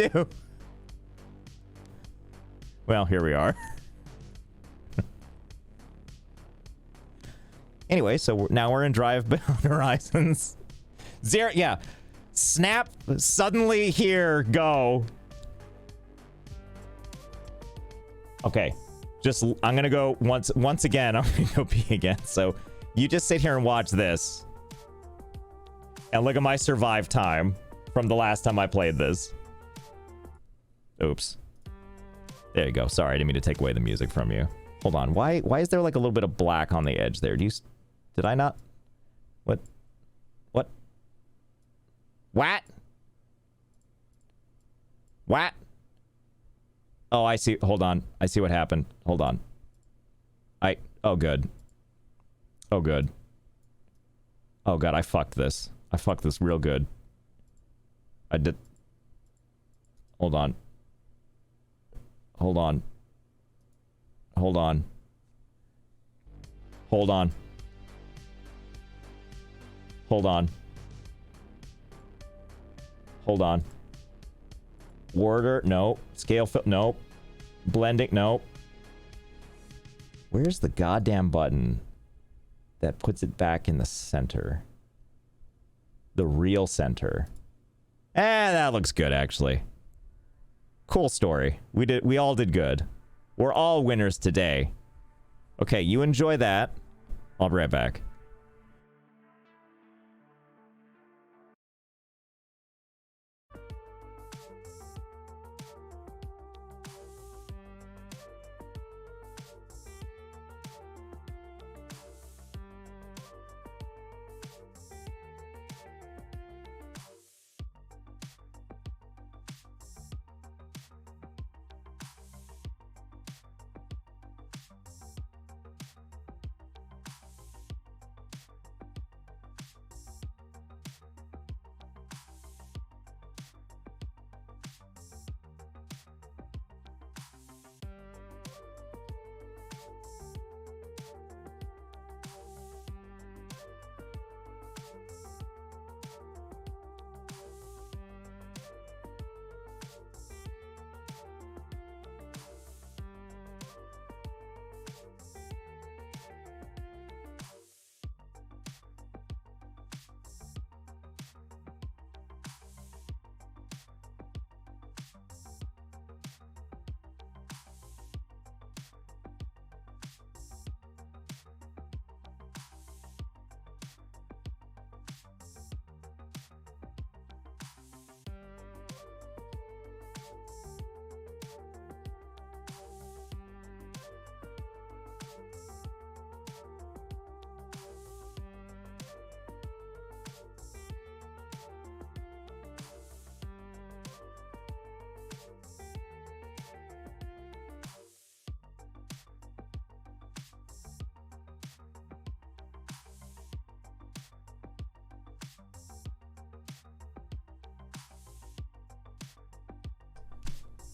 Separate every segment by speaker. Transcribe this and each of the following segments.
Speaker 1: do? Well, here we are. Anyway, so now we're in Drive Beyond Horizons. Zero, yeah. Snap, suddenly here, go. Okay, just, I'm gonna go once again, I'm gonna go pee again. So you just sit here and watch this. And look at my survive time from the last time I played this. Oops. There you go. Sorry, I didn't mean to take away the music from you. Hold on. Why is there like a little bit of black on the edge there? Did I not? What? What? Oh, I see. Hold on. I see what happened. Hold on. Oh, good. Oh, good. Oh, God. I fucked this. I fucked this real good. I did. Hold on. Hold on. Hold on. Hold on. Hold on. Hold on. Order, no. Scale fill, no. Blending, no. Where's the goddamn button that puts it back in the center? The real center. That looks good, actually. Cool story. We all did good. We're all winners today. Okay, you enjoy that. I'll be right back.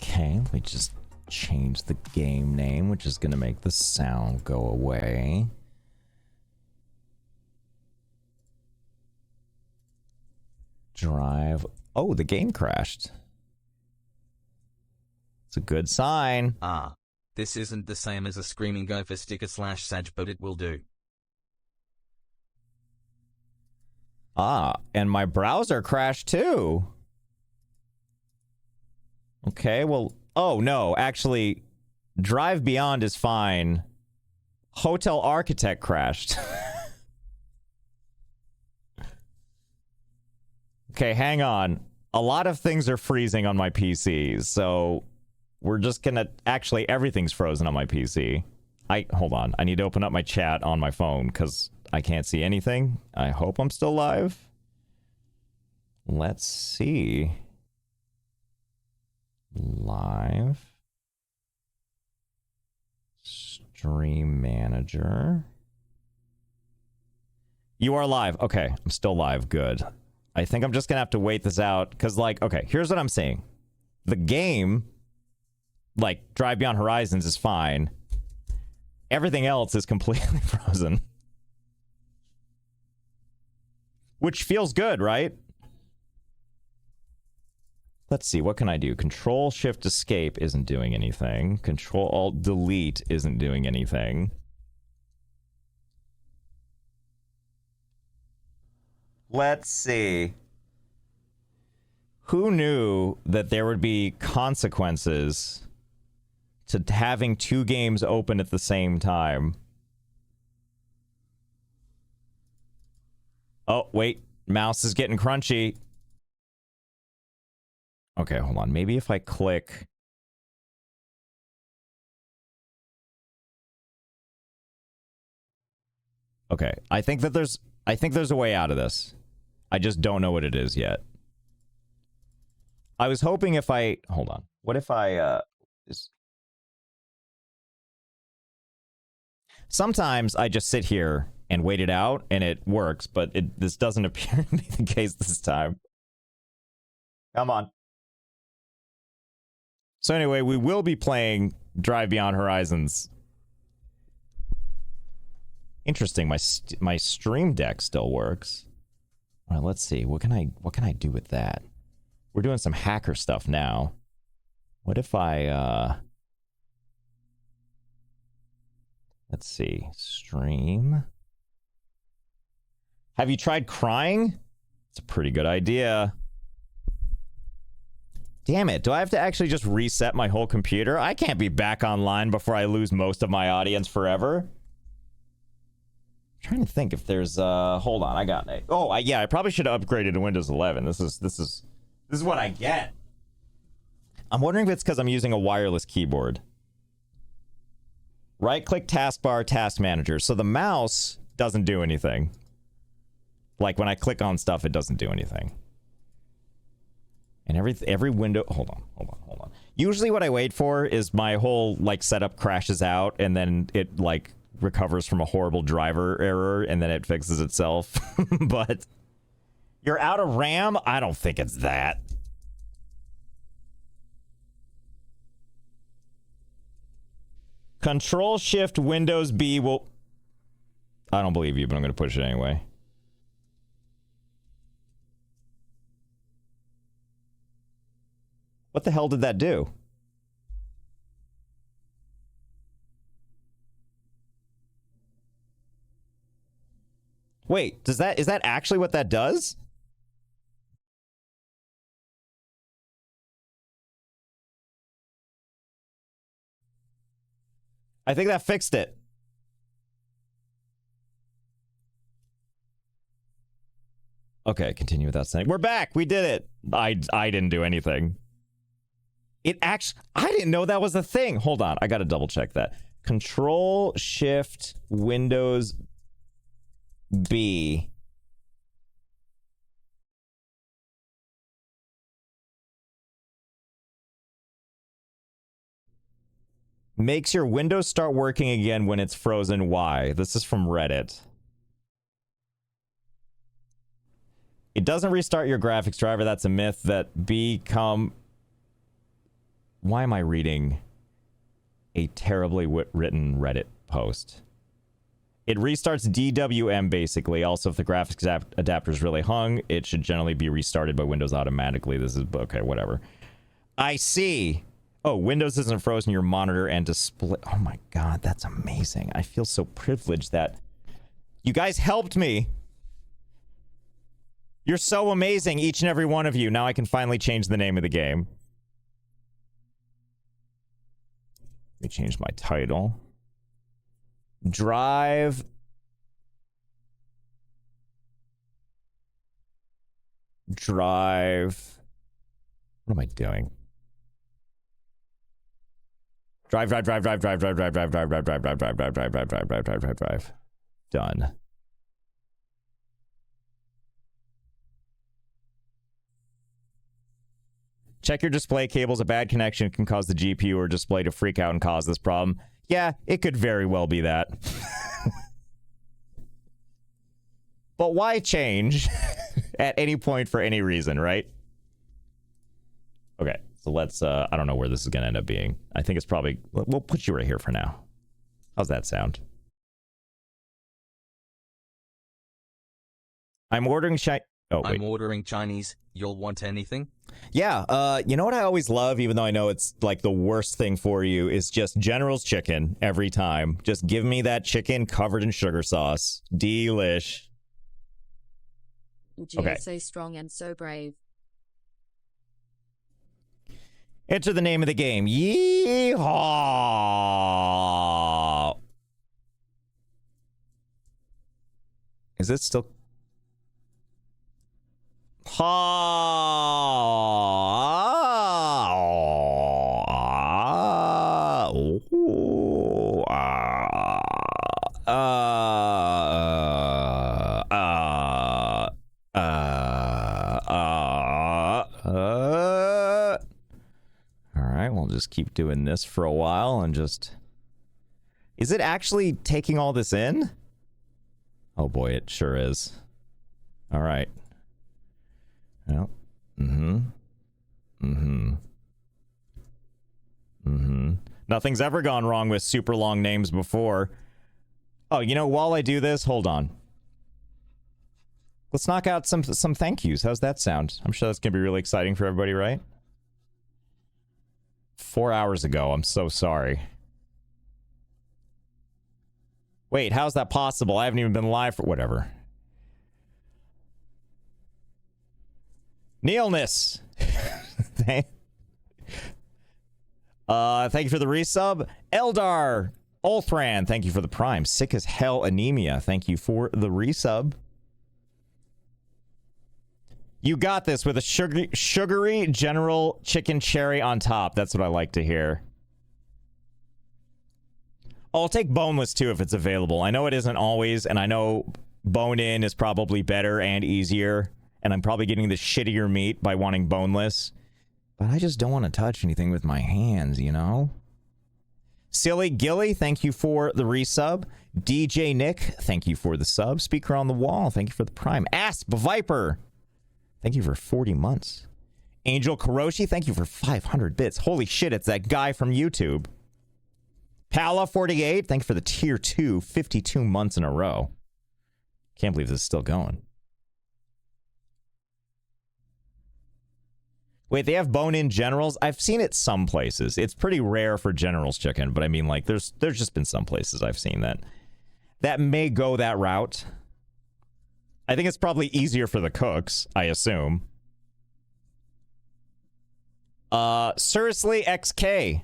Speaker 1: Okay, we just changed the game name, which is going to make the sound go away. Drive. Oh, the game crashed. It's a good sign.
Speaker 2: Ah, this isn't the same as a screaming gopher sticker / Sag, but it will do.
Speaker 1: Ah, and my browser crashed too. Okay, well, oh no, actually, Drive Beyond is fine. Hotel Architect crashed. Okay, hang on. A lot of things are freezing on my PC, so we're just gonna... Actually, everything's frozen on my PC. Hold on. I need to open up my chat on my phone, because I can't see anything. I hope I'm still live. Let's see. Live. Stream manager. You are live. Okay, I'm still live. Good. I think I'm just gonna have to wait this out, because, like, okay, here's what I'm saying. The game, like, Drive Beyond Horizons is fine. Everything else is completely frozen. Which feels good, right? Let's see, what can I do? Control Shift Escape isn't doing anything. Control Alt Delete isn't doing anything. Let's see. Who knew that there would be consequences to having two games open at the same time? Oh, wait. Mouse is getting crunchy. Okay, hold on. Maybe if I click... Okay, I think there's a way out of this. I just don't know what it is yet. I was hoping if I... Hold on. What if I... Sometimes I just sit here and wait it out, and it works, but this doesn't appear to be the case this time. Come on. So anyway, we will be playing Drive Beyond Horizons. Interesting. My Stream Deck still works. All right, let's see. What can I do with that? We're doing some hacker stuff now. What if I let's see. Stream. Have you tried crying? It's a pretty good idea. Damn it, do I have to actually just reset my whole computer? I can't be back online before I lose most of my audience forever. I'm trying to think if there's hold on, I got it. Oh, yeah, I probably should have upgraded to Windows 11. This is what I get. I'm wondering if it's because I'm using a wireless keyboard. Right-click taskbar, task manager. So the mouse doesn't do anything. Like when I click on stuff, it doesn't do anything. And every window... Hold on. Usually what I wait for is my whole, like, setup crashes out, and then it, like, recovers from a horrible driver error, and then it fixes itself. But you're out of RAM? I don't think it's that. Control Shift Windows B will... I don't believe you, but I'm going to push it anyway. What the hell did that do? Wait, is that actually what that does? I think that fixed it. Okay, continue without saying. We're back. We did it. I didn't do anything. It actually... I didn't know that was a thing. Hold on. I got to double check that. Control Shift Windows B. Makes your Windows start working again when it's frozen. Why? This is from Reddit. It doesn't restart your graphics driver. That's a myth. That become... Why am I reading a terribly written Reddit post? It restarts DWM, basically. Also, if the graphics adapter is really hung, it should generally be restarted by Windows automatically. This is... Okay, whatever. I see. Oh, Windows isn't frozen, your monitor and display... Oh my god, that's amazing. I feel so privileged that... You guys helped me! You're so amazing, each and every one of you. Now I can finally change the name of the game. Let me change my title. Drive... What am I doing? Drive. Done. Check your display cables. A bad connection can cause the GPU or display to freak out and cause this problem. Yeah, it could very well be that. But why change at any point for any reason, right? Okay, so let's, I don't know where this is going to end up being. I think it's probably, we'll put you right here for now. How's that sound? I'm ordering Oh, wait.
Speaker 2: I'm ordering Chinese. You'll want anything?
Speaker 1: Yeah, you know what I always love, even though I know it's like the worst thing for you, is just General's chicken every time. Just give me that chicken covered in sugar sauce. Delish.
Speaker 3: Okay. So strong and so brave.
Speaker 1: Enter the name of the game. Yeehaw! Is it still... Alright, we'll just keep doing this for a while and just... Is it actually taking all this in? Oh boy, it sure is. Alright. Well, Nothing's ever gone wrong with super long names before. Oh, you know, while I do this, hold on. Let's knock out some thank yous. How's that sound? I'm sure that's gonna be really exciting for everybody, right? 4 hours ago. I'm so sorry. Wait, how's that possible? I haven't even been live for whatever. Neilness. Thank you for the resub. Eldar Ulthran, thank you for the prime. Sick as hell anemia, thank you for the resub. You got this with a sugary General chicken cherry on top. That's what I like to hear. I'll take boneless too if it's available. I know it isn't always, and I know bone-in is probably better and easier, and I'm probably getting the shittier meat by wanting boneless. But I just don't want to touch anything with my hands, you know? Silly Gilly, thank you for the resub. DJ Nick, thank you for the sub. Speaker on the Wall, thank you for the prime. Asp Viper, thank you for 40 months. Angel Karoshi, thank you for 500 bits. Holy shit, it's that guy from YouTube. Pala48, thank you for the tier 2, 52 months in a row. Can't believe this is still going. Wait, they have bone-in Generals? I've seen it some places. It's pretty rare for General's chicken, but I mean, like, there's just been some places I've seen that may go that route. I think it's probably easier for the cooks, I assume. Seriously XK,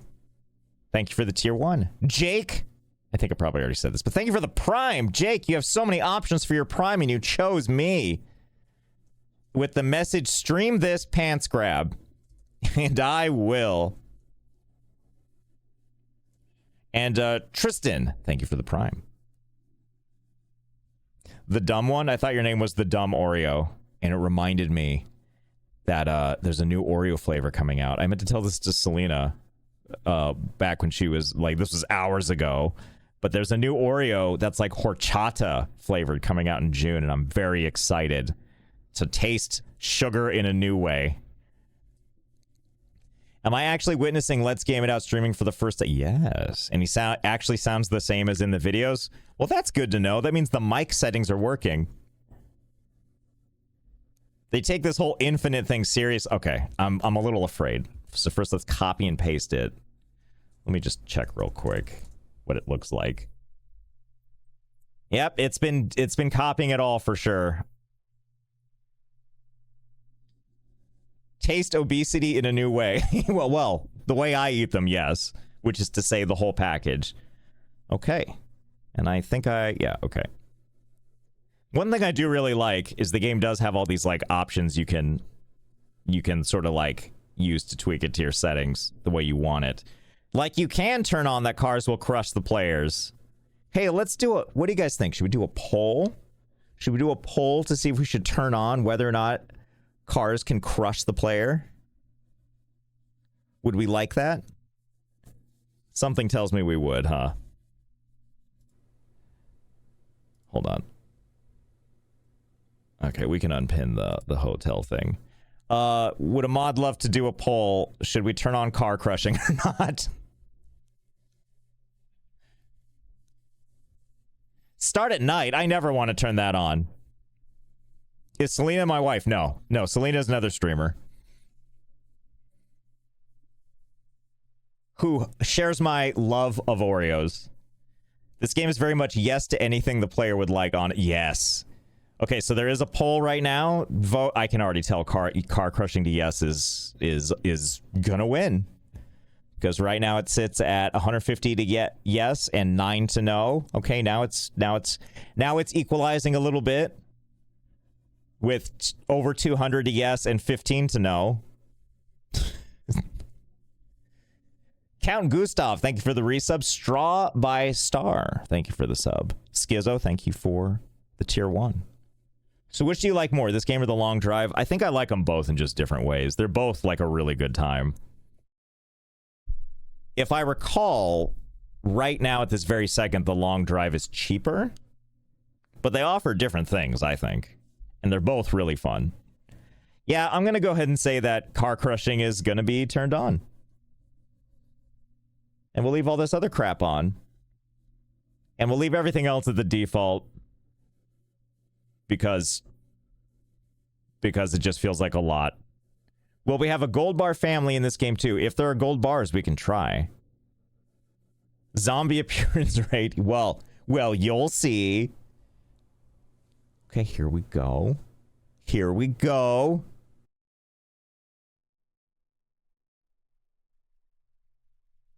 Speaker 1: thank you for the tier 1. Jake, I think I probably already said this, but thank you for the prime. Jake, you have so many options for your prime, and you chose me. With the message, stream this pants grab. And I will. And Tristan, thank you for the prime. The dumb one, I thought your name was the dumb Oreo. And it reminded me that there's a new Oreo flavor coming out. I meant to tell this to Selena back when she was, like, this was hours ago. But there's a new Oreo that's like horchata flavored coming out in June. And I'm very excited to taste sugar in a new way. Am I actually witnessing Let's Game It Out streaming for the first time? Yes. And he actually sounds the same as in the videos? Well, that's good to know. That means the mic settings are working. They take this whole infinite thing serious. Okay, I'm a little afraid. So first, let's copy and paste it. Let me just check real quick what it looks like. Yep, it's been copying it all for sure. Taste obesity in a new way. well, the way I eat them, yes. Which is to say the whole package. Okay. And I think yeah, okay. One thing I do really like is the game does have all these, like, options you can sort of, like, use to tweak it to your settings the way you want it. Like, you can turn on that cars will crush the players. Hey, let's do what do you guys think? Should we do a poll? Should we do a poll to see if we should turn on whether or not cars can crush the player? Would we like that? Something tells me we would, huh? Hold on. Okay, we can unpin the hotel thing. Would a mod love to do a poll? Should we turn on car crushing or not? Start at night. I never want to turn that on. Is Selena my wife? No. No, Selena's another streamer who shares my love of Oreos. This game is very much yes to anything the player would like on it. Yes. Okay, so there is a poll right now. Vote. I can already tell car crushing to yes is gonna win. Because right now it sits at 150 to yes and 9 to no. Okay, now it's equalizing a little bit with over 200 to yes and 15 to no. Count Gustav, thank you for the resub. Straw by Star, thank you for the sub. Schizo, thank you for the tier 1. So which do you like more, this game or The Long Drive? I think I like them both in just different ways. They're both like a really good time. If I recall, right now at this very second, The Long Drive is cheaper. But they offer different things, I think. And they're both really fun. Yeah, I'm going to go ahead and say that car crushing is going to be turned on. And we'll leave all this other crap on. And we'll leave everything else at the default. Because it just feels like a lot. Well, we have a gold bar family in this game too. If there are gold bars, we can try. Zombie appearance rate. Well, you'll see. Okay, here we go. Here we go.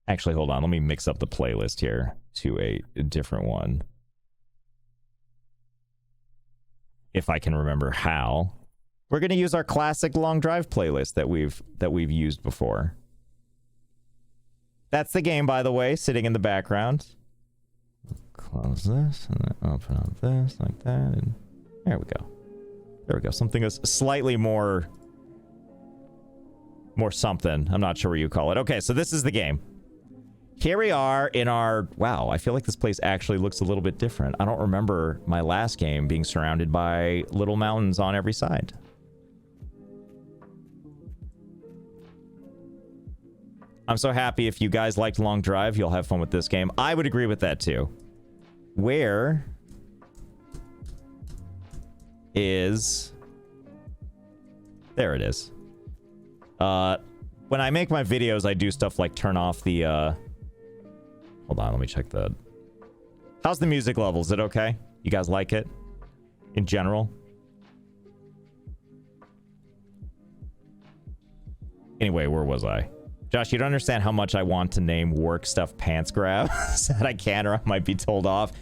Speaker 1: Actually, hold on. Let me mix up the playlist here to a different one. If I can remember how. We're going to use our classic Long Drive playlist that we've used before. That's the game, by the way, sitting in the background. Close this and then open up this like that, and there we go. There we go. Something is slightly more something. I'm not sure what you call it. Okay, so this is the game. Here we are in our... Wow, I feel like this place actually looks a little bit different. I don't remember my last game being surrounded by little mountains on every side. I'm so happy if you guys liked Long Drive, you'll have fun with this game. I would agree with that too. Where is... There it is. When I make my videos, I do stuff like turn off the... Hold on, let me check the... How's the music level? Is it okay? You guys like it? In general? Anyway, where was I? Josh, you don't understand how much I want to name work stuff pants grab. Said I can or I might be told off.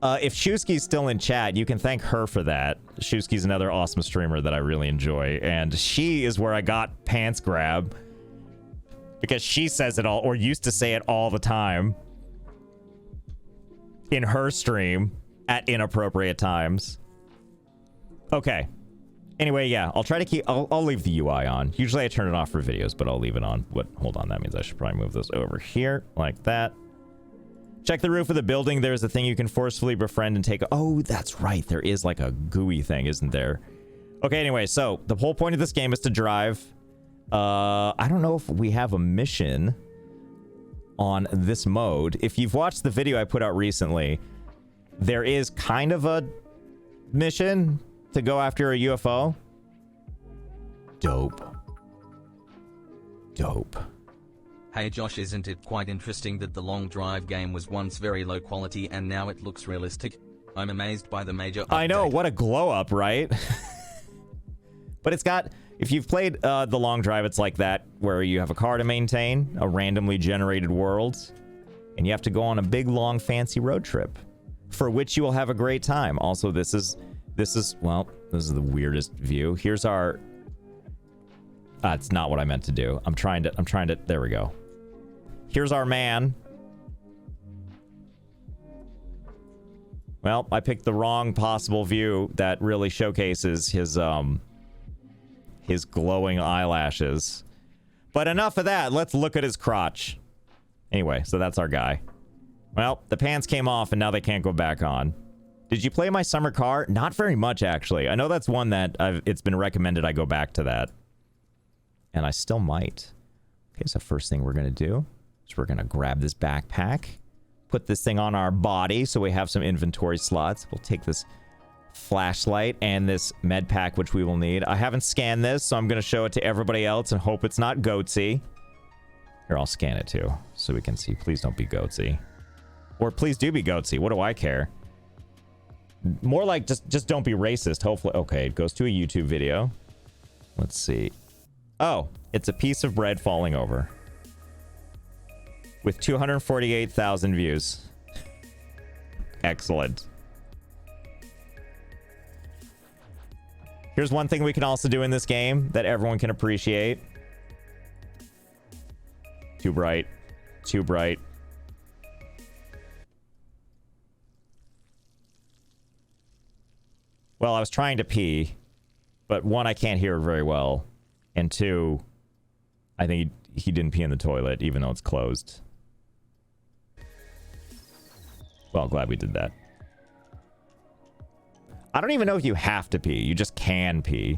Speaker 1: If Shusky's still in chat, you can thank her for that. Shusky's another awesome streamer that I really enjoy. And she is where I got pants grab. Because she says it all, or used to say it all the time. In her stream. At inappropriate times. Okay. Anyway, yeah, I'll try to keep... I'll leave the UI on. Usually I turn it off for videos, but I'll leave it on. What? Hold on, that means I should probably move this over here, like that. Check the roof of the building. There's a thing you can forcefully befriend and take... Oh, that's right. There is like a GUI thing, isn't there? Okay, anyway, so the whole point of this game is to drive. I don't know if we have a mission on this mode. If you've watched the video I put out recently, there is kind of a mission... to go after a UFO. Dope. Dope.
Speaker 2: Hey Josh, isn't it quite interesting that the Long Drive game was once very low quality and now it looks realistic? I'm amazed by the major update.
Speaker 1: I know, what a glow up, right? But it's got... If you've played the Long Drive, it's like that, where you have a car to maintain, a randomly generated world, and you have to go on a big, long, fancy road trip, for which you will have a great time. Also, this is, well, this is the weirdest view. Here's our... it's not what I meant to do. I'm trying to, there we go. Here's our man. Well, I picked the wrong possible view that really showcases his glowing eyelashes. But enough of that. Let's look at his crotch. Anyway, so that's our guy. Well, the pants came off and now they can't go back on. Did you play my summer car? Not very much, actually. I know that's one that it's been recommended I go back to that. And I still might. Okay, so first thing we're going to do is we're going to grab this backpack. Put this thing on our body so we have some inventory slots. We'll take this flashlight and this med pack, which we will need. I haven't scanned this, so I'm going to show it to everybody else and hope it's not goatsy. Here, I'll scan it too, so we can see. Please don't be goatsy. Or please do be goatsy. What do I care? More like just don't be racist, hopefully. Okay, it goes to a YouTube video. Let's see. Oh, it's a piece of bread falling over. With 248,000 views. Excellent. Here's one thing we can also do in this game that everyone can appreciate. Too bright. Too bright. Well, I was trying to pee, but one, I can't hear it very well. And two, I think he didn't pee in the toilet, even though it's closed. Well, glad we did that. I don't even know if you have to pee. You just can pee.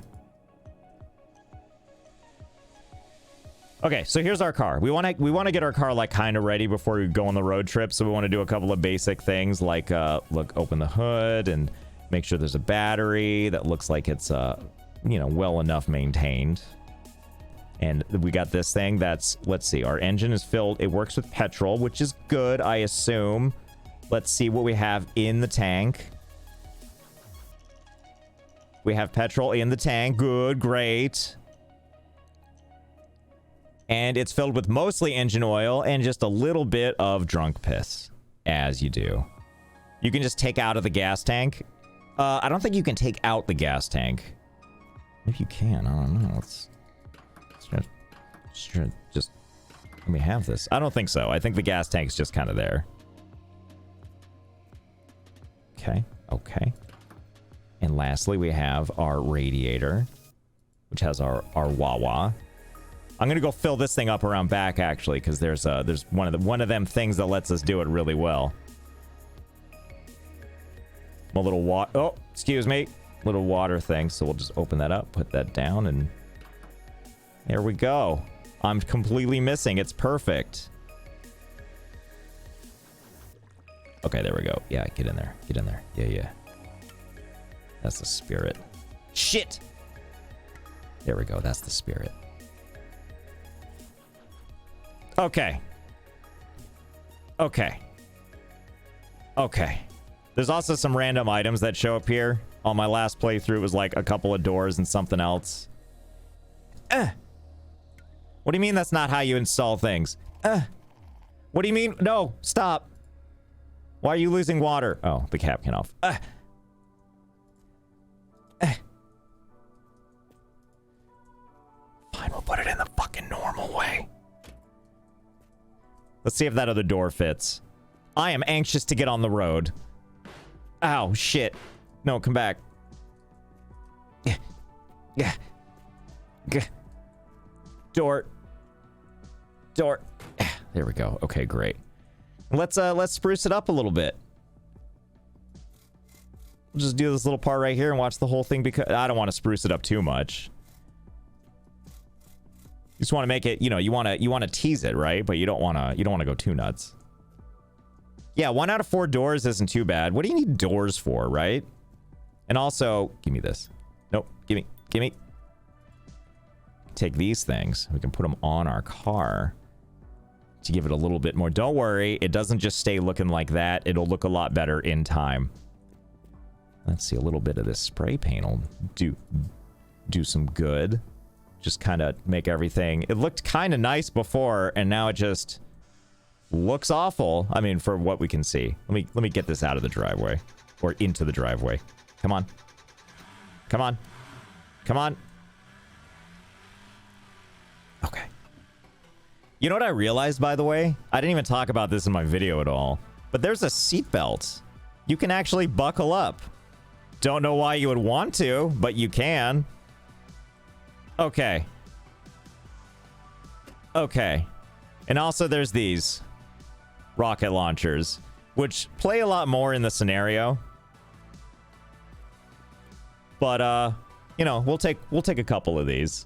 Speaker 1: Okay, so here's our car. We want to get our car like kind of ready before we go on the road trip. So we want to do a couple of basic things like look, open the hood and make sure there's a battery that looks like it's you know, well enough maintained. And we got this thing that's, let's see, our engine is filled. It works with petrol, which is good, I assume. Let's see what we have in the tank. We have petrol in the tank. Good, great. And it's filled with mostly engine oil and just a little bit of drunk piss, as you do. You can just take out of the gas tank. I don't think you can take out the gas tank. If you can, I don't know. Let's just let me have this. I don't think so. I think the gas tank's just kind of there. Okay, okay. And lastly, we have our radiator, which has our wah-wah. I'm gonna go fill this thing up around back actually, because there's one of them things that lets us do it really well. A little water. Oh, excuse me, little water thing. So we'll just open that up, put that down, and there we go. I'm completely missing. It's perfect. Okay, there we go. Yeah, get in there. Get in there. Yeah, yeah. That's the spirit. Shit! There we go. That's the spirit. Okay. Okay. Okay. There's also some random items that show up here. On my last playthrough, it was like a couple of doors and something else. What do you mean that's not how you install things? What do you mean? No, stop. Why are you losing water? Oh, the cap came off. Fine, we'll put it in the fucking normal way. Let's see if that other door fits. I am anxious to get on the road. Ow, shit. No, come back. Yeah. Door. There we go. Okay, great. Let's spruce it up a little bit. We'll just do this little part right here and watch the whole thing, because I don't want to spruce it up too much. You just want to make it, you know, you want to tease it, right? But you don't want to go too nuts. Yeah, 1 out of 4 doors isn't too bad. What do you need doors for, right? And also, give me this. Nope, give me. Take these things. We can put them on our car to give it a little bit more. Don't worry, it doesn't just stay looking like that. It'll look a lot better in time. Let's see, a little bit of this spray paint will do some good. Just kind of make everything... It looked kind of nice before, and now it just looks awful. I mean, for what we can see. Let me get this out of the driveway. Or into the driveway. Come on. Come on. Come on. Okay. You know what I realized, by the way? I didn't even talk about this in my video at all. But there's a seatbelt. You can actually buckle up. Don't know why you would want to, but you can. Okay. Okay. And also there's these rocket launchers, which play a lot more in the scenario. But you know, we'll take a couple of these.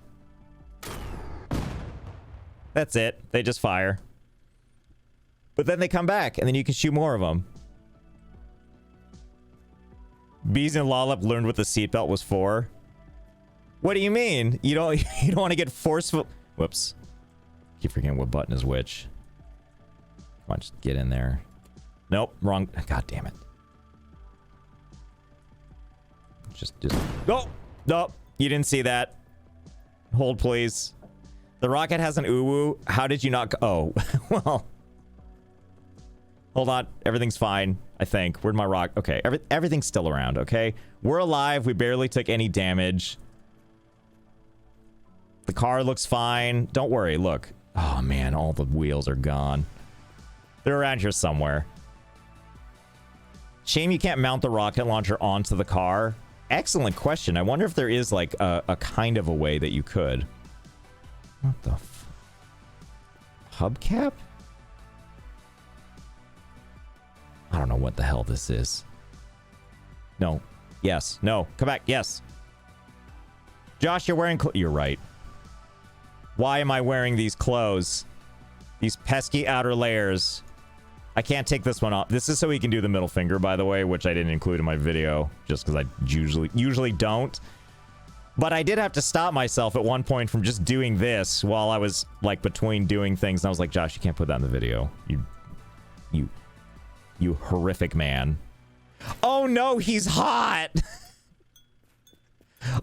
Speaker 1: That's it. They just fire. But then they come back, and then you can shoot more of them. Bees and Lollip learned what the seatbelt was for. What do you mean? You don't want to get forceful. Whoops. Keep forgetting what button is which. Come on, just get in there. Nope, wrong. God damn it. Just no, nope. You didn't see that. Hold, please. The rocket has an uwu. How did you not? Oh, well. Hold on. Everything's fine, I think. Where'd my rock? Okay, everything's still around, okay? We're alive. We barely took any damage. The car looks fine. Don't worry, look. Oh, man, all the wheels are gone. They're around here somewhere. Shame you can't mount the rocket launcher onto the car. Excellent question. I wonder if there is, like, a kind of a way that you could. What the f... Hubcap? I don't know what the hell this is. No. Yes. No. Come back. Yes. Josh, you're wearing you're right. Why am I wearing these clothes? These pesky outer layers. I can't take this one off. This is so he can do the middle finger, by the way, which I didn't include in my video, just because I usually don't. But I did have to stop myself at one point from just doing this while I was, like, between doing things. And I was like, Josh, you can't put that in the video. You horrific man. Oh, no, he's hot.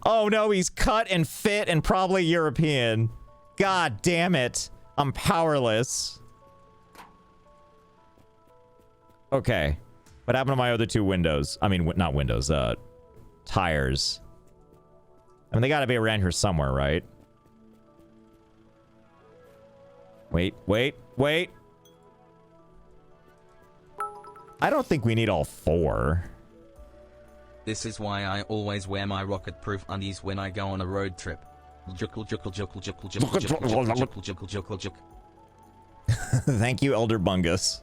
Speaker 1: Oh, no, he's cut and fit and probably European. God damn it. I'm powerless. Okay. What happened to my other two windows? I mean, not windows, tires. I mean, they gotta be around here somewhere, right? Wait. I don't think we need all four.
Speaker 2: This is why I always wear my rocket-proof undies when I go on a road trip.
Speaker 1: Thank you, Elder Bungus.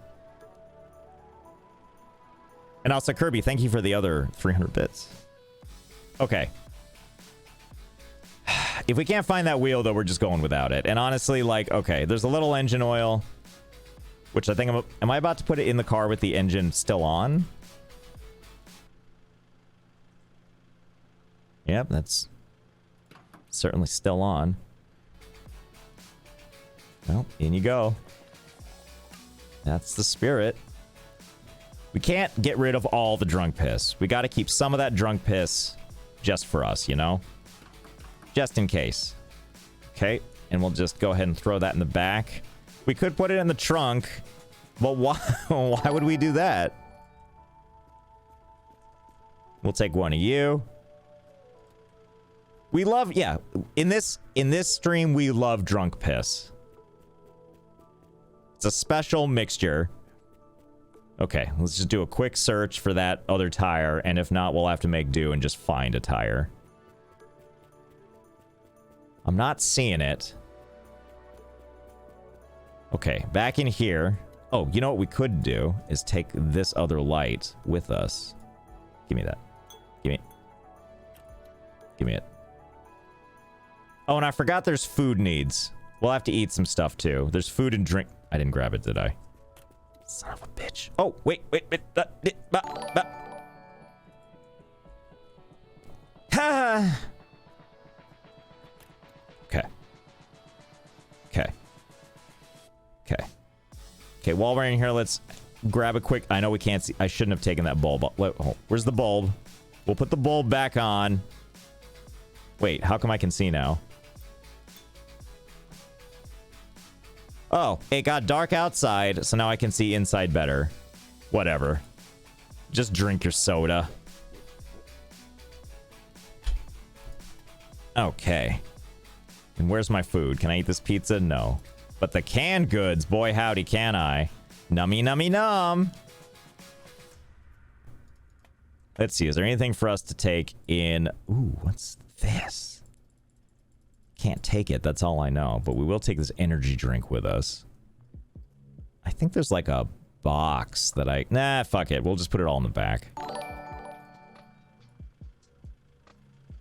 Speaker 1: And also, Kirby, thank you for the other 300 bits. Okay. If we can't find that wheel, though, we're just going without it. And honestly, like, okay, there's a little engine oil, which I think am I about to put it in the car with the engine still on? Yep, that's certainly still on. Well, in you go. That's the spirit. We can't get rid of all the drunk piss. We got to keep some of that drunk piss just for us, you know? Just in case. Okay, and we'll just go ahead and throw that in the back. We could put it in the trunk, but why, why would we do that? We'll take one of you. We love, yeah, in this stream, we love drunk piss. It's a special mixture. Okay, let's just do a quick search for that other tire, and if not, we'll have to make do and just find a tire. I'm not seeing it. Okay, back in here. Oh, you know what we could do is take this other light with us. Give me that. Give me it. Oh, and I forgot there's food needs. We'll have to eat some stuff, too. There's food and drink. I didn't grab it, did I? Son of a bitch. Oh, wait. Ha! Okay, while we're in here, let's grab a quick... I know we can't see... I shouldn't have taken that bulb. Where's the bulb? We'll put the bulb back on. Wait, how come I can see now? Oh, it got dark outside, so now I can see inside better. Whatever. Just drink your soda. Okay. And where's my food? Can I eat this pizza? No. But the canned goods, boy howdy can I. Nummy nummy num. Let's see, is there anything for us to take in? Ooh, what's this? Can't take it, that's all I know. But we will take this energy drink with us. I think there's like a box that I... Nah, fuck it. We'll just put it all in the back.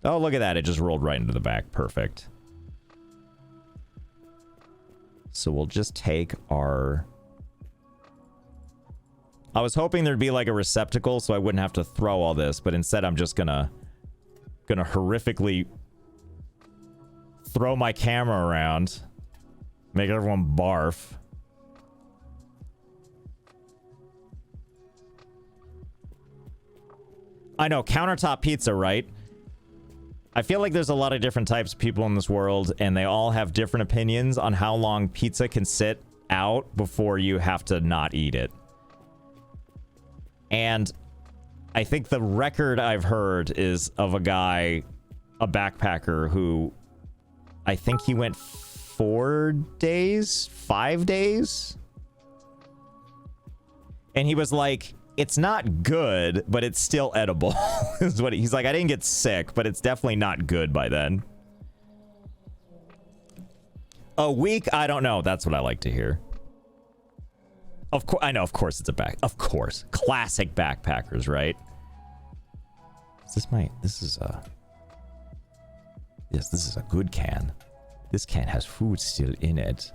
Speaker 1: Oh, look at that. It just rolled right into the back. Perfect. So we'll just take our I was hoping there'd be like a receptacle so I wouldn't have to throw all this, but instead I'm just gonna horrifically throw my camera around, make everyone barf. I know, countertop pizza, right? I feel like there's a lot of different types of people in this world, and they all have different opinions on how long pizza can sit out before you have to not eat it. And I think the record I've heard is of a guy, a backpacker, who I think he went 4 days, 5 days. And he was like, it's not good, but it's still edible. Is what he's like, I didn't get sick, but it's definitely not good by then. A week? I don't know. That's what I like to hear. Of course, I know, of course it's a of course. Classic backpackers, right? This is a good can. This can has food still in it.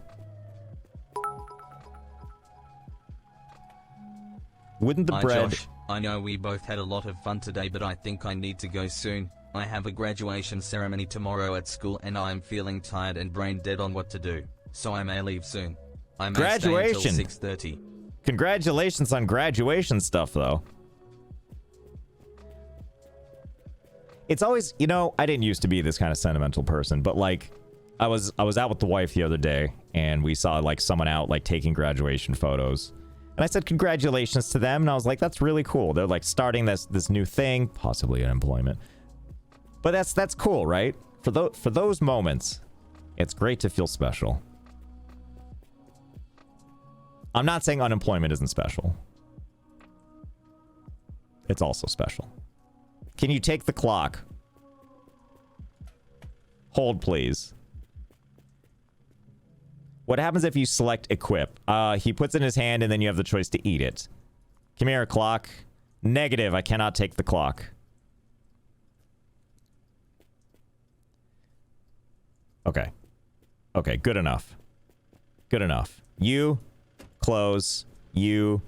Speaker 1: Wouldn't the
Speaker 2: Hi,
Speaker 1: bread...
Speaker 2: Josh. I know we both had a lot of fun today, but I think I need to go soon. I have a graduation ceremony tomorrow at school, and I'm feeling tired and brain dead on what to do. So I may leave soon. I may
Speaker 1: Graduation.
Speaker 2: stay until 6:30.
Speaker 1: Congratulations on graduation stuff, though. It's always, you know, I didn't used to be this kind of sentimental person, but like, I was out with the wife the other day, and we saw like someone out like taking graduation photos. And I said, congratulations to them. And I was like, that's really cool. They're like starting this new thing, possibly unemployment. But that's cool, right? For those moments, it's great to feel special. I'm not saying unemployment isn't special. It's also special. Can you take the clock? Hold, please. What happens if you select equip? He puts it in his hand and then you have the choice to eat it. Come here, clock. Negative, I cannot take the clock. Okay. Okay, good enough. Good enough. You close. You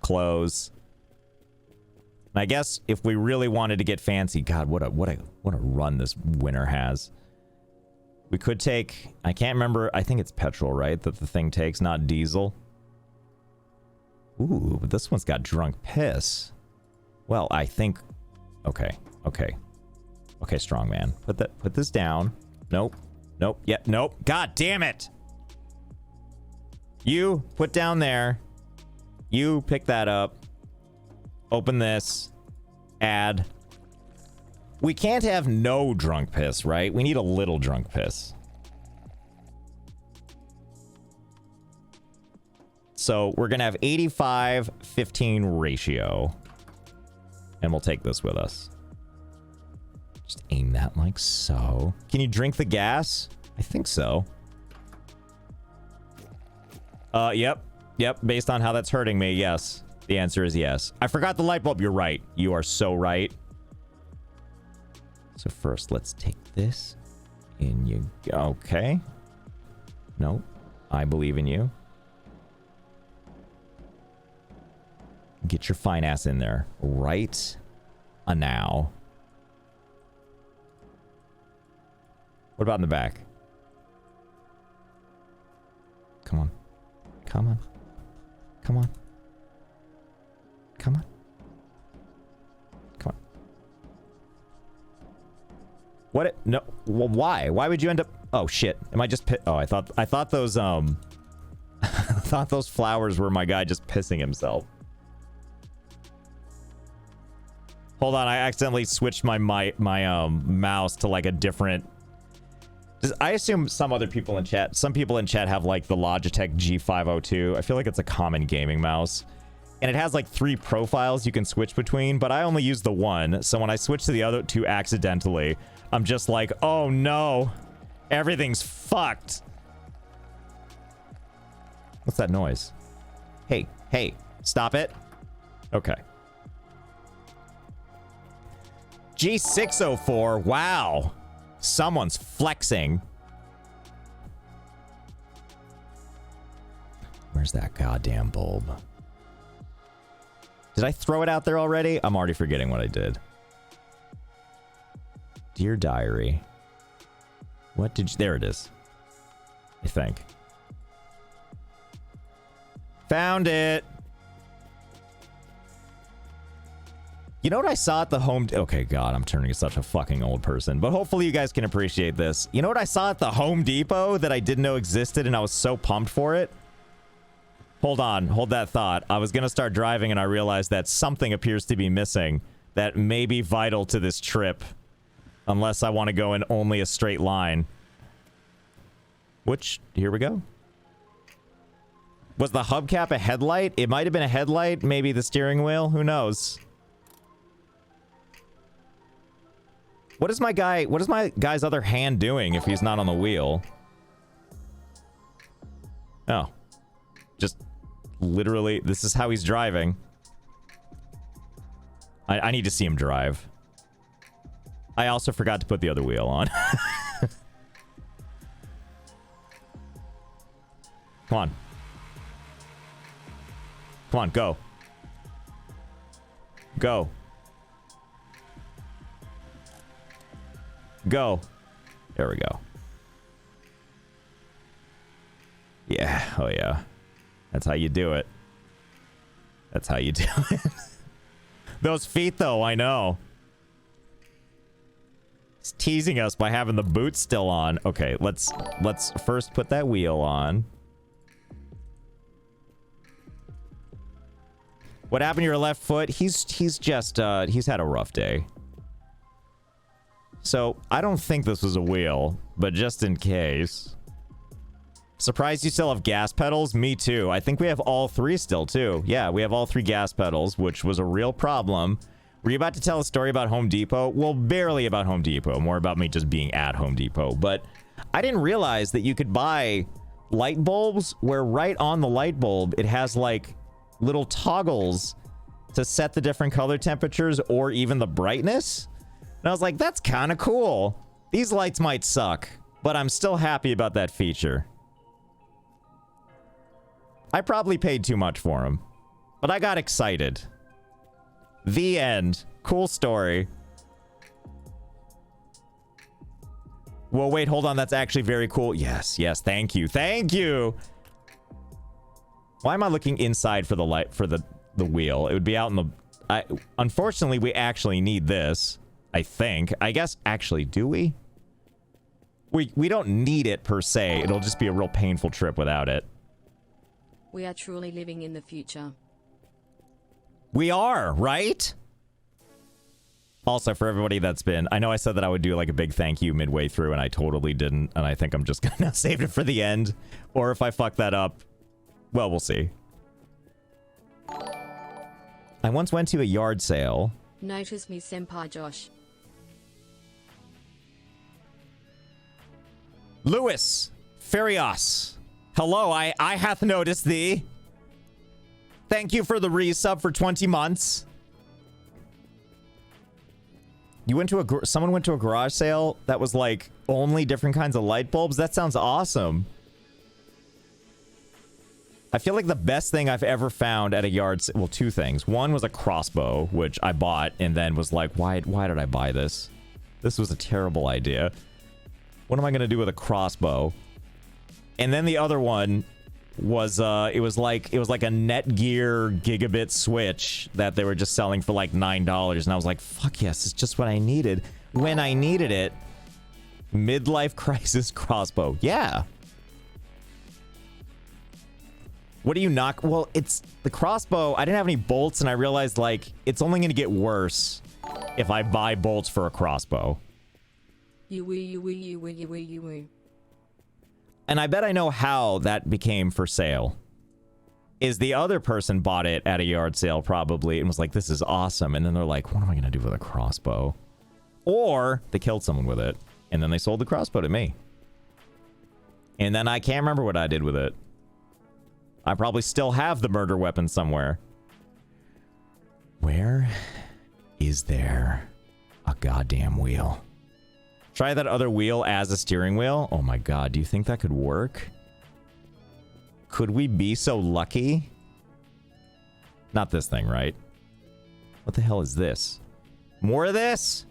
Speaker 1: close. And I guess if we really wanted to get fancy, God, what a run this winner has. We could take, I can't remember, I think it's petrol, right? That the thing takes, not diesel. Ooh, but this one's got drunk piss. Well, I think, okay. Okay, strong man. Put this down. Nope. Yeah, nope. God damn it. You put down there. You pick that up. Open this. Add. We can't have no drunk piss, right? We need a little drunk piss. So we're going to have 85-15 ratio. And we'll take this with us. Just aim that like so. Can you drink the gas? I think so. Yep. Based on how that's hurting me, yes. The answer is yes. I forgot the light bulb. You're right. You are so right. So first, let's take this. In you go. Okay. No, I believe in you. Get your fine ass in there. Right now. What about in the back? Come on. Come on. Come on. Come on. Come on. What? No. Well, why? Why would you end up? Oh shit. Am I just? Oh, I thought those I thought those flowers were my guy just pissing himself. Hold on, I accidentally switched my mouse to like a different. I assume some other people in chat, some people in chat have like the Logitech G502. I feel like it's a common gaming mouse. And it has like 3 profiles you can switch between, but I only use the one. So when I switch to the other 2 accidentally, I'm just like, oh no, everything's fucked. What's that noise? Hey, stop it. Okay. G604, wow. Someone's flexing. Where's that goddamn bulb? Did I throw it out there already? I'm already forgetting what I did. Dear Diary. What did you... There it is. I think. Found it. You know what I saw at the Home... Okay, God, I'm turning into such a fucking old person. But hopefully you guys can appreciate this. You know what I saw at the Home Depot that I didn't know existed and I was so pumped for it? Hold on. Hold that thought. I was going to start driving and I realized that something appears to be missing that may be vital to this trip. Unless I want to go in only a straight line. Which, here we go. Was the hubcap a headlight? It might have been a headlight. Maybe the steering wheel. Who knows? What is my guy's other hand doing if he's not on the wheel? Oh. Just literally, this is how he's driving. I need to see him drive. I also forgot to put the other wheel on. Come on. Come on, go. Go. Go. There we go. Yeah. Oh, yeah. That's how you do it. That's how you do it. Those feet, though, I know. He's teasing us by having the boots still on. Okay, let's first put that wheel on. What happened to your left foot? He's just he's had a rough day. So, I don't think this was a wheel, but just in case. Surprised you still have gas pedals? Me too. I think we have all three still too. Yeah, we have all three gas pedals, which was a real problem. Were you about to tell a story about Home Depot? Well, barely about Home Depot. More about me just being at Home Depot. But I didn't realize that you could buy light bulbs where right on the light bulb, it has like little toggles to set the different color temperatures or even the brightness. And I was like, that's kind of cool. These lights might suck, but I'm still happy about that feature. I probably paid too much for them, but I got excited. The end. Cool story. Well, wait, hold on. That's actually very cool. Yes, yes. Thank you. Thank you. Why am I looking inside for the light, for the wheel? It would be out in the... unfortunately, we actually need this. I think. I guess, actually, do we? We don't need it per se. It'll just be a real painful trip without it.
Speaker 3: We are truly living in the future.
Speaker 1: We are, right? Also, for everybody that's been... I know I said that I would do like a big thank you midway through, and I totally didn't. And I think I'm just gonna save it for the end. Or if I fuck that up, well, we'll see. I once went to a yard sale.
Speaker 3: Notice me, Senpai Josh.
Speaker 1: Lewis Ferios. Hello, I hath noticed thee. Thank you for the resub for 20 months. You went to someone went to a garage sale that was like only different kinds of light bulbs? That sounds awesome. I feel like the best thing I've ever found at a yard sale, well, two things. One was a crossbow, which I bought and then was like, why did I buy this? This was a terrible idea. What am I going to do with a crossbow? And then the other one was it was like a Netgear gigabit switch that they were just selling for like $9, and I was like, fuck yes, it's just what I needed when I needed it. Midlife crisis crossbow. Yeah. What do you knock? Well, it's the crossbow. I didn't have any bolts, and I realized like it's only going to get worse if I buy bolts for a crossbow. And I bet I know how that became for sale. Is the other person bought it at a yard sale probably and was like, this is awesome. And then they're like, what am I going to do with a crossbow? Or they killed someone with it. And then they sold the crossbow to me. And then I can't remember what I did with it. I probably still have the murder weapon somewhere. Where is there a goddamn wheel? Try that other wheel as a steering wheel. Oh my god, do you think that could work? Could we be so lucky? Not this thing, right? What the hell is this? More of this?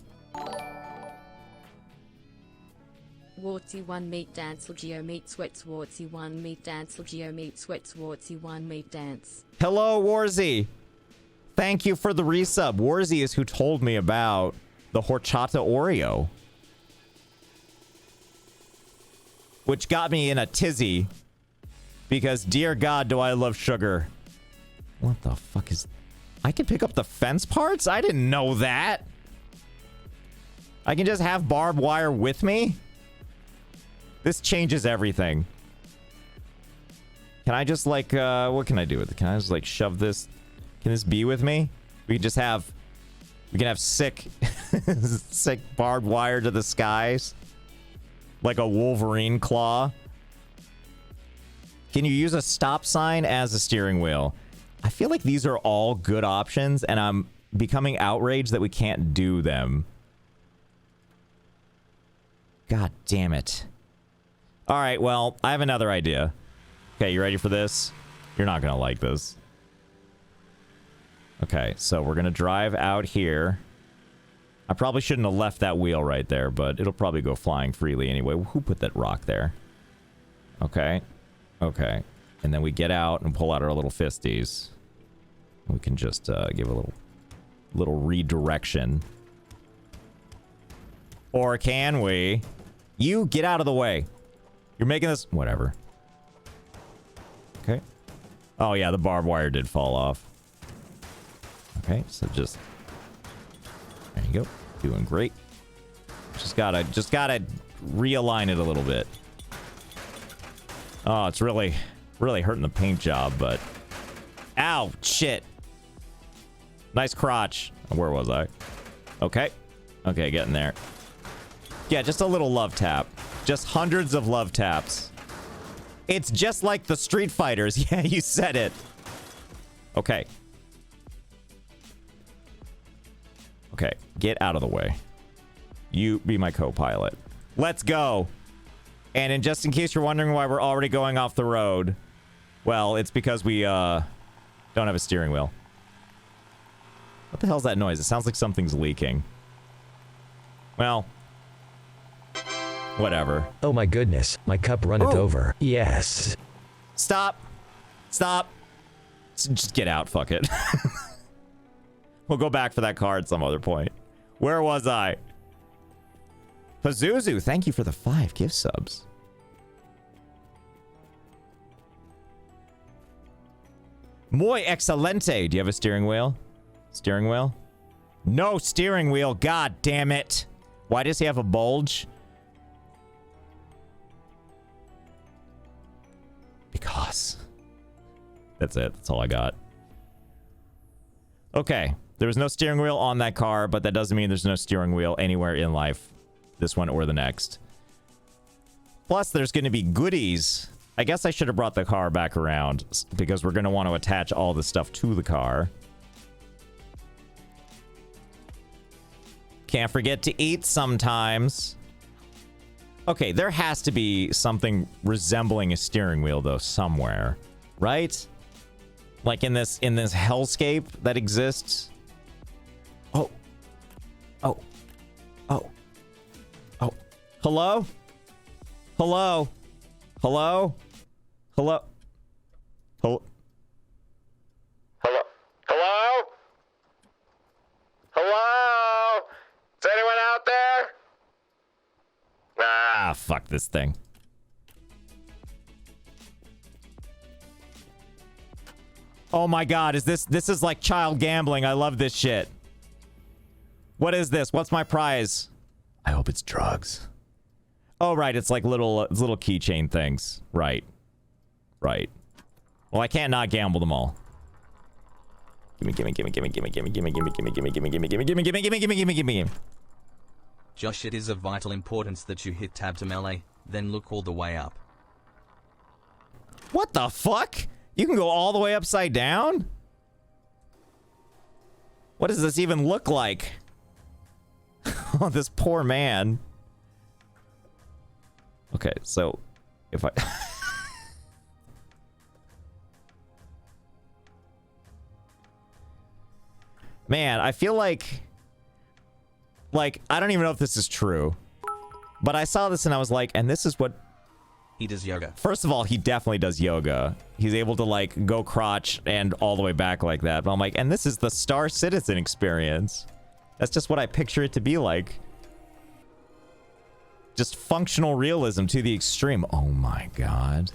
Speaker 3: Wartsy 1 meat dance, Geo meat sweats, Wartsy 1 meat dance, Geo meat sweats, Wartsy 1 meat dance.
Speaker 1: Hello, Warzy. Thank you for the resub. Warzy is who told me about the horchata Oreo, which got me in a tizzy because, dear God, do I love sugar. What the fuck is... I can pick up the fence parts? I didn't know that. I can just have barbed wire with me? This changes everything. Can I just, like, what can I do with it? Can I just, like, shove this? Can this be with me? We can just have... We can have sick... sick barbed wire to the skies. Like a Wolverine claw. Can you use a stop sign as a steering wheel? I feel like these are all good options, and I'm becoming outraged that we can't do them. God damn it. Alright, well, I have another idea. Okay, you ready for this? You're not gonna like this. Okay, so we're gonna drive out here. I probably shouldn't have left that wheel right there, but it'll probably go flying freely anyway. Who put that rock there? Okay. Okay. And then we get out and pull out our little fisties. We can just give a little redirection. Or can we? You get out of the way. You're making this... Whatever. Okay. Oh, yeah, the barbed wire did fall off. Okay, so just... There you go. Doing great. Just gotta realign it a little bit. Oh, it's really hurting the paint job, but... Ow! Shit! Nice crotch. Where was I? Okay. Okay, getting there. Yeah, just a little love tap. Just hundreds of love taps. It's just like the Street Fighters. Yeah, you said it. Okay. Okay, get out of the way. You be my co-pilot. Let's go. And just in case you're wondering why we're already going off the road, well, it's because we don't have a steering wheel. What the hell's that noise? It sounds like something's leaking. Well, whatever.
Speaker 4: Oh my goodness, my cup runneth over. Yes.
Speaker 1: Stop. Stop. Just get out, fuck it. We'll go back for that car at some other point. Where was I? Pazuzu, thank you for the 5 gift subs. Muy excelente. Do you have a steering wheel? Steering wheel? No steering wheel. God damn it. Why does he have a bulge? Because. That's it. That's all I got. Okay. There was no steering wheel on that car, but that doesn't mean there's no steering wheel anywhere in life. This one or the next. Plus, there's going to be goodies. I guess I should have brought the car back around because we're going to want to attach all the stuff to the car. Can't forget to eat sometimes. Okay, there has to be something resembling a steering wheel, though, somewhere. Right? Like in this hellscape that exists. Oh. Oh. Oh. Oh. Hello? Hello? Hello? Hello? Hello? Hello? Hello? Hello? Is anyone out there? Ah, fuck this thing. Oh my god, this is like child gambling. I love this shit. What is this? What's my prize? I hope it's drugs. Oh, right, it's like little keychain things. Right. Right. Well, I can't not gamble them all. Gimme, gimme, gimme, gimme, gimme, gimme, gimme, gimme, gimme, gimme, gimme, gimme, gimme, gimme, gimme, gimme, gimme, gimme, gimme, gimme.
Speaker 2: Josh, it is of vital importance that you hit tab to melee, then look all the way up.
Speaker 1: What the fuck? You can go all the way upside down? What does this even look like? Oh, this poor man. Okay, so if I... Man, I feel like I don't even know if this is true, but I saw this and I was like, and this is what...
Speaker 2: He does yoga.
Speaker 1: First of all, he definitely does yoga. He's able to like go crotch and all the way back like that. But I'm like, and this is the Star Citizen experience. That's just what I picture it to be like. Just functional realism to the extreme. Oh my god.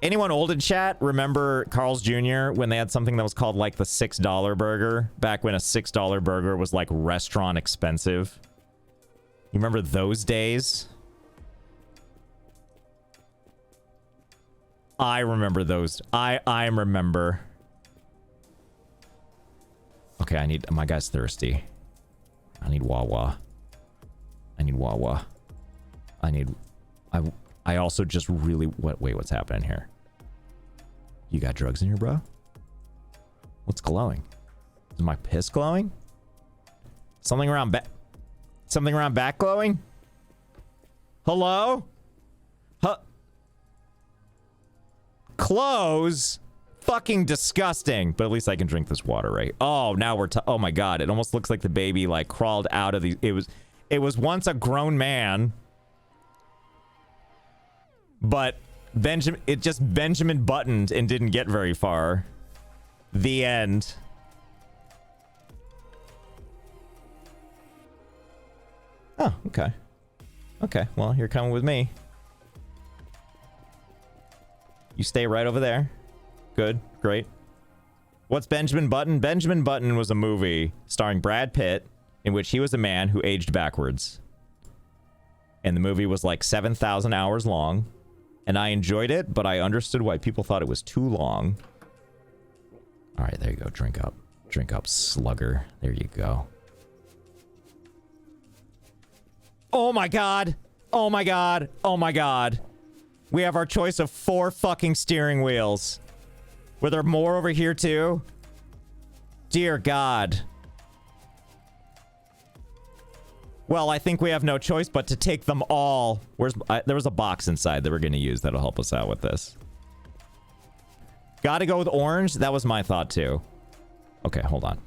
Speaker 1: Anyone old in chat remember Carl's Jr. when they had something that was called like the $6 burger? Back when a $6 burger was like restaurant expensive. You remember those days? I remember those. I remember. Okay, I need... My guy's thirsty. I need Wawa. I need Wawa. I need... I also just really... Wait, what's happening here? You got drugs in here, bro? What's glowing? Is my piss glowing? Something around back... Something around back glowing? Hello? Huh? Clothes? Fucking disgusting. But at least I can drink this water, right? Oh, now we're... Oh my god. It almost looks like the baby, like, crawled out of the... It was once a grown man. But it just Benjamin buttoned and didn't get very far. The end. Oh, okay. Okay, well, you're coming with me. You stay right over there. Good, great. What's Benjamin Button? Benjamin Button was a movie starring Brad Pitt in which he was a man who aged backwards. And the movie was like 7,000 hours long. And I enjoyed it, but I understood why people thought it was too long. All right, there you go. Drink up. Drink up, slugger. There you go. Oh my god. Oh my god. Oh my god. We have our choice of 4 fucking steering wheels. Were there more over here too? Dear god. Well, I think we have no choice but to take them all. There was a box inside that we're going to use that'll help us out with this. Gotta go with orange? That was my thought too. Okay, hold on.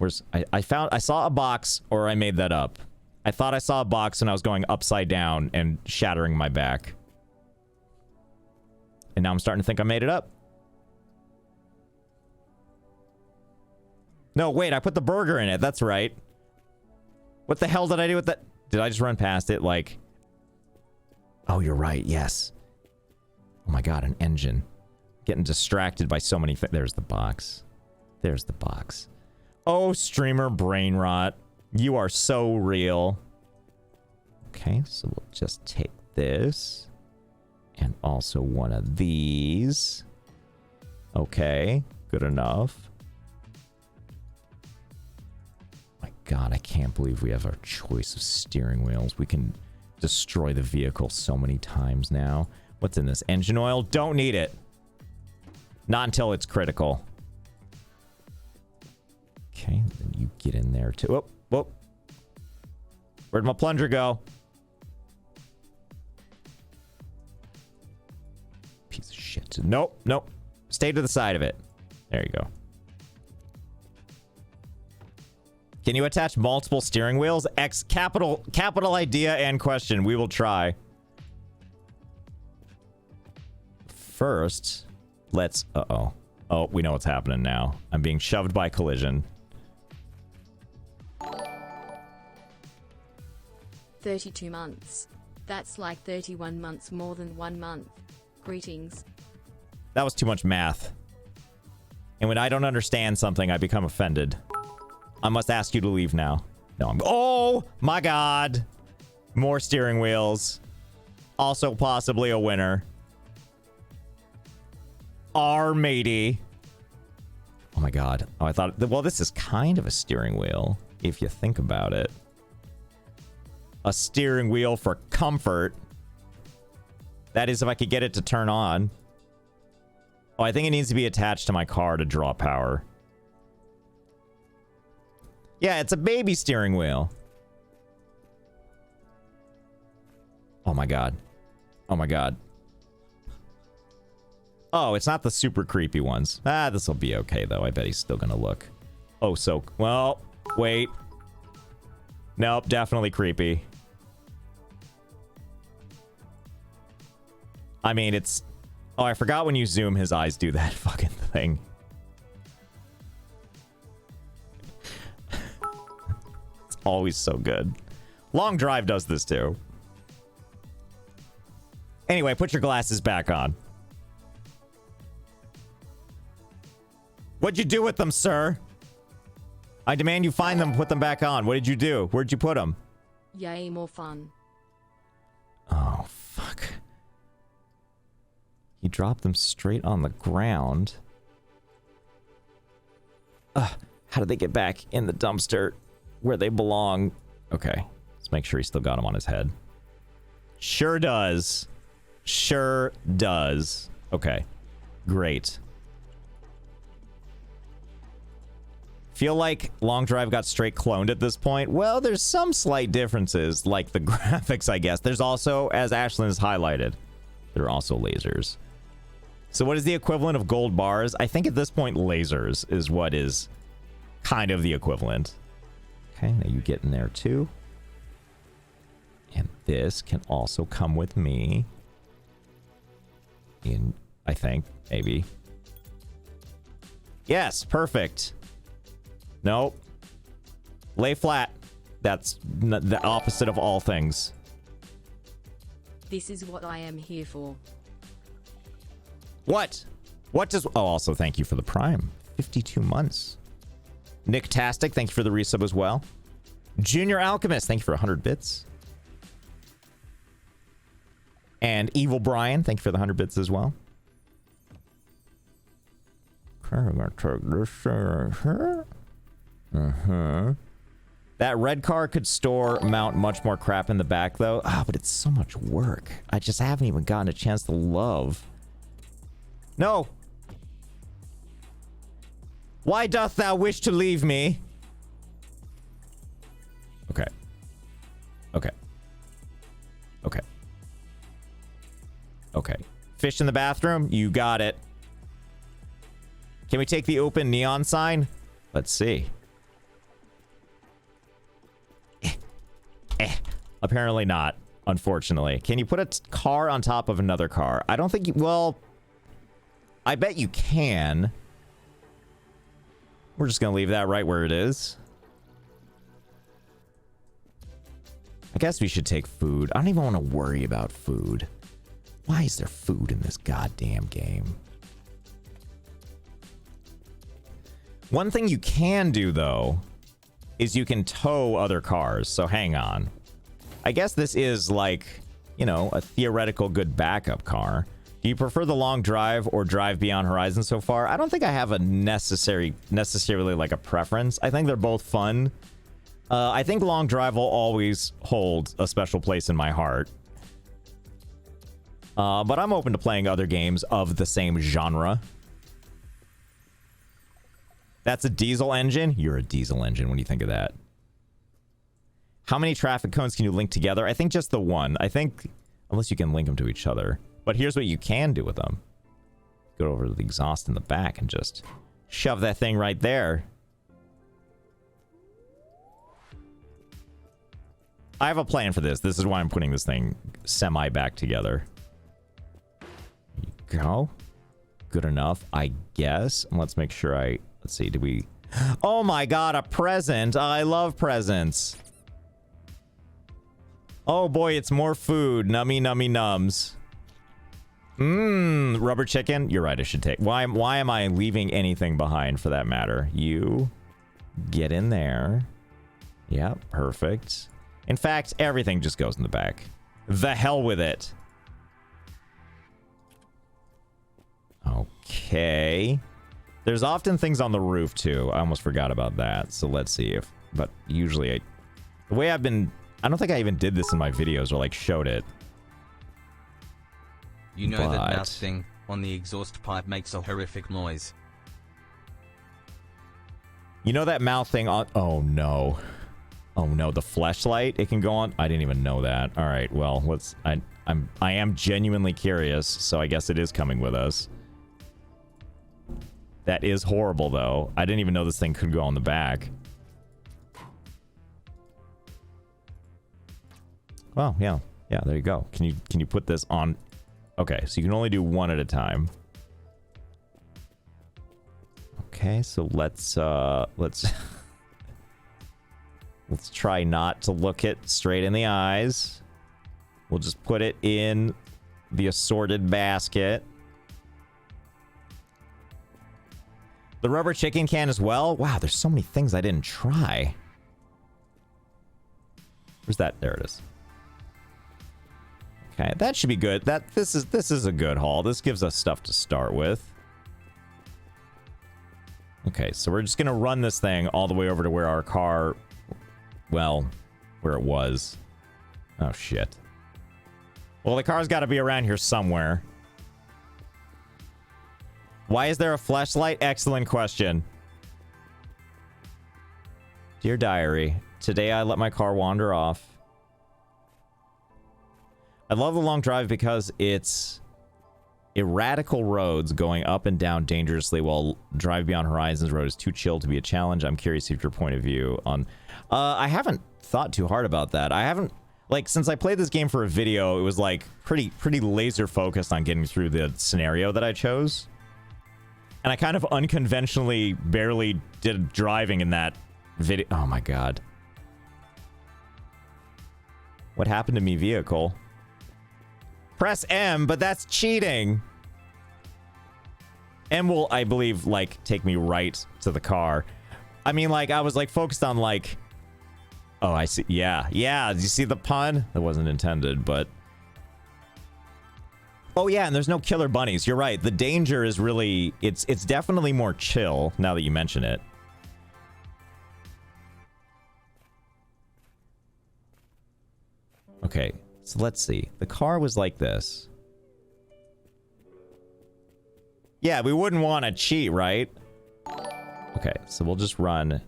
Speaker 1: I saw a box, or I made that up. I thought I saw a box and I was going upside down and shattering my back. And now I'm starting to think I made it up. No, wait, I put the burger in it. That's right. What the hell did I do with that? Did I just run past it like... Oh, you're right. Yes. Oh my god, an engine. Getting distracted by so many things. There's the box. There's the box. Oh, streamer brain rot. You are so real. Okay, so we'll just take this. And also one of these. Okay, good enough. God, I can't believe we have our choice of steering wheels. We can destroy the vehicle so many times now. What's in this? Engine oil? Don't need it. Not until it's critical. Okay, then you get in there too. Whoop, whoop. Where'd my plunger go? Piece of shit. Nope, nope. Stay to the side of it. There you go. Can you attach multiple steering wheels? Capital idea and question. We will try. First, let's... Uh-oh. Oh, we know what's happening now. I'm being shoved by collision.
Speaker 3: 32 months. That's like 31 months more than 1 month. Greetings.
Speaker 1: That was too much math. And when I don't understand something, I become offended. I must ask you to leave now. No, oh my god. More steering wheels. Also possibly a winner. R matey. Oh my god. Oh, I thought... Well, this is kind of a steering wheel, if you think about it. A steering wheel for comfort. That is if I could get it to turn on. Oh, I think it needs to be attached to my car to draw power. Yeah, it's a baby steering wheel. Oh my god. Oh my god. Oh, it's not the super creepy ones. Ah, this will be okay, though. I bet he's still gonna look. Oh, so... Well, wait. Nope, definitely creepy. I mean, it's... Oh, I forgot when you zoom, his eyes do that fucking thing. It's always so good. Long Drive does this, too. Anyway, put your glasses back on. What'd you do with them, sir? I demand you find them and put them back on. What did you do? Where'd you put them?
Speaker 3: Yay, more fun.
Speaker 1: Oh, fuck. He dropped them straight on the ground. Ugh, how did they get back in the dumpster where they belong? Okay, let's make sure he still got them on his head. Sure does. Sure does. Okay, great. Feel like Long Drive got straight cloned at this point. Well, there's some slight differences, like the graphics, I guess. There's also, as Ashlyn has highlighted, there are also lasers. So what is the equivalent of gold bars? I think at this point, lasers is what is kind of the equivalent. Okay, now you get in there too. And this can also come with me. In, I think, maybe. Yes, perfect. Nope. Lay flat. That's the opposite of all things.
Speaker 3: This is what I am here for.
Speaker 1: What? What does... Oh, also, thank you for the Prime. 52 months. Nicktastic, thank you for the resub as well. Junior Alchemist, thank you for 100 bits. And Evil Brian, thank you for the 100 bits as well. Okay, I'm going to take this thing right here. That red car could mount much more crap in the back, though. Ah, but it's so much work. I just haven't even gotten a chance to love. No. Why doth thou wish to leave me? Okay. Okay. Okay. Okay. Fish in the bathroom? You got it. Can we take the open neon sign? Let's see. Apparently not, unfortunately. Can you put a car on top of another car? I don't think you... Well, I bet you can. We're just going to leave that right where it is. I guess we should take food. I don't even want to worry about food. Why is there food in this goddamn game? One thing you can do, though, is you can tow other cars. So hang on. I guess this is like, you know, a theoretical good backup car. Do you prefer the Long Drive or Drive Beyond Horizon so far? I don't think I have a necessarily like a preference. I think they're both fun. I think Long Drive will always hold a special place in my heart. But I'm open to playing other games of the same genre. That's a diesel engine? You're a diesel engine when you think of that. How many traffic cones can you link together? I think just the one. I think, unless you can link them to each other. But here's what you can do with them. Go over to the exhaust in the back and just shove that thing right there. I have a plan for this. This is why I'm putting this thing semi back together. There you go. Good enough, I guess. And let's make sure let's see, did we... Oh my god, a present! I love presents. Oh boy, it's more food. Nummy, nummy, nums. Mmm, rubber chicken. You're right, I should take... Why am I leaving anything behind, for that matter? You get in there. Yep, perfect. In fact, everything just goes in the back. The hell with it. Okay. There's often things on the roof, too. I almost forgot about that. So let's see if... But usually the way I've been... I don't think I even did this in my videos or, like, showed it.
Speaker 2: You know that mouth thing on the exhaust pipe makes a horrific noise.
Speaker 1: You know that mouth thing on... Oh, no. Oh, no. The fleshlight? It can go on... I didn't even know that. All right, well, let's... I am genuinely curious, so I guess it is coming with us. That is horrible, though. I didn't even know this thing could go on the back. Well, yeah. Yeah, there you go. Can you put this on? Okay, so you can only do one at a time. Okay, so let's let's try not to look it straight in the eyes. We'll just put it in the assorted basket. The rubber chicken can as well. Wow, there's so many things I didn't try. Where's that? There it is. Okay, that should be good. This is a good haul. This gives us stuff to start with. Okay, so we're just gonna run this thing all the way over to where our car, well, where it was. Oh shit. Well, the car's got to be around here somewhere. Why is there a flashlight? Excellent question. Dear diary, today I let my car wander off. I love the long drive because it's erratical roads going up and down dangerously while Drive Beyond Horizons Road is too chill to be a challenge. I'm curious if your point of view on... I haven't thought too hard about that. I haven't... Like, since I played this game for a video, it was, like, pretty laser focused on getting through the scenario that I chose. And I kind of unconventionally barely did driving in that video. Oh, my God. What happened to me, vehicle? Press M, but that's cheating. M will, I believe, like, take me right to the car. I mean, like, I was, like, focused on, like... Oh, I see. Yeah. Yeah. Did you see the pun? That wasn't intended, but... Oh, yeah, and there's no killer bunnies. You're right. The danger is really... It's definitely more chill, now that you mention it. Okay, so let's see. The car was like this. Yeah, we wouldn't want to cheat, right? Okay, so we'll just run...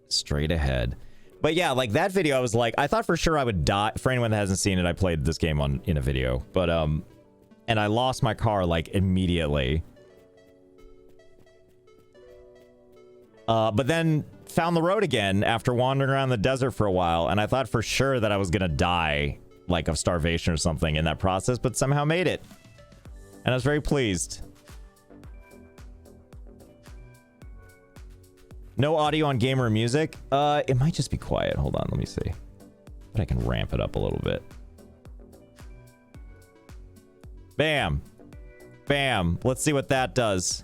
Speaker 1: straight ahead. But yeah, like that video, I was like, I thought for sure I would die. For anyone that hasn't seen it, I played this game in a video, but and I lost my car like immediately. But then found the road again after wandering around the desert for a while, and I thought for sure that I was gonna die, like of starvation or something in that process, but somehow made it, and I was very pleased. No audio on game or music? It might just be quiet. Hold on, let me see. But I can ramp it up a little bit. Bam. Bam. Let's see what that does.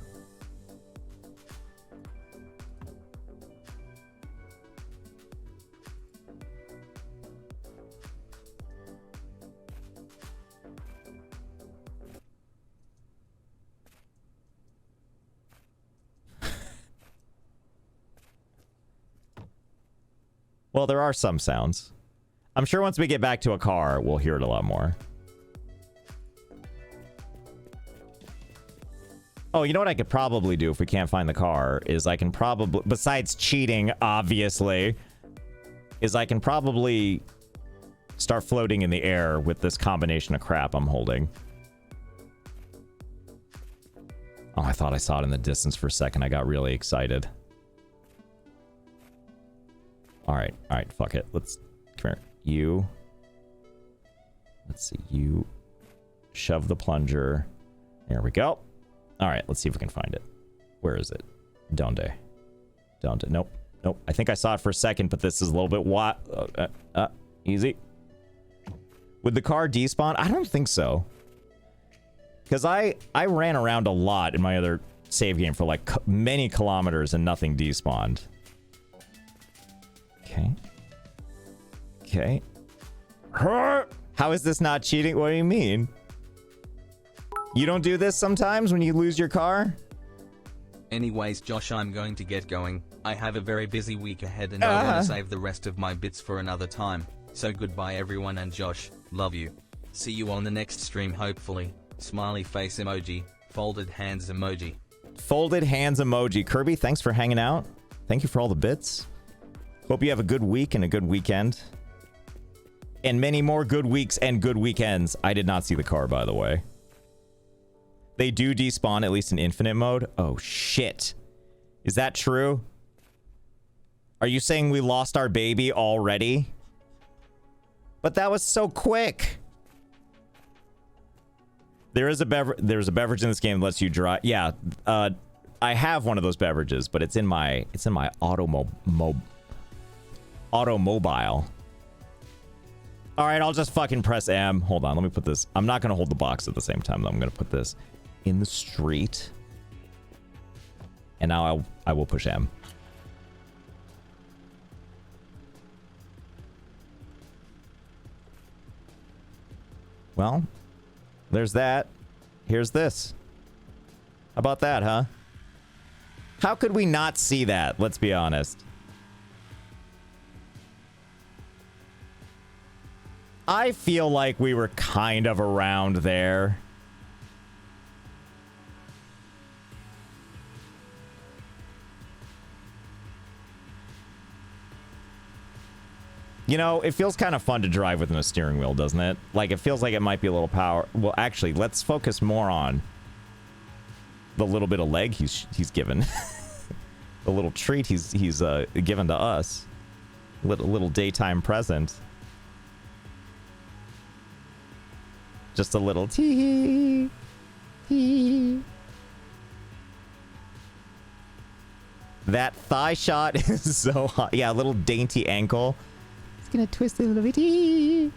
Speaker 1: Well, there are some sounds. I'm sure once we get back to a car, we'll hear it a lot more. Oh, you know what I could probably do if we can't find the car is I can probably, besides cheating, obviously, is I can probably start floating in the air with this combination of crap I'm holding. Oh, I thought I saw it in the distance for a second. I got really excited. All right, fuck it. Let's, come here. You, let's see, you shove the plunger. There we go. All right, let's see if we can find it. Where is it? Donde. Nope. I think I saw it for a second, but this is a little bit easy. Would the car despawn? I don't think so. Because I ran around a lot in my other save game for like many kilometers and nothing despawned. Okay. How is this not cheating? What do you mean? You don't do this sometimes when you lose your car?
Speaker 2: Anyways, Josh, I'm going to get going. I have a very busy week ahead and I want to save the rest of my bits for another time. So goodbye everyone, and Josh, love you. See you on the next stream hopefully. Smiley face emoji. Folded hands emoji.
Speaker 1: Folded hands emoji. Kirby, thanks for hanging out. Thank you for all the bits. Hope you have a good week and a good weekend. And many more good weeks and good weekends. I did not see the car, by the way. They do despawn, at least in infinite mode. Oh, shit. Is that true? Are you saying we lost our baby already? But that was so quick. There's a beverage in this game that lets you drive. Yeah, I have one of those beverages, but it's in my automobile. All right, I'll just fucking press M. Hold on, let me put this. I'm not gonna hold the box at the same time, though. I'm gonna put this in the street. And now I will push M. Well, there's that. Here's this. How about that, huh? How could we not see that? Let's be honest. I feel like we were kind of around there. You know, it feels kind of fun to drive within a steering wheel, doesn't it? Like, it feels like it might be a little power. Well, actually, let's focus more on the little bit of leg he's given. The little treat he's given to us. Little daytime present. Just a little tee hee. That thigh shot is so hot. Yeah, a little dainty ankle. It's gonna twist a little bit.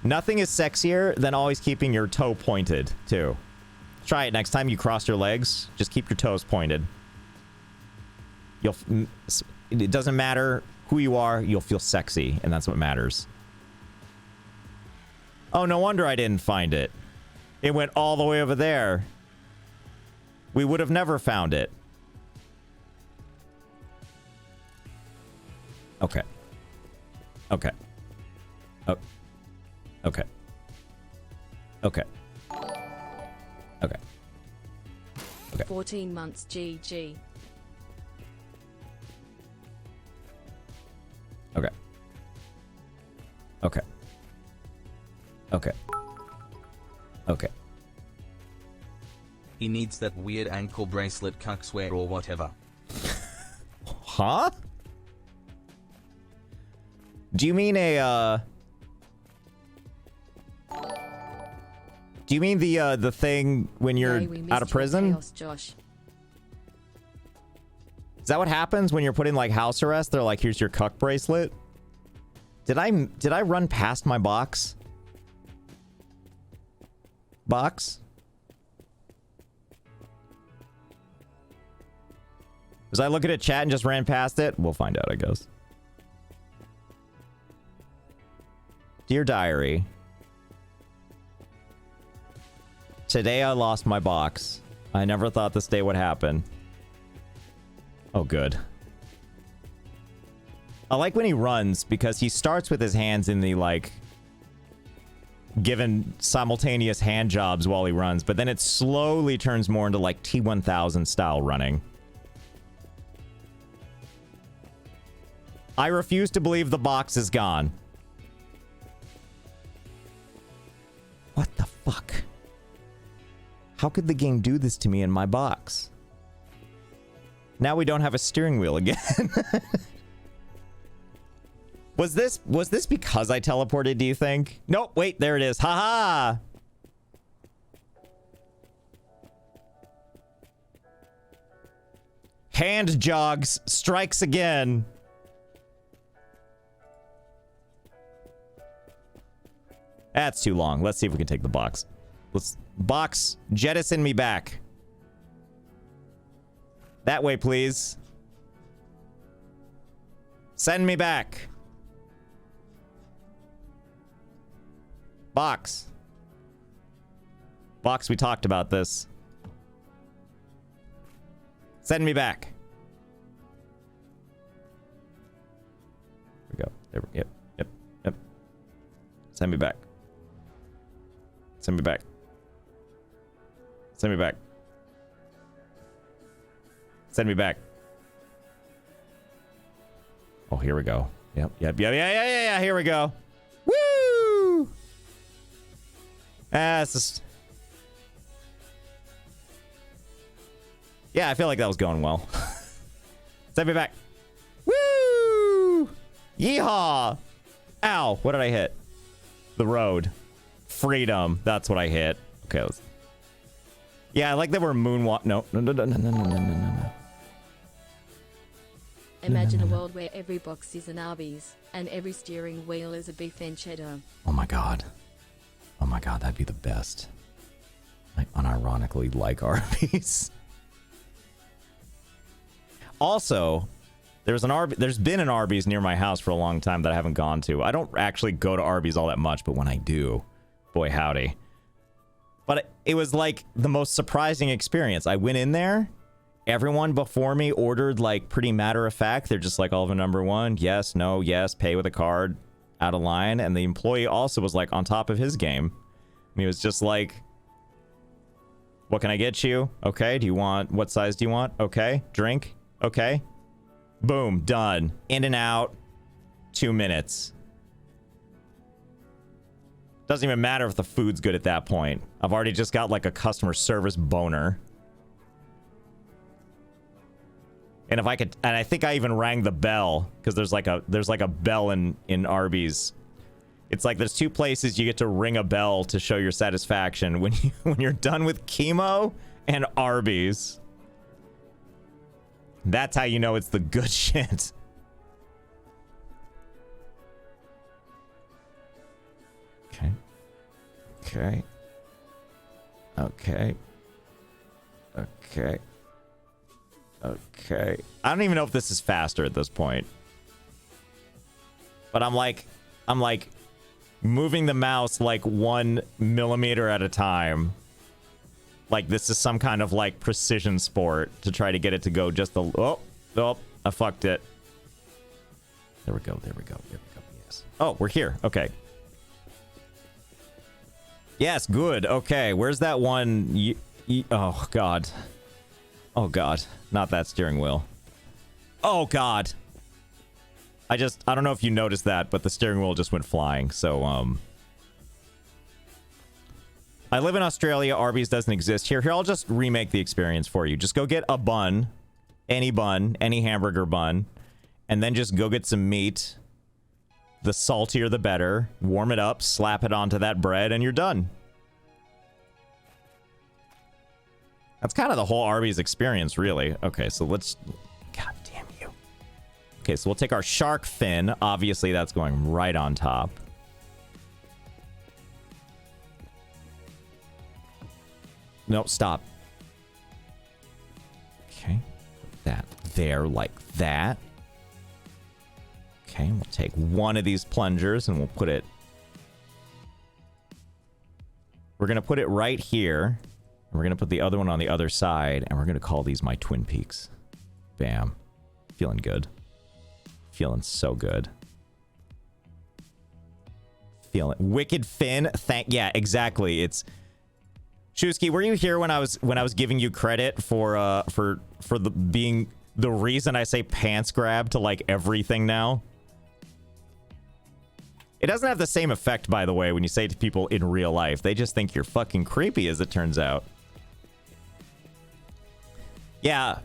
Speaker 1: Nothing is sexier than always keeping your toe pointed, too. Try it next time you cross your legs. Just keep your toes pointed. It doesn't matter who you are, you'll feel sexy, and that's what matters. Oh, no wonder I didn't find it. It went all the way over there. We would have never found it. Okay. Okay. Oh. Okay. Okay. Okay. Okay.
Speaker 3: 14 months GG.
Speaker 1: Okay. Okay. Okay. Okay.
Speaker 2: He needs that weird ankle bracelet cuckswear or whatever.
Speaker 1: Huh? Do you mean a, Do you mean the thing when you're out of prison?
Speaker 3: Chaos, Josh.
Speaker 1: Is that what happens when you're put in like house arrest? They're like, here's your cuck bracelet. Did I run past my box? Box? Was I looking at chat and just ran past it? We'll find out, I guess. Dear Diary. Today I lost my box. I never thought this day would happen. Oh, good. I like when he runs because he starts with his hands in the, like, given simultaneous hand jobs while he runs, but then it slowly turns more into, like, T-1000 style running. I refuse to believe the box is gone. What the fuck? How could the game do this to me in my box? Now we don't have a steering wheel again. Was this because I teleported, do you think? Nope, wait, there it is. Haha! Hand jogs strikes again. That's too long. Let's see if we can take the box. Box, jettison me back. That way, please. Send me back. Box. Box, we talked about this. Send me back. There we go. There we go. Yep. Send me back. Send me back. Send me back. Send me back. Oh, here we go. Yep. Here we go. Woo! It's just... Yeah, I feel like that was going well. Send me back. Woo! Yeehaw! Ow! What did I hit? The road. Freedom. That's what I hit. Okay, let's... Yeah, I like that we're moonwalk. No.
Speaker 3: Imagine a world where every box is an Arby's, and every steering wheel is a beef and cheddar.
Speaker 1: Oh my god. Oh my god, that'd be the best. I unironically like Arby's. Also, there's been an Arby's near my house for a long time that I haven't gone to. I don't actually go to Arby's all that much, but when I do, boy howdy. But it was like the most surprising experience. I went in there, everyone before me ordered like pretty matter of fact. They're just like, Oliver number one, yes, no, yes, pay with a card, out of line. And the employee also was like on top of his game. He was just like, what can I get you? Okay, what size do you want? Okay, drink? Okay. Boom, done. In and out, 2 minutes. Doesn't even matter if the food's good at that point. I've already just got like a customer service boner. And if I could, and I think I even rang the bell because there's like a bell in Arby's. It's like there's 2 places you get to ring a bell to show your satisfaction when you're done with chemo and Arby's. That's how you know it's the good shit. Okay. Okay. Okay. Okay. Okay. I don't even know if this is faster at this point. But I'm like moving the mouse like 1 millimeter at a time. Like this is some kind of like precision sport to try to get it to go just a... Oh, I fucked it. There we go. Yes. Oh, we're here. Okay. Yes, good. Okay, where's that one? Oh, God. Oh, God. Not that steering wheel. Oh, God. I don't know if you noticed that, but the steering wheel just went flying. So, I live in Australia. Arby's doesn't exist here. Here, I'll just remake the experience for you. Just go get a bun, any hamburger bun, and then just go get some meat. The saltier, the better. Warm it up, slap it onto that bread, and you're done. That's kind of the whole Arby's experience, really. Okay, so let's... God damn you. Okay, so we'll take our shark fin. Obviously, that's going right on top. No, stop. Okay. Put that there like that. Okay, we'll take one of these plungers and we'll put it... We're going to put it right here. We're going to put the other one on the other side, and we're going to call these my Twin Peaks. Bam. Feeling good. Feeling so good. Feeling... Wicked Fin. Yeah, exactly. It's... Shusky, were you here when I was giving you credit for being the reason I say pants grab to like everything now? It doesn't have the same effect, by the way, when you say it to people in real life. They just think you're fucking creepy, as it turns out. Yeah,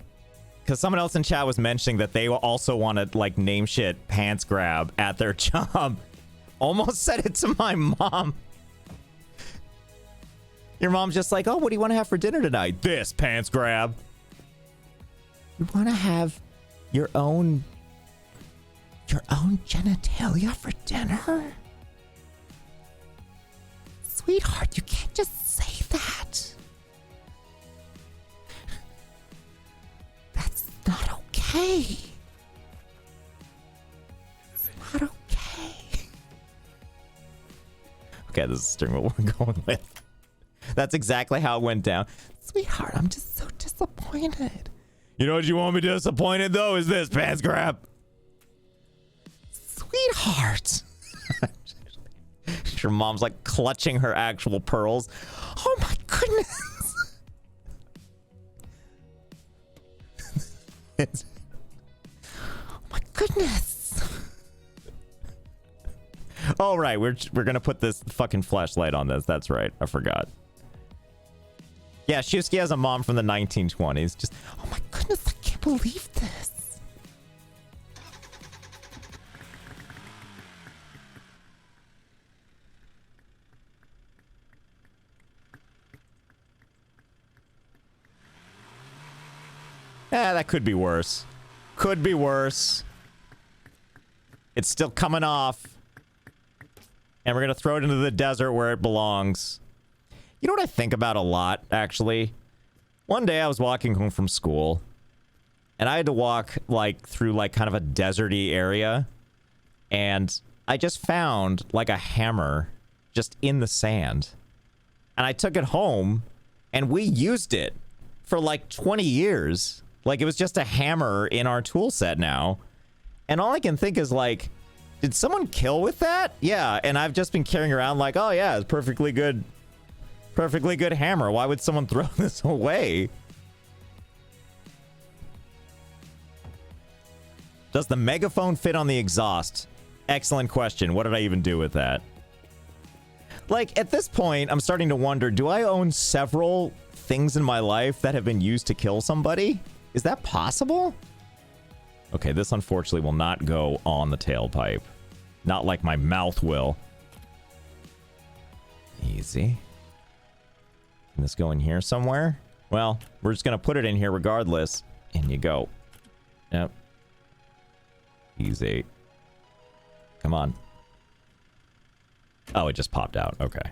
Speaker 1: because someone else in chat was mentioning that they also want to like name shit pants grab at their job. Almost said it to my mom. Your mom's just like, oh, what do you want to have for dinner tonight? This, pants grab. You want to have your own genitalia for dinner? Sweetheart, you can't just say that. That's not okay. It's not okay. Okay, this is the steering wheel we're going with. That's exactly how it went down. Sweetheart, I'm just so disappointed. You know what you want me disappointed, though, is this, pants grab. Sweetheart. Your mom's like clutching her actual pearls. Oh my goodness. Oh my goodness. Oh, right. We're gonna put this fucking flashlight on this. That's right. I forgot. Yeah, Shusky has a mom from the 1920s. Just, oh my goodness, I can't believe this. That could be worse. Could be worse. It's still coming off. And we're going to throw it into the desert where it belongs. You know what I think about a lot, actually? One day I was walking home from school. And I had to walk, like, through, like, kind of a deserty area. And I just found, like, a hammer just in the sand. And I took it home. And we used it for, like, 20 years. Like, it was just a hammer in our tool set now. And all I can think is, like, did someone kill with that? Yeah, and I've just been carrying around like, oh yeah, it's perfectly good hammer. Why would someone throw this away? Does the megaphone fit on the exhaust? Excellent question. What did I even do with that? Like, at this point, I'm starting to wonder, do I own several things in my life that have been used to kill somebody? Is that possible? Okay, this unfortunately will not go on the tailpipe. Not like my mouth will. Easy. Can this go in here somewhere? Well, we're just going to put it in here regardless. In you go. Yep. Easy. Come on. Oh, it just popped out. Okay.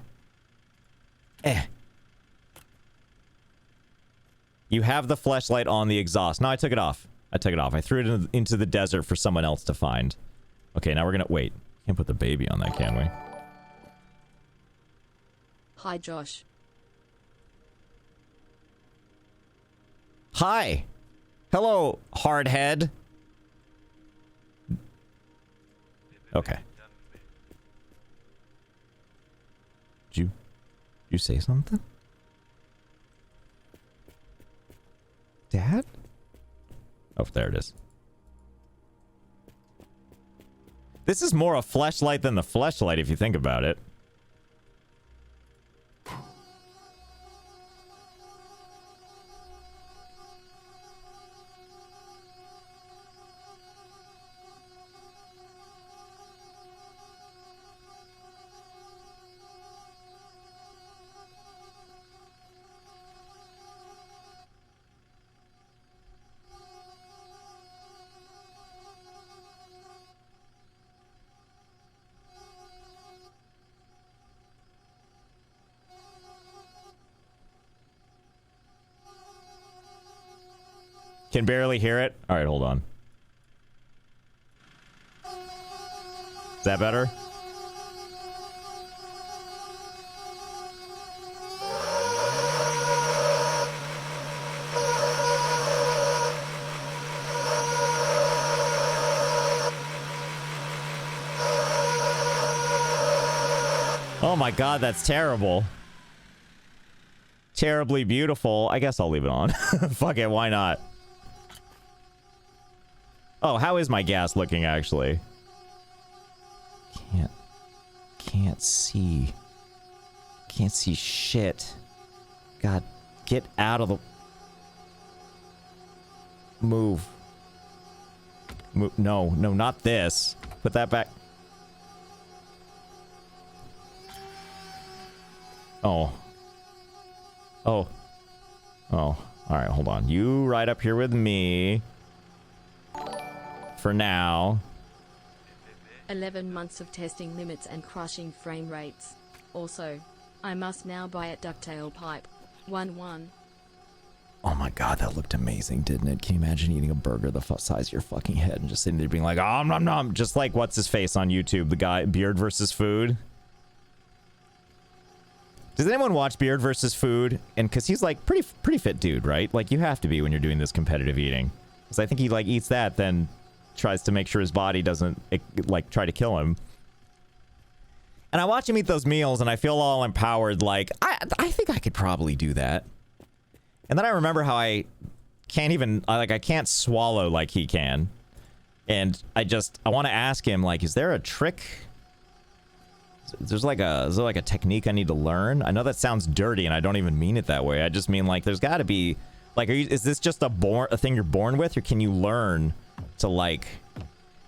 Speaker 1: You have the fleshlight on the exhaust. No, I took it off. I threw it into the desert for someone else to find. Okay, now we're gonna... Wait. Can't put the baby on that, can we?
Speaker 3: Hi, Josh.
Speaker 1: Hi. Hello, hardhead. Okay. Did you say something? Dad? Oh, there it is. This is more a fleshlight than the fleshlight if you think about it. Can barely hear it. All right, hold on. Is that better? Oh my god, that's terrible. Terribly beautiful. I guess I'll leave it on. Fuck it, why not? Oh, how is my gas looking, actually? Can't see. Can't see shit. God, get out of the... Move. No, not this. Put that back. Oh. Alright, hold on. You ride up here with me. For now.
Speaker 3: 11 months of testing limits and crushing frame rates. Also, I must now buy a ducktail pipe. 1-1.
Speaker 1: Oh my god, that looked amazing, didn't it? Can you imagine eating a burger the size of your fucking head and just sitting there being like, nom nom nom, just like what's his face on YouTube, the guy Beard versus Food. Does anyone watch Beard versus Food? And because he's like pretty fit dude, right? Like you have to be when you're doing this competitive eating. Because I think he like eats that, then tries to make sure his body doesn't like try to kill him. And I watch him eat those meals and I feel all empowered, like I think I could probably do that. And then I remember how I can't even I can't swallow like he can. And I want to ask him, like, is there a trick is there like a technique I need to learn? I know that sounds dirty, and I don't even mean it that way. I just mean like there's got to be like, is this just a thing you're born with, or can you learn to like?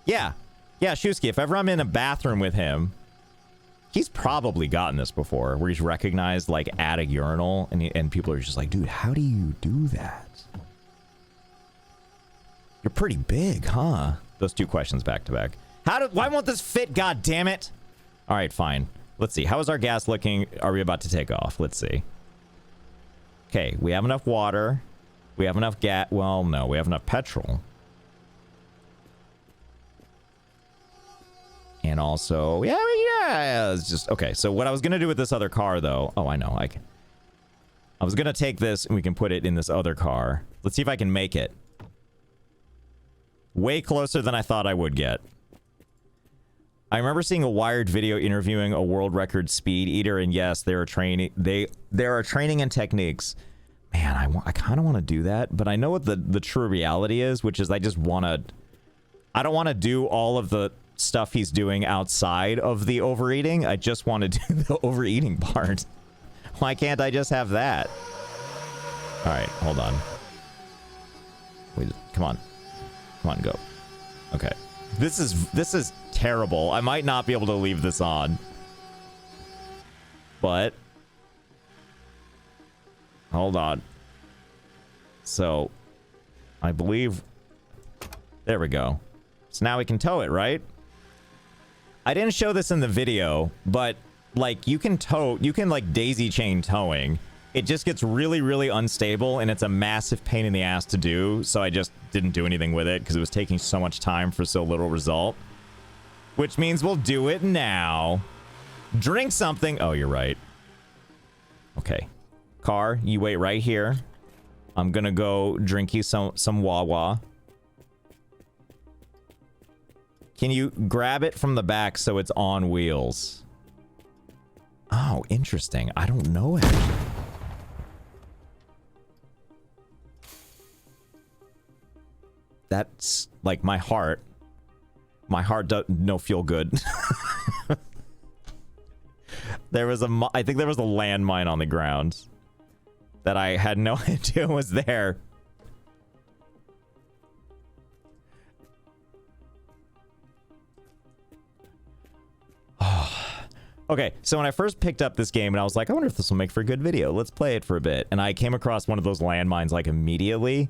Speaker 1: Yeah, Shusky. If ever I'm in a bathroom with him, he's probably gotten this before, where he's recognized like at a urinal, and people are just like, dude, how do you do that? You're pretty big, huh? Those two questions back to back. Why won't this fit? God damn it! All right, fine. Let's see. How is our gas looking? Are we about to take off? Let's see. Okay, we have enough water. We have enough gas. Well, no, we have enough petrol. And also, yeah, it's just okay. So what I was gonna do with this other car, though. Oh, I know. I was gonna take this and we can put it in this other car. Let's see if I can make it. Way closer than I thought I would get. I remember seeing a Wired video interviewing a world record speed eater, and yes, there are training and techniques. Man, I kind of want to do that, but I know what the true reality is, which is I don't want to do all of the stuff he's doing outside of the overeating. I just want to do the overeating part. Why can't I just have that? All right, hold on. Wait, come on, go. Okay. This is terrible. I might not be able to leave this on. But hold on. So I believe there we go. So now we can tow it, right? I didn't show this in the video, but like you can like daisy chain towing. It just gets really, really unstable, and it's a massive pain in the ass to do, so I just didn't do anything with it because it was taking so much time for so little result. Which means we'll do it now. Drink something. Oh, you're right. Okay. Car, you wait right here. I'm gonna go drink you some Wawa. Can you grab it from the back so it's on wheels? Oh, interesting. I don't know it. That's like my heart. My heart no feel good. I think there was a landmine on the ground that I had no idea was there. Okay, so when I first picked up this game and I was like, I wonder if this will make for a good video. Let's play it for a bit. And I came across one of those landmines like immediately.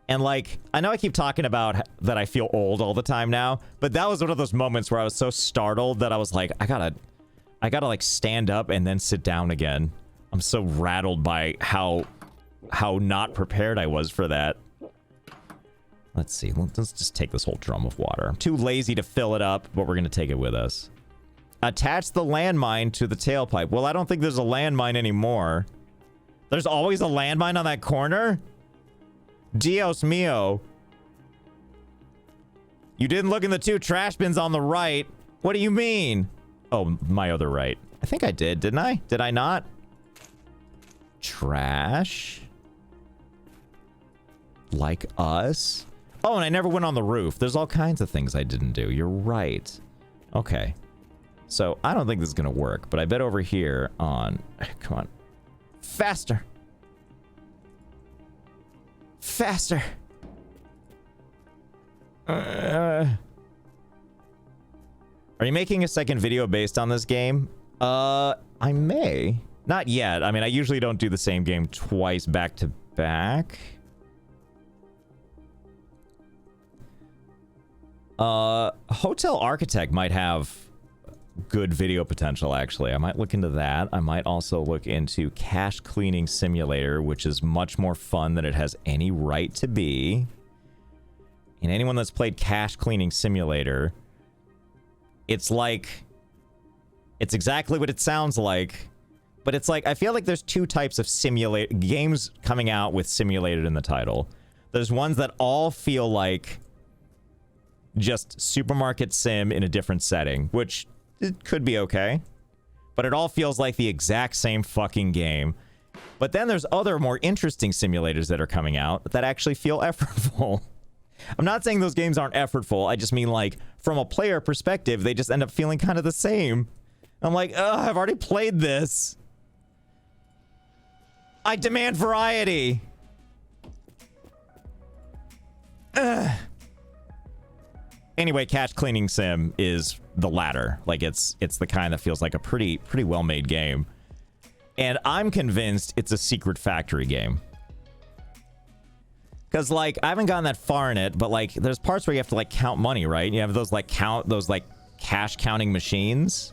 Speaker 1: And like, I know I keep talking about that I feel old all the time now, but that was one of those moments where I was so startled that I was like, I gotta like stand up and then sit down again. I'm so rattled by how not prepared I was for that. Let's see, let's just take this whole drum of water. I'm too lazy to fill it up, but we're gonna take it with us. Attach the landmine to the tailpipe. Well, I don't think there's a landmine anymore. There's always a landmine on that corner? Dios mio. You didn't look in the two trash bins on the right. What do you mean? Oh, my other right. I think I did, didn't I? Did I not? Trash. Like us. Oh, and I never went on the roof. There's all kinds of things I didn't do. You're right. Okay. So, I don't think this is going to work, but I bet over here on... Come on. Faster. Faster. Are you making a second video based on this game? I may. Not yet. I mean, I usually don't do the same game twice back to back. Hotel Architect might have good video potential, actually. I might look into that. I might also look into Cache Cleaning Simulator, which is much more fun than it has any right to be. And anyone that's played Cache Cleaning Simulator, it's like... It's exactly what it sounds like, but it's like, I feel like there's two types of games coming out with simulated in the title. There's ones that all feel like just supermarket sim in a different setting, which it could be okay, but it all feels like the exact same fucking game. But then there's other more interesting simulators that are coming out that actually feel effortful. I'm not saying those games aren't effortful. I just mean, like, from a player perspective, they just end up feeling kind of the same. I'm like, ugh, I've already played this. I demand variety. Ugh. Anyway, cache cleaning sim is the latter. Like it's the kind that feels like a pretty well made game. And I'm convinced it's a secret factory game. Cause like I haven't gotten that far in it, but like there's parts where you have to like count money, right? You have those like cash counting machines.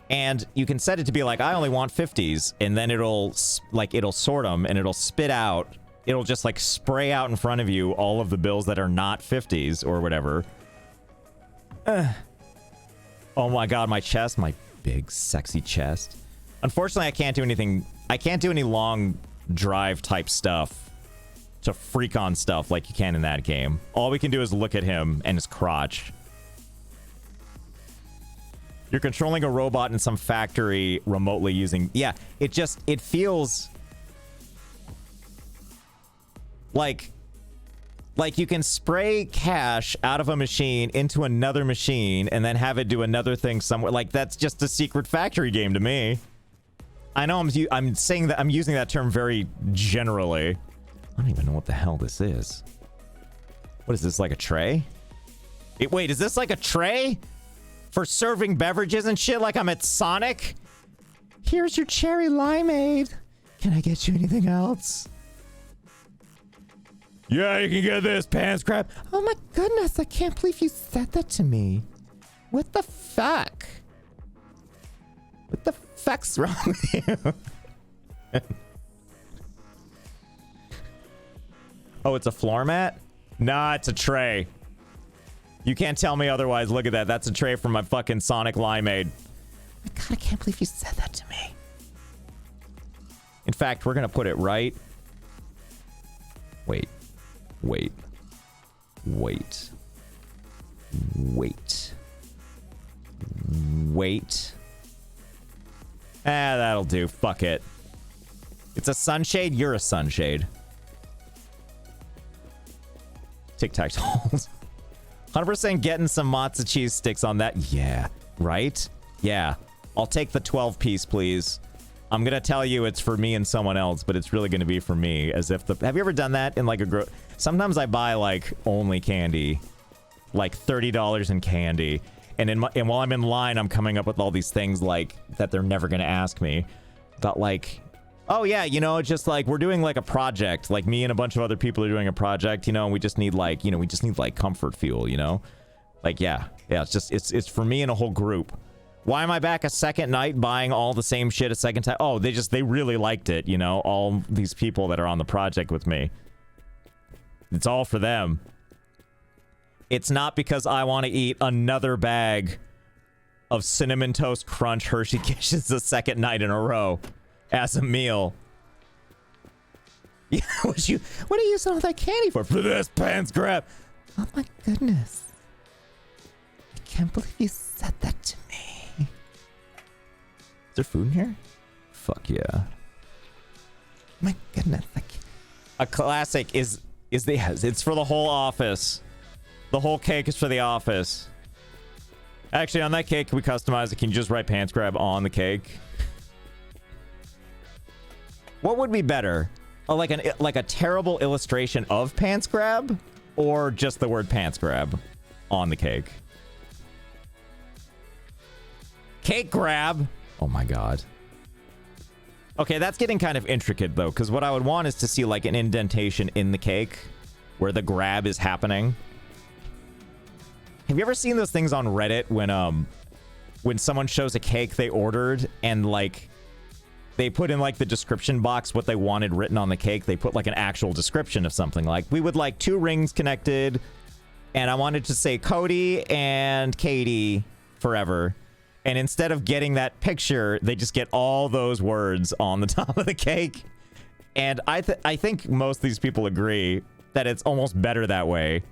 Speaker 1: And you can set it to be like, I only want 50s, and then it'll sort them and it'll spit out. It'll just like spray out in front of you all of the bills that are not 50s or whatever. Oh my god, my chest, my big sexy chest. Unfortunately, I can't do anything. I can't do any long drive type stuff to freak on stuff like you can in that game. All we can do is look at him and his crotch. You're controlling a robot in some factory remotely using... Yeah, it feels... Like you can spray cash out of a machine into another machine and then have it do another thing somewhere. Like, that's just a secret factory game to me. I know I'm saying that... I'm using that term very generally. I don't even know what the hell this is. What is this, like a tray? Wait, is this like a tray? For serving beverages and shit like I'm at Sonic? Here's your cherry limeade. Can I get you anything else? Yeah, you can get this, pants crap. Oh my goodness, I can't believe you said that to me. What the fuck? What the fuck's wrong with you? Oh, it's a floor mat? Nah, it's a tray. You can't tell me otherwise. Look at that. That's a tray from my fucking Sonic limeade. Oh god, I can't believe you said that to me. In fact, we're gonna put it right... Wait. That'll do. Fuck it. It's a sunshade? You're a sunshade. Tic-tac-toes. 100% getting some matzo cheese sticks on that. Yeah. Right? Yeah. I'll take the 12 piece, please. I'm gonna tell you it's for me and someone else, but it's really gonna be for me. As if the... Have you ever done that in like a... Sometimes I buy like only candy. Like $30 in candy. And while I'm in line, I'm coming up with all these things like that they're never gonna ask me. But like... Oh yeah, you know, just like we're doing like a project, like me and a bunch of other people are doing a project, you know, and we just need like, you know, we just need like comfort fuel, you know? Like, yeah, it's just, it's for me and a whole group. Why am I back a second night buying all the same shit a second time? Oh, they really liked it, you know, all these people that are on the project with me. It's all for them. It's not because I want to eat another bag of Cinnamon Toast Crunch Hershey Kisses the second night in a row. As a meal. Yeah, what are you using all that candy for? For this pants grab. Oh my goodness. I can't believe you said that to me. Is there food in here? Fuck yeah. My goodness. A classic is it's for the whole office. The whole cake is for the office. Actually, on that cake, can we customize it? Can you just write pants grab on the cake? What would be better? Like a terrible illustration of pants grab, or just the word pants grab on the cake? Cake grab. Oh my god. Okay, that's getting kind of intricate though, because what I would want is to see like an indentation in the cake where the grab is happening. Have you ever seen those things on Reddit when someone shows a cake they ordered and like they put in like the description box what they wanted written on the cake? They put like an actual description of something like, we would like 2 rings connected and I wanted to say Cody and Katie forever. And instead of getting that picture, they just get all those words on the top of the cake. And I think most of these people agree that it's almost better that way.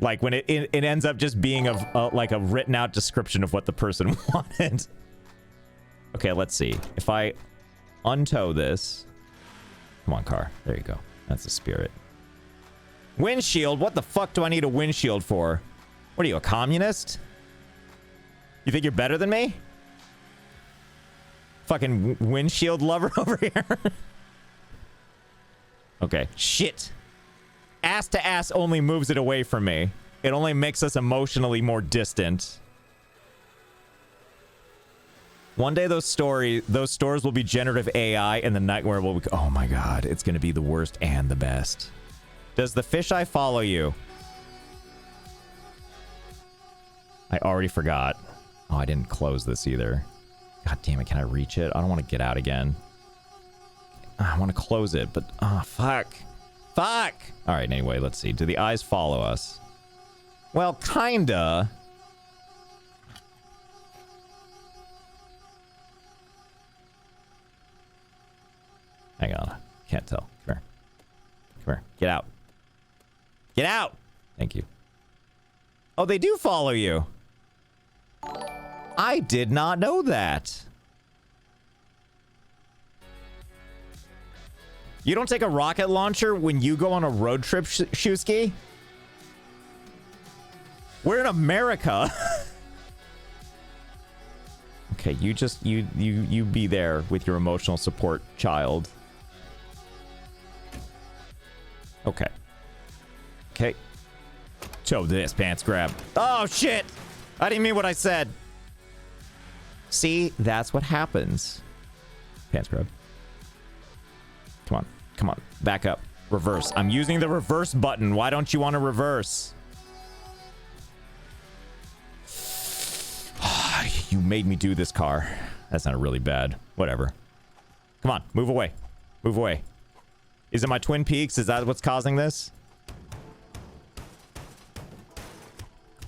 Speaker 1: Like when it ends up just being like a written out description of what the person wanted. Okay, let's see. If I untow this... Come on, car. There you go. That's the spirit. Windshield? What the fuck do I need a windshield for? What are you, a communist? You think you're better than me? Fucking windshield lover over here. Okay. Shit. Ass to ass only moves it away from me. It only makes us emotionally more distant. One day those stores will be generative AI and the nightmare will be... Oh my god. It's going to be the worst and the best. Does the fisheye follow you? I already forgot. Oh, I didn't close this either. God damn it, can I reach it? I don't want to get out again. I want to close it, but... Oh, fuck. Fuck! Alright, anyway, let's see. Do the eyes follow us? Well, kinda. Hang on. Can't tell. Come here. Come here. Get out. Get out! Thank you. Oh, they do follow you. I did not know that. You don't take a rocket launcher when you go on a road trip, Shusky? We're in America. Okay, you be there with your emotional support child. Okay. Okay. Show this pants grab. Oh shit! I didn't mean what I said. See, that's what happens. Pants grab. Come on. Come on. Back up. Reverse. I'm using the reverse button. Why don't you want to reverse? You made me do this, car. That's not really bad. Whatever. Come on. Move away. Move away. Is it my Twin Peaks? Is that what's causing this?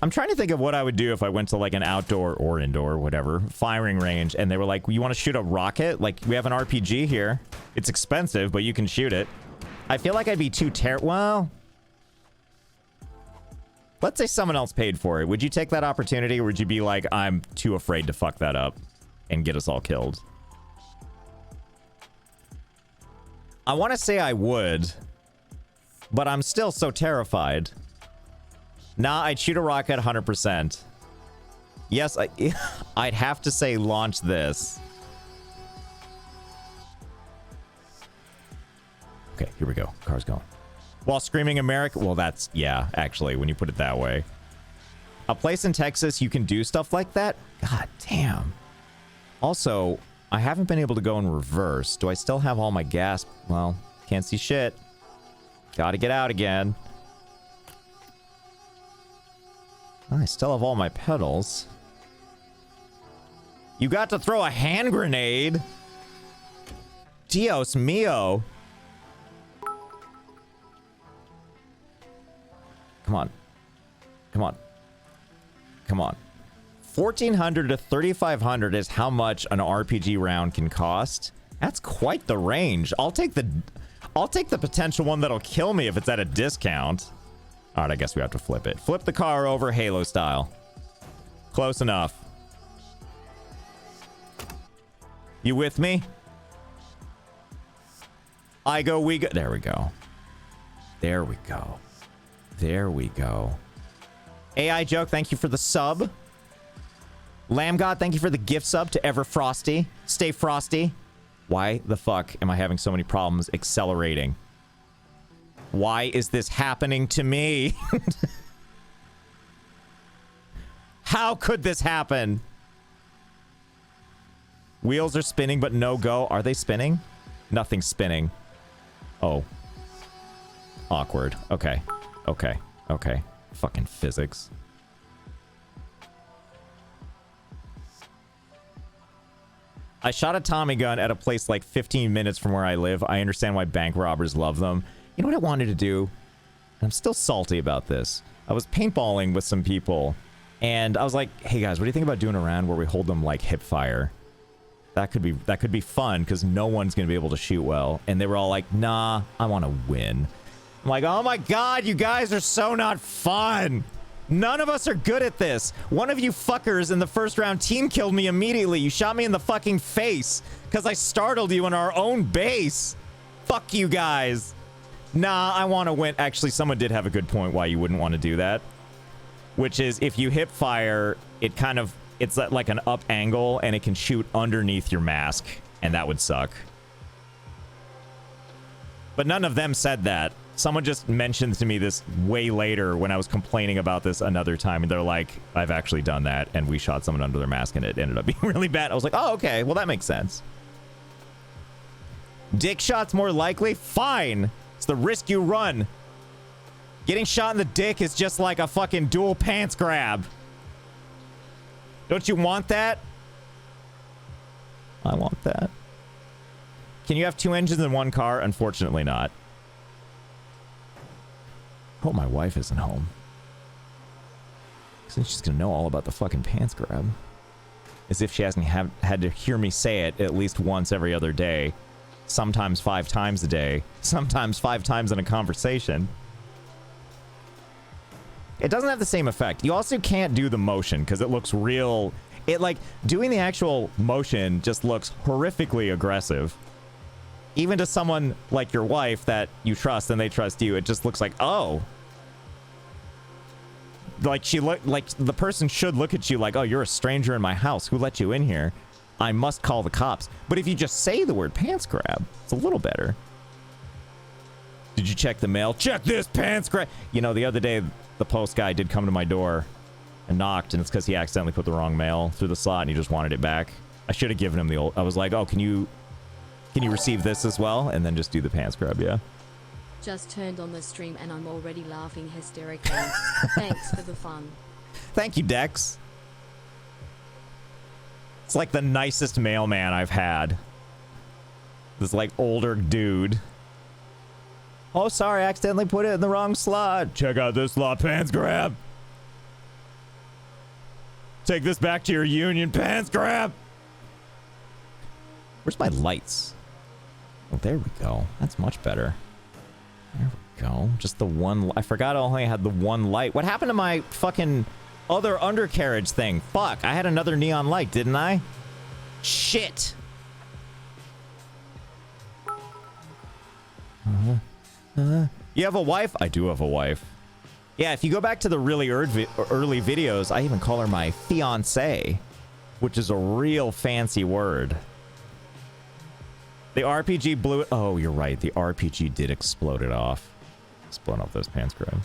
Speaker 1: I'm trying to think of what I would do if I went to like an outdoor or indoor, whatever, firing range, and they were like, you want to shoot a rocket? Like, we have an RPG here. It's expensive, but you can shoot it. I feel like I'd be too well, let's say someone else paid for it. Would you take that opportunity, or would you be like, I'm too afraid to fuck that up and get us all killed? I want to say I would, but I'm still so terrified. Nah, I'd shoot a rocket 100%. Yes, I'd have to say launch this. Okay, here we go. Car's going. While screaming America... Well, that's... Yeah, actually, when you put it that way. A place in Texas, you can do stuff like that? God damn. Also, I haven't been able to go in reverse. Do I still have all my gas? Well, can't see shit. Gotta get out again. I still have all my pedals. You got to throw a hand grenade? Dios mio. Come on. Come on. Come on. 1,400 to 3,500 is how much an RPG round can cost. That's quite the range. I'll take the potential one that'll kill me if it's at a discount. All right, I guess we have to flip it. Flip the car over Halo style. Close enough. You with me? I go, we go. There we go. There we go. There we go. AI Joke, thank you for the sub. Lamb God, thank you for the gift sub to Ever Frosty. Stay frosty. Why the fuck am I having so many problems accelerating? Why is this happening to me? How could this happen? Wheels are spinning, but no go. Are they spinning? Nothing's spinning. Oh. Awkward. Okay. Okay. Okay. Fucking physics. I shot a Tommy gun at a place like 15 minutes from where I live. I understand why bank robbers love them. You know what I wanted to do? I'm still salty about this. I was paintballing with some people, and I was like, hey guys, what do you think about doing a round where we hold them like hip fire? That could be fun, because no one's going to be able to shoot well. And they were all like, nah, I want to win. I'm like, oh my god, you guys are so not fun. None of us are good at this. One of you fuckers in the first round team killed me immediately. You shot me in the fucking face because I startled you in our own base. Fuck you guys. Nah, I want to win. Actually, someone did have a good point why you wouldn't want to do that. Which is, if you hip fire, it kind of it's at like an up angle and it can shoot underneath your mask, and that would suck. But none of them said that. Someone just mentioned to me this way later when I was complaining about this another time, and they're like, I've actually done that, and we shot someone under their mask and it ended up being really bad. I was like, oh, okay, well that makes sense. Dick shots more likely? Fine. It's the risk you run. Getting shot in the dick is just like a fucking dual pants grab. Don't you want that? I want that. Can you have 2 engines in one car? Unfortunately not. Hope my wife isn't home. Since she's gonna know all about the fucking pants grab. As if she hasn't had to hear me say it at least once every other day. Sometimes 5 times a day. Sometimes 5 times in a conversation. It doesn't have the same effect. You also can't do the motion because it looks real. It like doing the actual motion just looks horrifically aggressive. Even to someone like your wife that you trust and they trust you, it just looks like, oh. Like the person should look at you like, oh, you're a stranger in my house. Who let you in here? I must call the cops. But if you just say the word pants grab, it's a little better. Did you check the mail? Check this pants grab. You know, the other day, the post guy did come to my door and knocked, and it's because he accidentally put the wrong mail through the slot and he just wanted it back. I should have given him the old. I was like, oh, can you receive this as well? And then just do the pants grab, yeah.
Speaker 3: Just turned on the stream and I'm already laughing hysterically. Thanks for the fun.
Speaker 1: Thank you, Dex. It's like the nicest mailman I've had. This like older dude. Oh, sorry, I accidentally put it in the wrong slot. Check out this slot, pants grab. Take this back to your union, pants grab. Where's my lights? Oh, there we go. That's much better. There we go. Just the one. I forgot I only had the one light. What happened to my fucking other undercarriage thing? Fuck, I had another neon light, didn't I? Shit. You have a wife? I do have a wife. Yeah, if you go back to the really early videos, I even call her my fiancé, which is a real fancy word. The RPG blew it. Oh, you're right. The RPG did explode it off. Explode off those pants grab.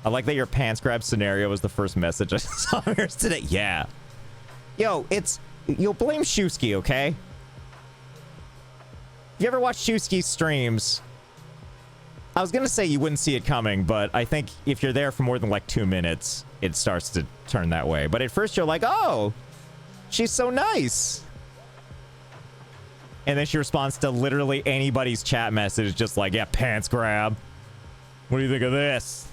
Speaker 1: I like that your pants grab scenario was the first message I saw here today. Yeah. Yo, you'll blame Shusky, okay? If you ever watch Shusky's streams, I was gonna say you wouldn't see it coming, but I think if you're there for more than like 2 minutes, it starts to turn that way. But at first you're like, oh, she's so nice. And then she responds to literally anybody's chat message, just like, yeah, pants grab. What do you think of this?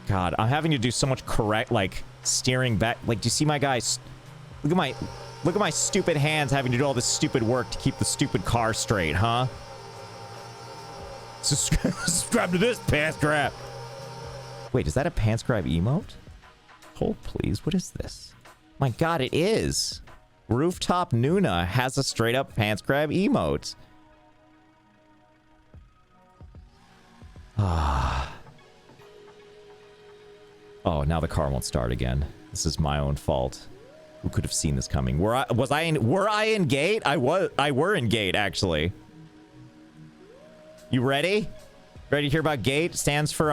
Speaker 1: God, I'm having to do so much correct, like, steering back. Like, do you see my guys? Look at my stupid hands having to do all this stupid work to keep the stupid car straight, huh? Subscribe to this pants grab. Wait, is that a pants grab emote? Hold, please. What is this? My God, it is. Rooftop Nuna has a straight up pants grab emote. Ah. Oh, now the car won't start again. This is my own fault. Who could have seen this coming? Were I in gate? I were in gate, actually. You ready? Ready to hear about gate? It stands for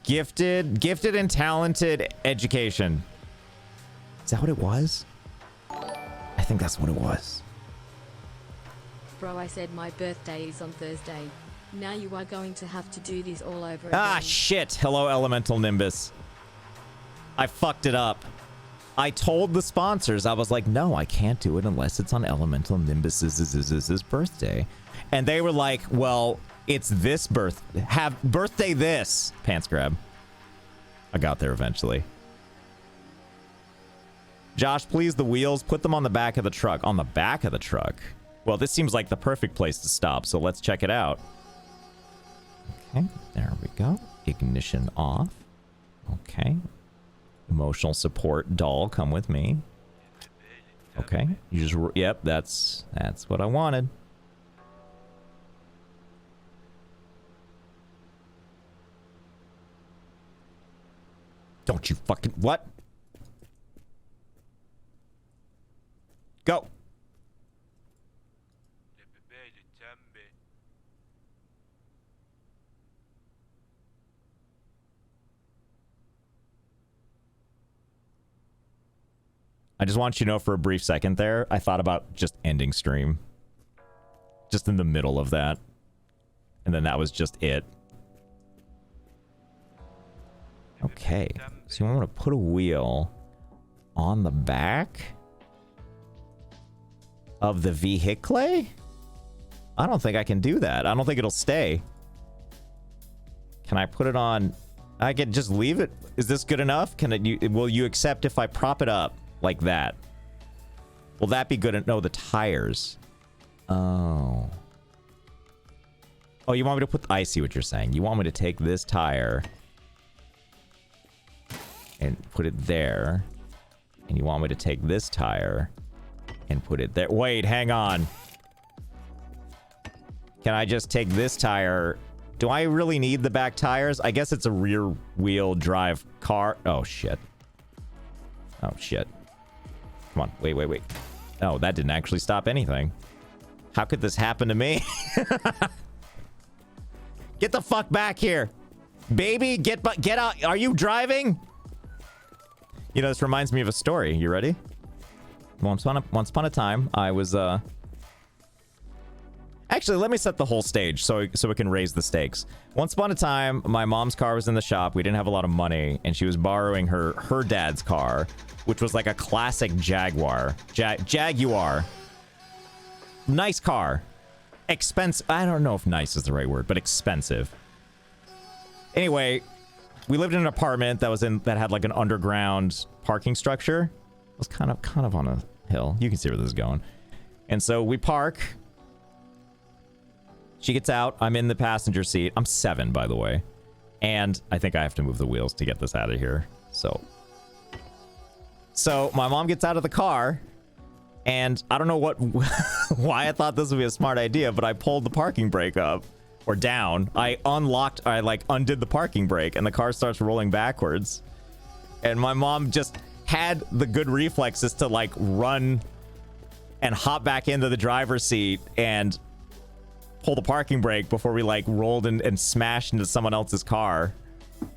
Speaker 1: gifted and talented education. Is that what it was? I think that's what it was.
Speaker 3: Bro, I said my birthday is on Thursday. Now you are going to have to do this all over again.
Speaker 1: Ah, shit. Hello, Elemental Nimbus. I fucked it up. I told the sponsors, I was like, no, I can't do it unless it's on Elemental Nimbus's birthday. And they were like, well, it's this birthday this. Pants grab. I got there eventually. Josh, please, the wheels, put them on the back of the truck. On the back of the truck? Well, this seems like the perfect place to stop, so let's check it out. Okay, there we go. Ignition off. Okay. Emotional support doll, come with me. Okay. You just, yep, that's what I wanted. Don't you fucking, what? Go. I just want you to know for a brief second there, I thought about just ending stream. Just in the middle of that. And then that was just it. Okay. So you want me to put a wheel on the back of the vehicle? I don't think I can do that. I don't think it'll stay. Can I put it on? I can just leave it. Is this good enough? Can it? Will you accept if I prop it up like that? Will that be good? No, the tires. Oh. Oh, you want me to put... I see what you're saying. You want me to take this tire and put it there. And you want me to take this tire and put it there. Wait, hang on. Can I just take this tire? Do I really need the back tires? I guess it's a rear wheel drive car. Oh, shit. Oh, shit. Come on. Wait, wait, wait. Oh, that didn't actually stop anything. How could this happen to me? Get the fuck back here. Baby, get out. Are you driving? You know, this reminds me of a story. You ready? Once upon a time, I was, Actually, let me set the whole stage so we can raise the stakes. Once upon a time, my mom's car was in the shop. We didn't have a lot of money, and she was borrowing her dad's car, which was like a classic Jaguar. Jaguar. Nice car. Expensive. I don't know if nice is the right word, but expensive. Anyway, we lived in an apartment that had like an underground parking structure. It was kind of on a hill. You can see where this is going. And so we park. She gets out. I'm in the passenger seat. I'm 7, by the way. And I think I have to move the wheels to get this out of here. So my mom gets out of the car, and I don't know why I thought this would be a smart idea, but I pulled the parking brake up or down. I undid the parking brake, and the car starts rolling backwards. And my mom just had the good reflexes to like run and hop back into the driver's seat and pull the parking brake before we like rolled and smashed into someone else's car. It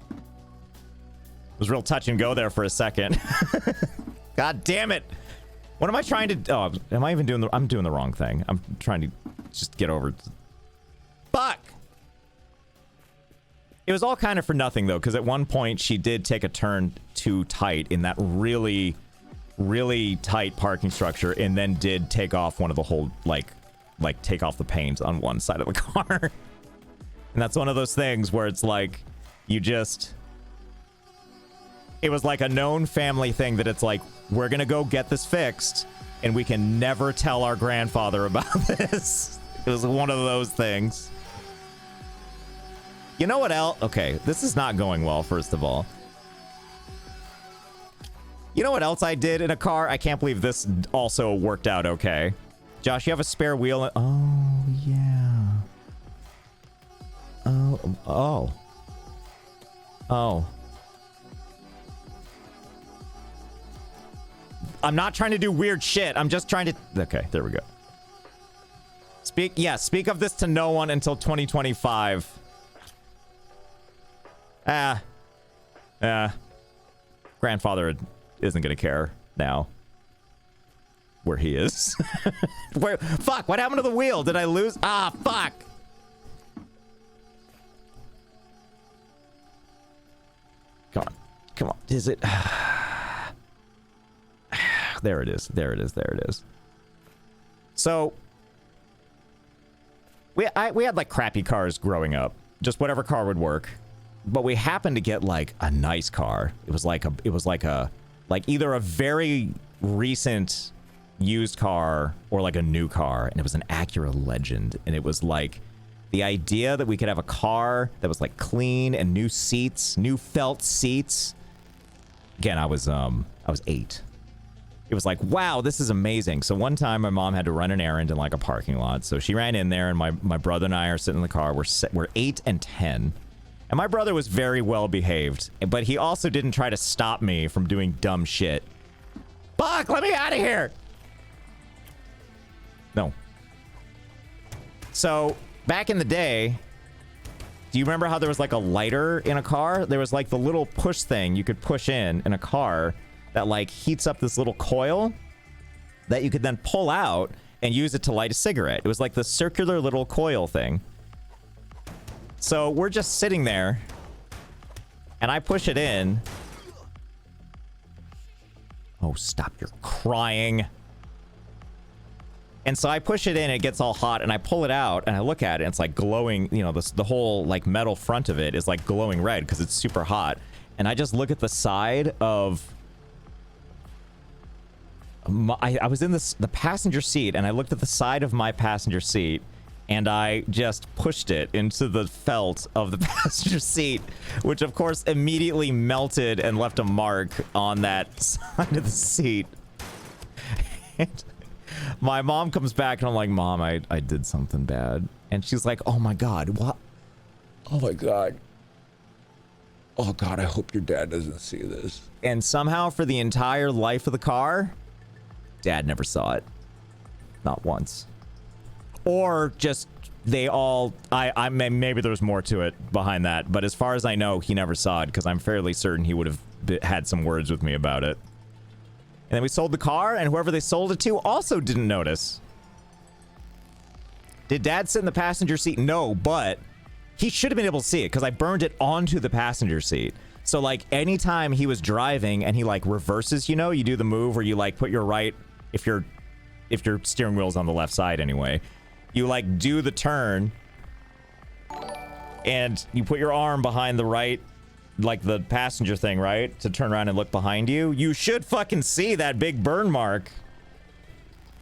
Speaker 1: was real touch and go there for a second. God damn it. What am I trying to... Oh, am I even doing the... I'm doing the wrong thing. I'm trying to just get over... Fuck! It was all kind of for nothing, though, because at one point she did take a turn too tight in that really, really tight parking structure and then did take off one of the whole, like take off the paint on one side of the car. And that's one of those things where it's like, you just... It was like a known family thing that it's like, we're gonna go get this fixed, and we can never tell our grandfather about this. It was one of those things. You know what else? Okay, this is not going well, first of all. You know what else I did in a car? I can't believe this also worked out okay. Josh, you have a spare wheel? Oh, yeah. Oh. I'm not trying to do weird shit. I'm just trying to... Okay, there we go. Speak of this to no one until 2025. Grandfather isn't gonna care now. Where he is. Fuck, what happened to the wheel? Did I lose? Ah, fuck. Come on. Is it? There it is. So, we had like crappy cars growing up. Just whatever car would work. But we happened to get like a nice car. It was like either a very recent used car or like a new car, and it was an Acura Legend, and it was like the idea that we could have a car that was like clean and new seats, new felt seats. Again, I was 8. it was like, wow, this is amazing. So one time my mom had to run an errand in like a parking lot. So she ran in there, and my brother and I are sitting in the car. We're 8 and 10. And my brother was very well behaved, but he also didn't try to stop me from doing dumb shit. Fuck, let me out of here. No. So back in the day, do you remember how there was like a lighter in a car? There was like the little push thing you could push in a car that like heats up this little coil that you could then pull out and use it to light a cigarette. It was like the circular little coil thing. So we're just sitting there, and I push it in. Oh, stop your crying. And so I push it in, it gets all hot, and I pull it out, and I look at it, and it's like glowing, you know, the whole like metal front of it is like glowing red because it's super hot. And I just look at the side of... I was in the passenger seat, and I looked at the side of my passenger seat, and I just pushed it into the felt of the passenger seat, which of course immediately melted and left a mark on that side of the seat. And my mom comes back, and I'm like, Mom, I did something bad. And she's like, oh my God, what? Oh my God. Oh God, I hope your dad doesn't see this. And somehow for the entire life of the car, Dad never saw it. Not once. Or just they all... I maybe there's more to it behind that, but as far as I know, he never saw it because I'm fairly certain he would have had some words with me about it. And then we sold the car, and whoever they sold it to also didn't notice. Did Dad sit in the passenger seat? No, but he should have been able to see it because I burned it onto the passenger seat. So like anytime he was driving and he like reverses, you know, you do the move where you like put your right, if your steering wheel's on the left side anyway, you like do the turn and you put your arm behind the right, like the passenger thing, right? To turn around and look behind you. You should fucking see that big burn mark.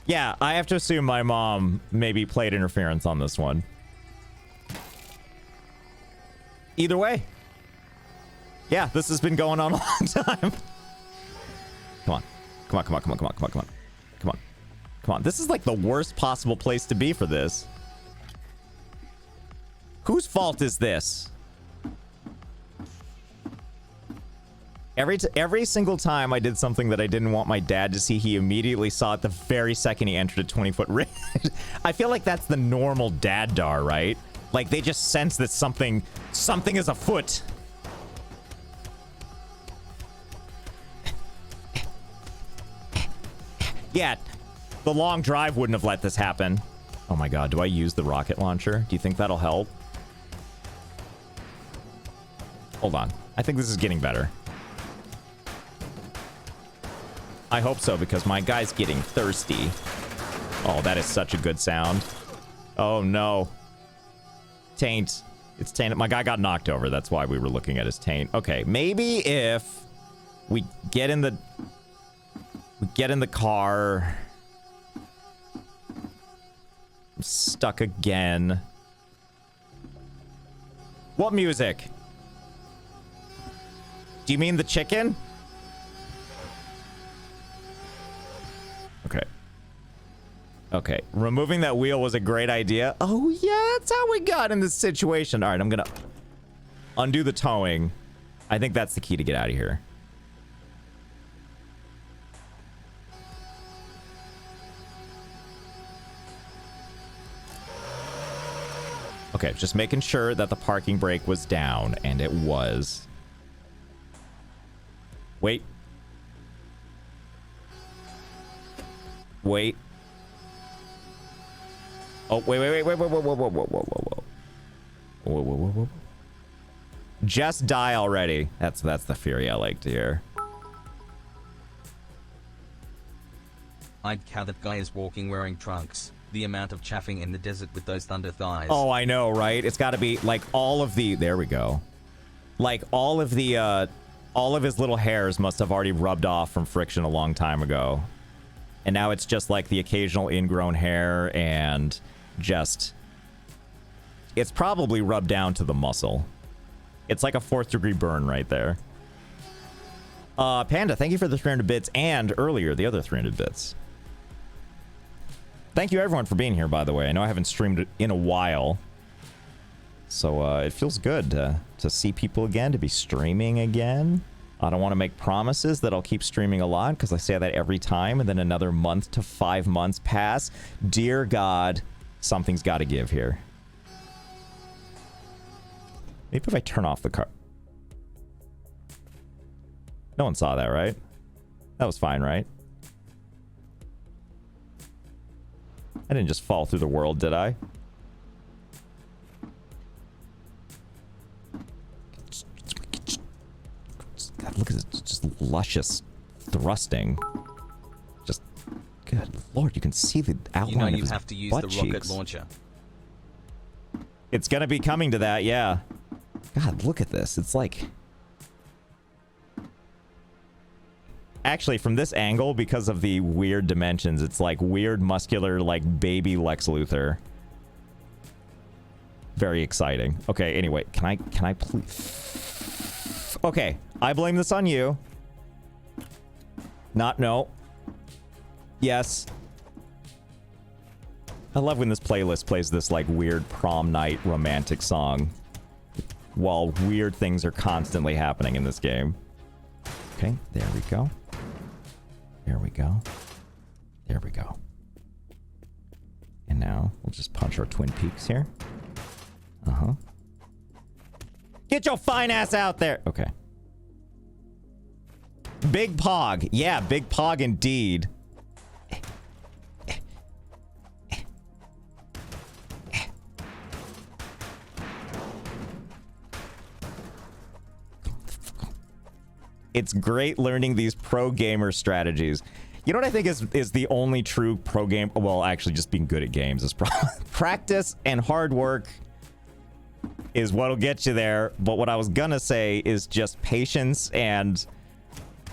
Speaker 1: Yeah, I have to assume my mom maybe played interference on this one. Either way. Yeah, this has been going on a long time. Come on. Come on, come on, come on, come on, come on, come on. Come on. Come on. This is like the worst possible place to be for this. Whose fault is this? Every single time I did something that I didn't want my dad to see, he immediately saw it the very second he entered a 20-foot ring. I feel like that's the normal dad-dar, right? Like they just sense that something is afoot. Yeah, the long drive wouldn't have let this happen. Oh my God, do I use the rocket launcher? Do you think that'll help? Hold on. I think this is getting better. I hope so, because my guy's getting thirsty. Oh, that is such a good sound. Oh no. Taint. It's tainted. My guy got knocked over. That's why we were looking at his taint. Okay, maybe if we get in the... car. I'm stuck again. What music? Do you mean the chicken? Okay. Okay. Removing that wheel was a great idea. Oh, yeah, that's how we got in this situation. All right, I'm gonna undo the towing. I think that's the key to get out of here. Okay, just making sure that the parking brake was down, and it was. Wait. Wait. Oh, wait, whoa, whoa, whoa, whoa, whoa, whoa, whoa, whoa. Whoa, whoa, whoa, whoa. Just die already. That's the fury I like to hear.
Speaker 2: I'd cow that guy is walking wearing trunks. The amount of chaffing in the desert with those thunder thighs.
Speaker 1: Oh, I know, right? It's got to be like all of the... There we go. Like all of the... all of his little hairs must have already rubbed off from friction a long time ago. And now it's just like the occasional ingrown hair and just... It's probably rubbed down to the muscle. It's like a 4th degree burn right there. Panda, thank you for the 300 bits and earlier the other 300 bits. Thank you everyone for being here, by the way. I know I haven't streamed in a while. So it feels good to see people again, to be streaming again. I don't want to make promises that I'll keep streaming a lot because I say that every time and then another month to 5 months pass. Dear God, something's got to give here. Maybe if I turn off the car. No one saw that, right? That was fine, right? I didn't just fall through the world, did I? God, look at this. Just luscious thrusting. Just, good lord, you can see the outline of his
Speaker 2: have to use
Speaker 1: butt
Speaker 2: the
Speaker 1: cheeks.
Speaker 2: rocket launcher.
Speaker 1: It's gonna be coming to that, yeah. God, look at this. It's like... Actually, from this angle, because of the weird dimensions, it's like weird, muscular, like baby Lex Luthor. Very exciting. Okay, anyway, can I please... Okay, I blame this on you. No. Yes. I love when this playlist plays this, like, weird prom night romantic song. While weird things are constantly happening in this game. Okay, there we go. There we go. There we go. And now, we'll just punch our Twin Peaks here. Uh-huh. Get your fine ass out there! Okay. Big Pog. Yeah, Big Pog indeed. It's great learning these pro gamer strategies. You know what I think is the only true pro game? Well, actually, just being good at games is practice and hard work is what'll get you there. But what I was gonna say is just patience and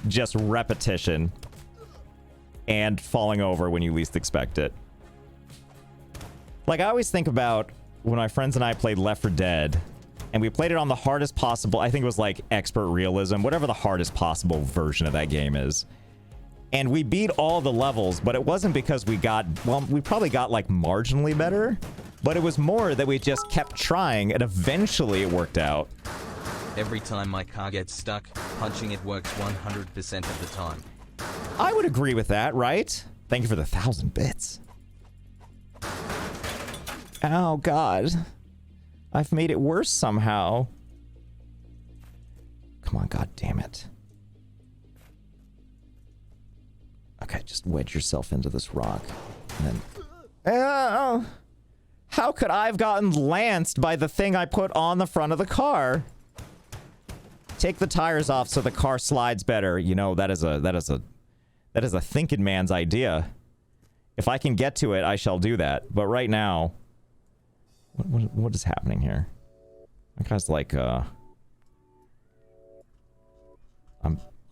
Speaker 1: just repetition and falling over when you least expect it. Like, I always think about when my friends and I played Left 4 Dead. And we played it on the hardest possible, I think it was like expert realism, whatever the hardest possible version of that game is. And we beat all the levels, but it wasn't because we got, well, we probably got like marginally better, but it was more that we just kept trying and eventually it worked out.
Speaker 2: Every time my car gets stuck, punching it works 100% of the time.
Speaker 1: I would agree with that, right? Thank you for the 1,000 bits. Oh, God. I've made it worse somehow. Come on, God damn it. Okay, just wedge yourself into this rock. And then... how could I have gotten lanced by the thing I put on the front of the car? Take the tires off so the car slides better. You know, that is a thinking man's idea. If I can get to it, I shall do that. But right now... What is happening here? That guy's like, I'm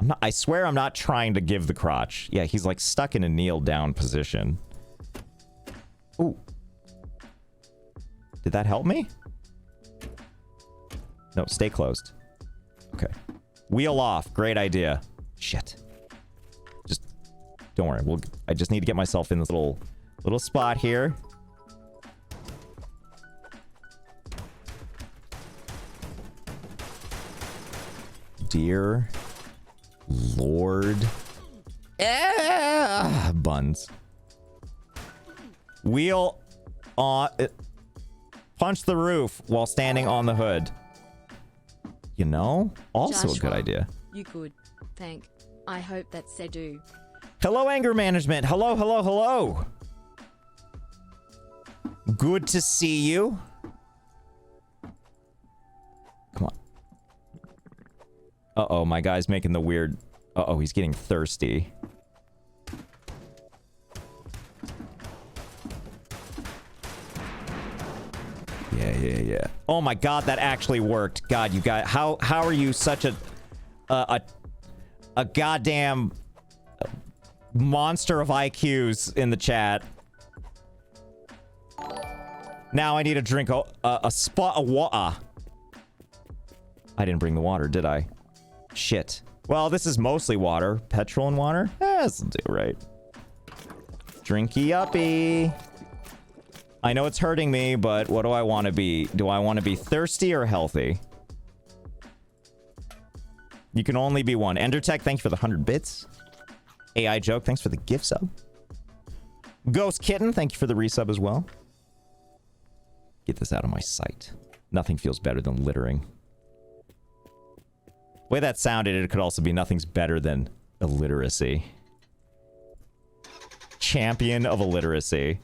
Speaker 1: not, I swear I'm not trying to give the crotch. Yeah, he's like stuck in a kneel down position. Ooh. Did that help me? No, stay closed. Okay. Wheel off. Great idea. Shit. Just, don't worry. I just need to get myself in this little spot here. Dear Lord. Buns. Wheel on... punch the roof while standing on the hood. You know? Also
Speaker 3: Joshua,
Speaker 1: a good idea.
Speaker 3: You could. Thank. I hope that's Sedu.
Speaker 1: Hello, anger management. Hello, hello, hello. Good to see you. Come on. Uh-oh, my guy's making the weird... Uh-oh, he's getting thirsty. Yeah. Oh my God, that actually worked. God, you guys... How are you such a goddamn monster of IQs in the chat? Now I need to drink a spot of water. I didn't bring the water, did I? Shit. Well, this is mostly water. Petrol and water? This'll do, right? Drinky uppy. I know it's hurting me, but what do I want to be? Do I want to be thirsty or healthy? You can only be one. Endertech, thanks for the 100 bits. AI Joke, thanks for the gift sub. Ghost Kitten, thank you for the resub as well. Get this out of my sight. Nothing feels better than littering. The way that sounded, it could also be nothing's better than illiteracy. Champion of illiteracy.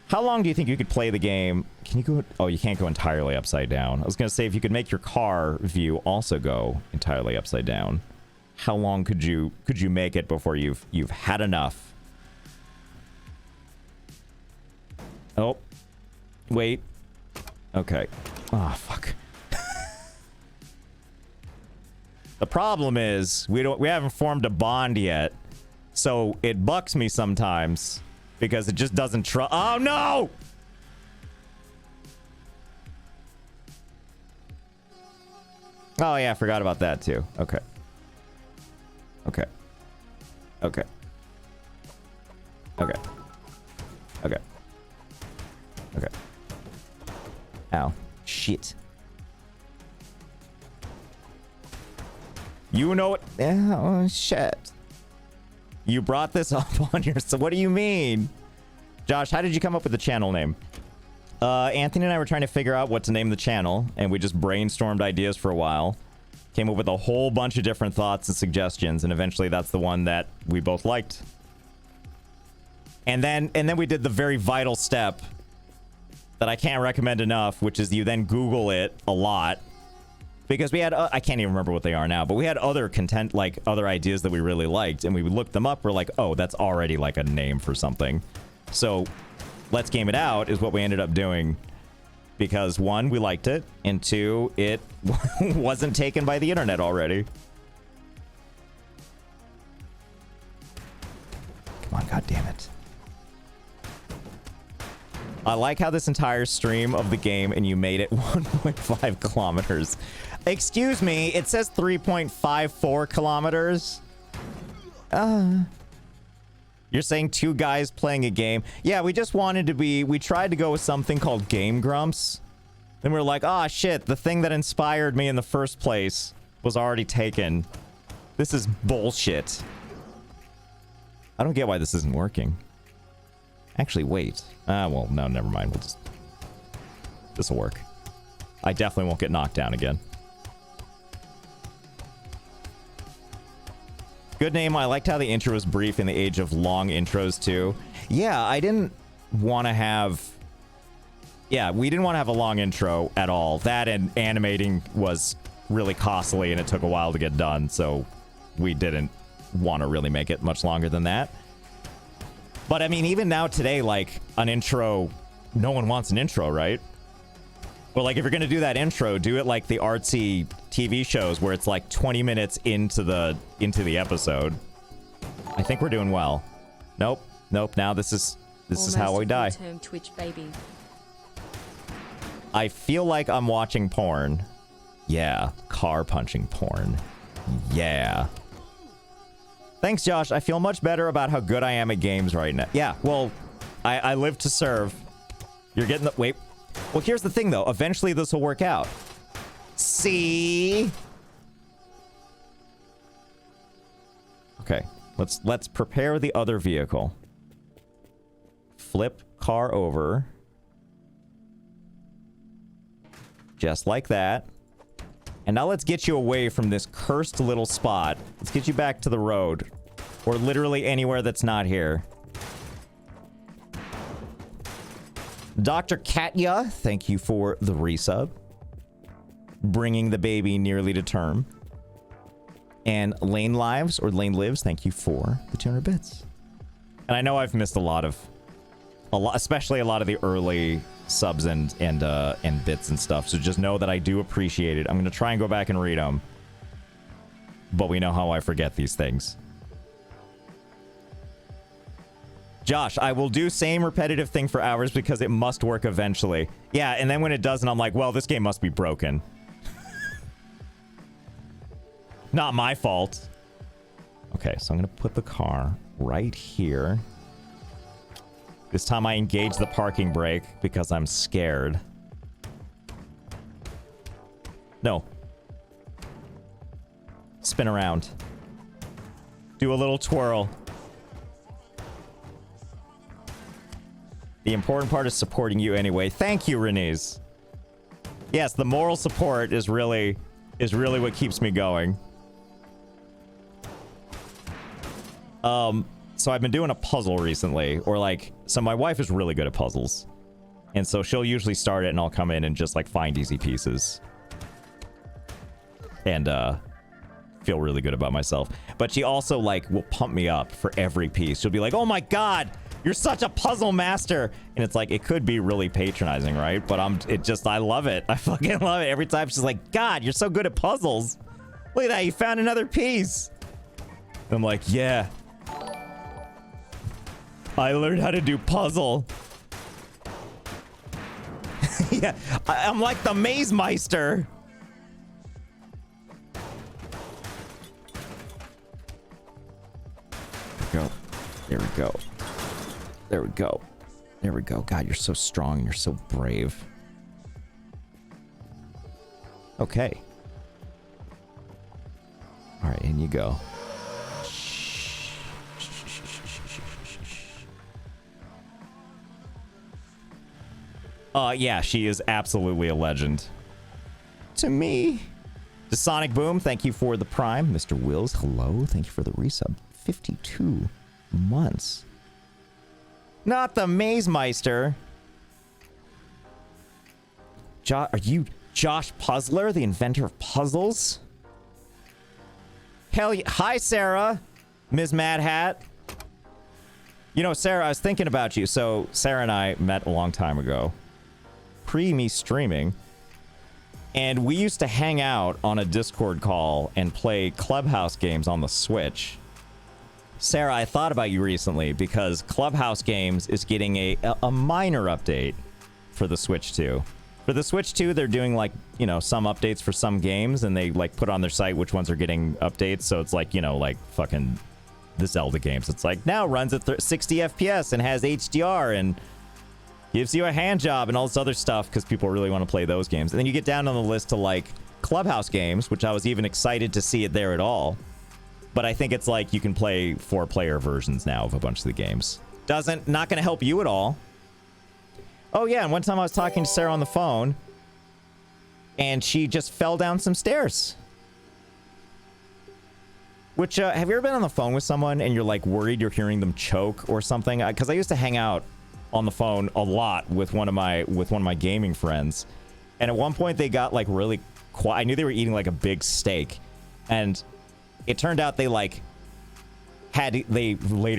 Speaker 1: How long do you think you could play the game? Can you go... Oh, you can't go entirely upside down. I was going to say, if you could make your car view also go entirely upside down, how long could you make it before you've had enough? Oh. Wait. Okay. Oh, fuck. The problem is, we haven't formed a bond yet, so it bucks me sometimes. Because it just doesn't trust. Oh, no! Oh, yeah, I forgot about that, too. Okay. Okay. Okay. Okay. Okay. Okay. Ow. Shit. You know what? Oh, shit. You brought this up on your... So what do you mean? Josh, how did you come up with the channel name? Anthony and I were trying to figure out what to name the channel, and we just brainstormed ideas for a while. Came up with a whole bunch of different thoughts and suggestions, and eventually that's the one that we both liked. And then we did the very vital step that I can't recommend enough, which is you then Google it a lot. Because we had, I can't even remember what they are now, but we had other content, like other ideas that we really liked, and we looked them up. We're like, oh, that's already like a name for something. So Let's Game It Out is what we ended up doing because one, we liked it, and two, it wasn't taken by the internet already. Come on, God damn it. I like how this entire stream of the game and you made it 1.5 kilometers. Excuse me, it says 3.54 kilometers. You're saying two guys playing a game? Yeah, we just wanted to be... We tried to go with something called Game Grumps. Then we were like, ah, shit, the thing that inspired me in the first place was already taken. This is bullshit. I don't get why this isn't working. Actually, wait. Well, no, never mind. We'll just... This'll work. I definitely won't get knocked down again. Good name. I liked how the intro was brief in the age of long intros, too. Yeah, I didn't want to have... Yeah, we didn't want to have a long intro at all. That and animating was really costly, and it took a while to get done, so we didn't want to really make it much longer than that. But, I mean, even now today, like, an intro... No one wants an intro, right? But, like, if you're going to do that intro, do it like the artsy TV shows where it's, like, 20 minutes into the episode. I think we're doing well. Nope. Nope. Now this is how we die.
Speaker 3: Term Twitch baby.
Speaker 1: I feel like I'm watching porn. Yeah. Car punching porn. Yeah. Thanks, Josh. I feel much better about how good I am at games right now. Yeah, well, I live to serve. You're getting the... Wait. Well, here's the thing, though. Eventually, this will work out. See? Okay. Let's prepare the other vehicle. Flip car over. Just like that. And now let's get you away from this cursed little spot. Let's get you back to the road. Or literally anywhere that's not here. Dr. Katya, thank you for the resub. Bringing the baby nearly to term. And Lane Lives, or Lane Lives, thank you for the 200 bits. And I know I've missed a lot, especially a lot of the early subs and bits and stuff. So just know that I do appreciate it. I'm going to try and go back and read them. But we know how I forget these things. Josh, I will do same repetitive thing for hours because it must work eventually. Yeah, and then when it doesn't, I'm like, well, this game must be broken. Not my fault. Okay, so I'm gonna put the car right here. This time I engage the parking brake because I'm scared. No. Spin around. Do a little twirl. The important part is supporting you anyway. Thank you, Renese. Yes, the moral support is really what keeps me going. So I've been doing a puzzle recently, or like, so my wife is really good at puzzles. And so she'll usually start it and I'll come in and just like find easy pieces. And feel really good about myself. But she also like will pump me up for every piece. She'll be like, "Oh my god, you're such a puzzle master." And it's like, it could be really patronizing, right? But I love it. I fucking love it. Every time she's like, "God, you're so good at puzzles. Look at that, you found another piece." And I'm like, "Yeah. I learned how to do puzzle." Yeah, I'm like the Maze Meister. There we go. There we go. There we go. God, you're so strong and you're so brave. Okay. All right, in you go. Yeah, she is absolutely a legend. To me. To Sonic Boom, thank you for the Prime. Mr. Wills, hello. Thank you for the resub. 52 months. Not the Maze Meister. Are you Josh Puzzler, the inventor of puzzles? Hell yeah. Hi, Sarah. Ms. Mad Hat. You know, Sarah, I was thinking about you. So, Sarah and I met a long time ago. Pre me streaming. And we used to hang out on a Discord call and play Clubhouse games on the Switch. Sarah, I thought about you recently because Clubhouse Games is getting a minor update for the Switch 2. For the Switch 2, they're doing like, you know, some updates for some games, and they like put on their site which ones are getting updates. So it's like, you know, like fucking the Zelda games. It's like now runs at 60 FPS and has HDR and gives you a hand job and all this other stuff because people really want to play those games. And then you get down on the list to like Clubhouse Games, which I was even excited to see it there at all. But I think it's like you can play 4-player versions now of a bunch of the games. Not going to help you at all. Oh yeah, and one time I was talking to Sarah on the phone, and she just fell down some stairs. Which, have you ever been on the phone with someone and you're like worried you're hearing them choke or something? Because I used to hang out on the phone a lot with one of my gaming friends, and at one point they got like really quiet. I knew they were eating like a big steak, and it turned out they later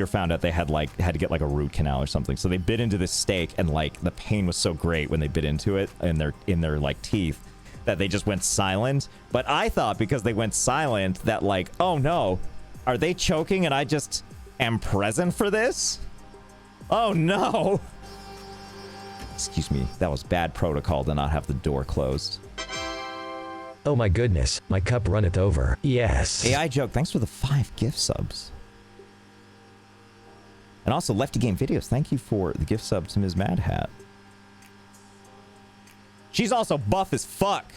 Speaker 1: found out they had to get like a root canal or something. So they bit into this steak, and like the pain was so great when they bit into it in their like teeth that they just went silent. But I thought because they went silent that like, oh no, are they choking and I just am present for this? Oh no. Excuse me, that was bad protocol to not have the door closed.
Speaker 4: Oh my goodness, my cup runneth over. Yes.
Speaker 1: AI Joke, thanks for the 5 gift subs. And also, Lefty Game Videos, thank you for the gift sub to Ms. Mad Hat. She's also buff as fuck.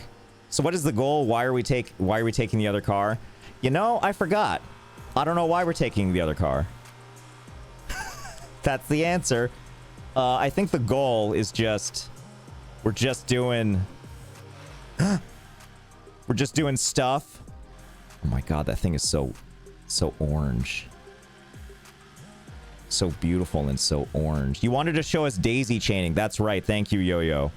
Speaker 1: So what is the goal? Why are we taking the other car? You know, I forgot. I don't know why we're taking the other car. That's the answer. I think the goal is we're just doing stuff. Oh my god, that thing is so orange. So beautiful and so orange. You wanted to show us daisy chaining. That's right. Thank you, Yo-Yo.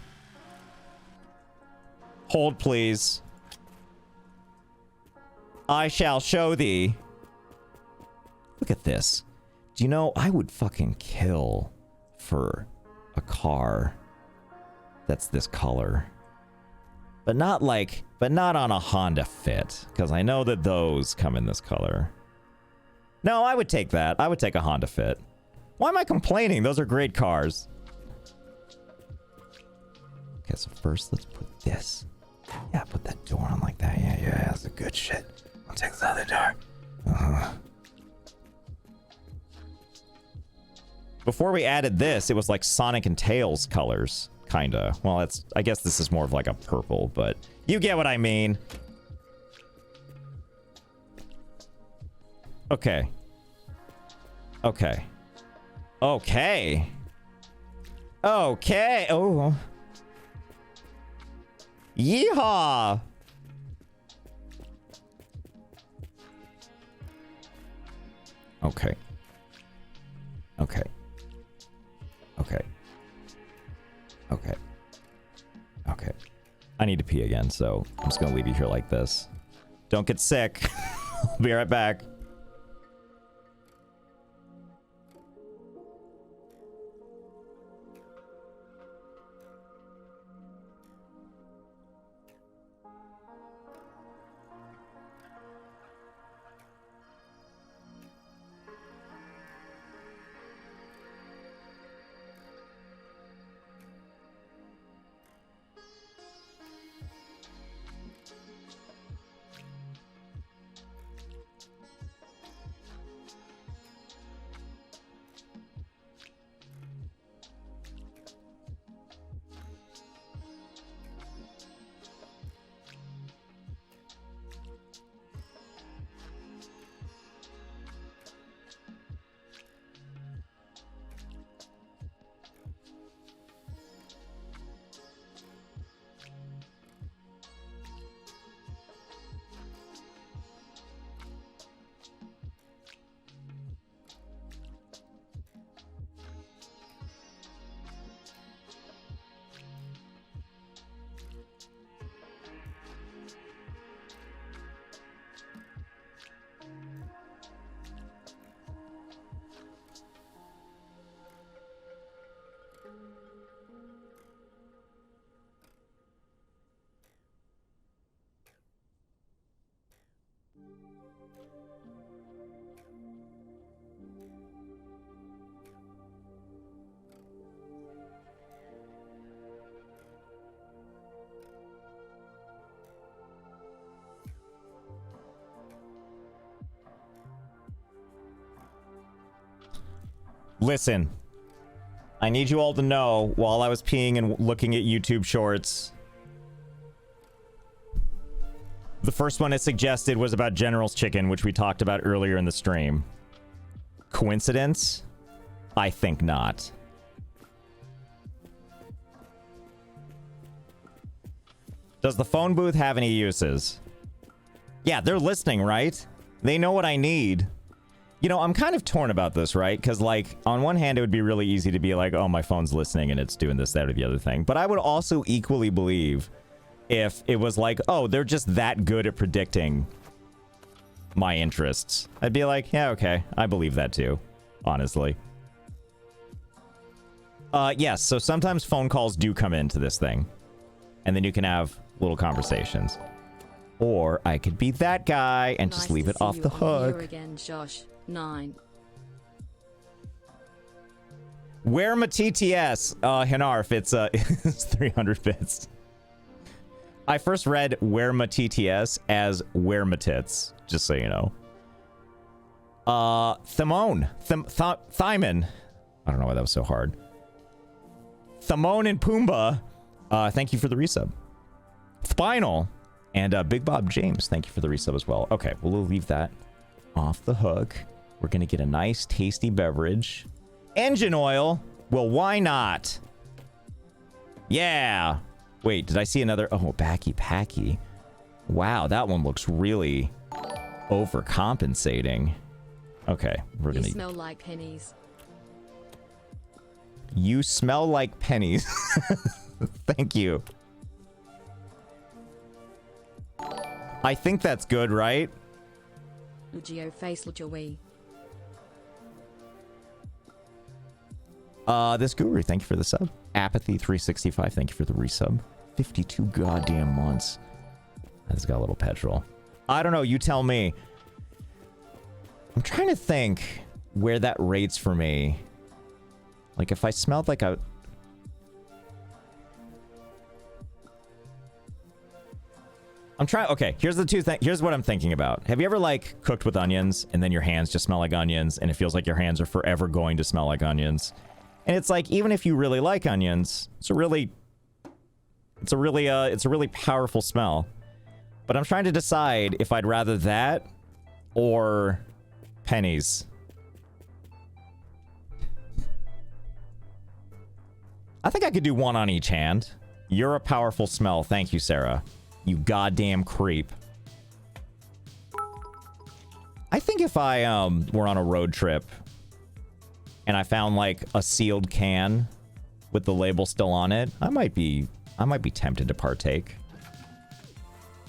Speaker 1: Hold, please. I shall show thee. Look at this. Do you know, I would fucking kill for a car that's this color. But not on a Honda Fit, because I know that those come in this color. No, I would take that. I would take a Honda Fit. Why am I complaining? Those are great cars. Okay, so first let's put this. Yeah, put that door on like that. Yeah, that's a good shit. take the other door. Uh-huh. Before we added this, it was like Sonic and Tails colors, kinda. Well, it's, I guess this is more of like a purple, but you get what I mean. Okay. Okay. Okay. Okay. Oh. Yeehaw. Okay. Okay. Okay. Okay. Okay. I need to pee again, so I'm just gonna leave you here like this. Don't get sick. I'll be right back. Listen, I need you all to know, while I was peeing and looking at YouTube shorts, the first one it suggested was about General's Chicken, which we talked about earlier in the stream. Coincidence? I think not. Does the phone booth have any uses? Yeah, they're listening, right? They know what I need. You know, I'm kind of torn about this, right? Because, like, on one hand, it would be really easy to be like, oh, my phone's listening and it's doing this, that, or the other thing. But I would also equally believe if it was like, oh, they're just that good at predicting my interests. I'd be like, yeah, okay, I believe that too, honestly. Yes, so sometimes phone calls do come into this thing. And then you can have little conversations. Or I could be that guy and just leave it off the hook.
Speaker 3: Again, Josh. 9.
Speaker 1: Where my TTS? Hinarf, it's 300 bits. I first read Where my TTS as Where my tits, just so you know. Thymon. Thymon. I don't know why that was so hard. Thymon and Pumbaa, thank you for the resub. Spinal. And Big Bob James, thank you for the resub as well. Okay, we'll leave that off the hook. We're gonna get a nice, tasty beverage. Engine oil? Well, why not? Yeah. Wait, did I see another? Oh, Backy Packy. Wow, that one looks really overcompensating. Okay, we're gonna...
Speaker 3: You smell like pennies.
Speaker 1: You smell like pennies. Thank you. I think that's good, right?
Speaker 3: Lucio face Lucio.
Speaker 1: This guru, thank you for the sub. Apathy 365, thank you for the resub. 52 goddamn months. That's got a little petrol. I don't know, you tell me. I'm trying to think where that rates for me. Like if I smelled like a... I'm trying. Okay, here's the two things. Here's what I'm thinking about. Have you ever like cooked with onions and then your hands just smell like onions and it feels like your hands are forever going to smell like onions? And it's like, even if you really like onions, it's a really powerful smell. But I'm trying to decide if I'd rather that or pennies. I think I could do one on each hand. You're a powerful smell. Thank you, Sarah. You goddamn creep. I think if I were on a road trip and I found like a sealed can with the label still on it, I might be tempted to partake.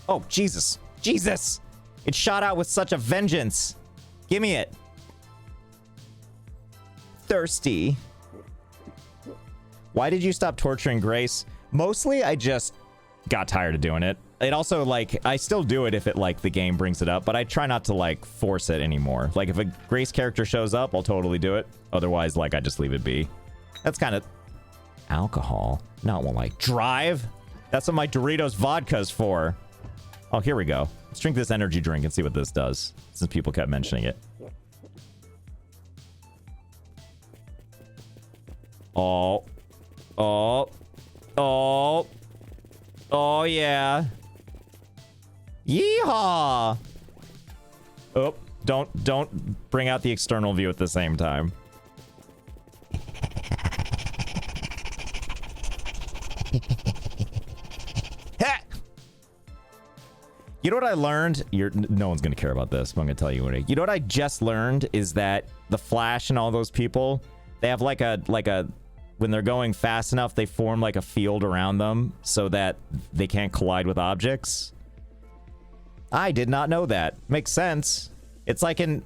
Speaker 1: Oh, Jesus. Jesus! It shot out with such a vengeance. Give me it. Thirsty. Why did you stop torturing Grace? Mostly, I just got tired of doing it. It also, like, I still do it if it, like, the game brings it up, but I try not to, like, force it anymore. Like, if a Grace character shows up, I'll totally do it. Otherwise, like, I just leave it be. That's kind of... Alcohol. Not one, like, drive? That's what my Doritos vodka's for. Oh, here we go. Let's drink this energy drink and see what this does, since people kept mentioning it. Oh. Oh. Oh. Oh, yeah. Yeehaw! Oh, don't bring out the external view at the same time. You know what I learned? No one's gonna care about this, but I'm gonna tell you what. You know what I just learned is that the Flash and all those people, they have like a when they're going fast enough, they form like a field around them so that they can't collide with objects. I did not know that. Makes sense. It's like in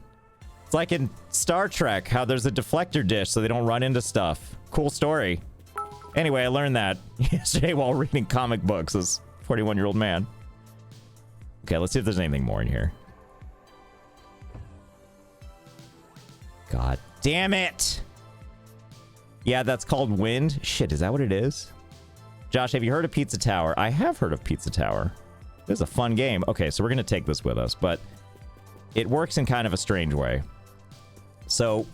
Speaker 1: Star Trek, how there's a deflector dish so they don't run into stuff. Cool story. Anyway, I learned that yesterday while reading comic books as a 41-year-old man. Okay, let's see if there's anything more in here. God damn it! Yeah, that's called wind. Shit, is that what it is? Josh, have you heard of Pizza Tower? I have heard of Pizza Tower. This is a fun game. Okay, so we're going to take this with us, but it works in kind of a strange way. So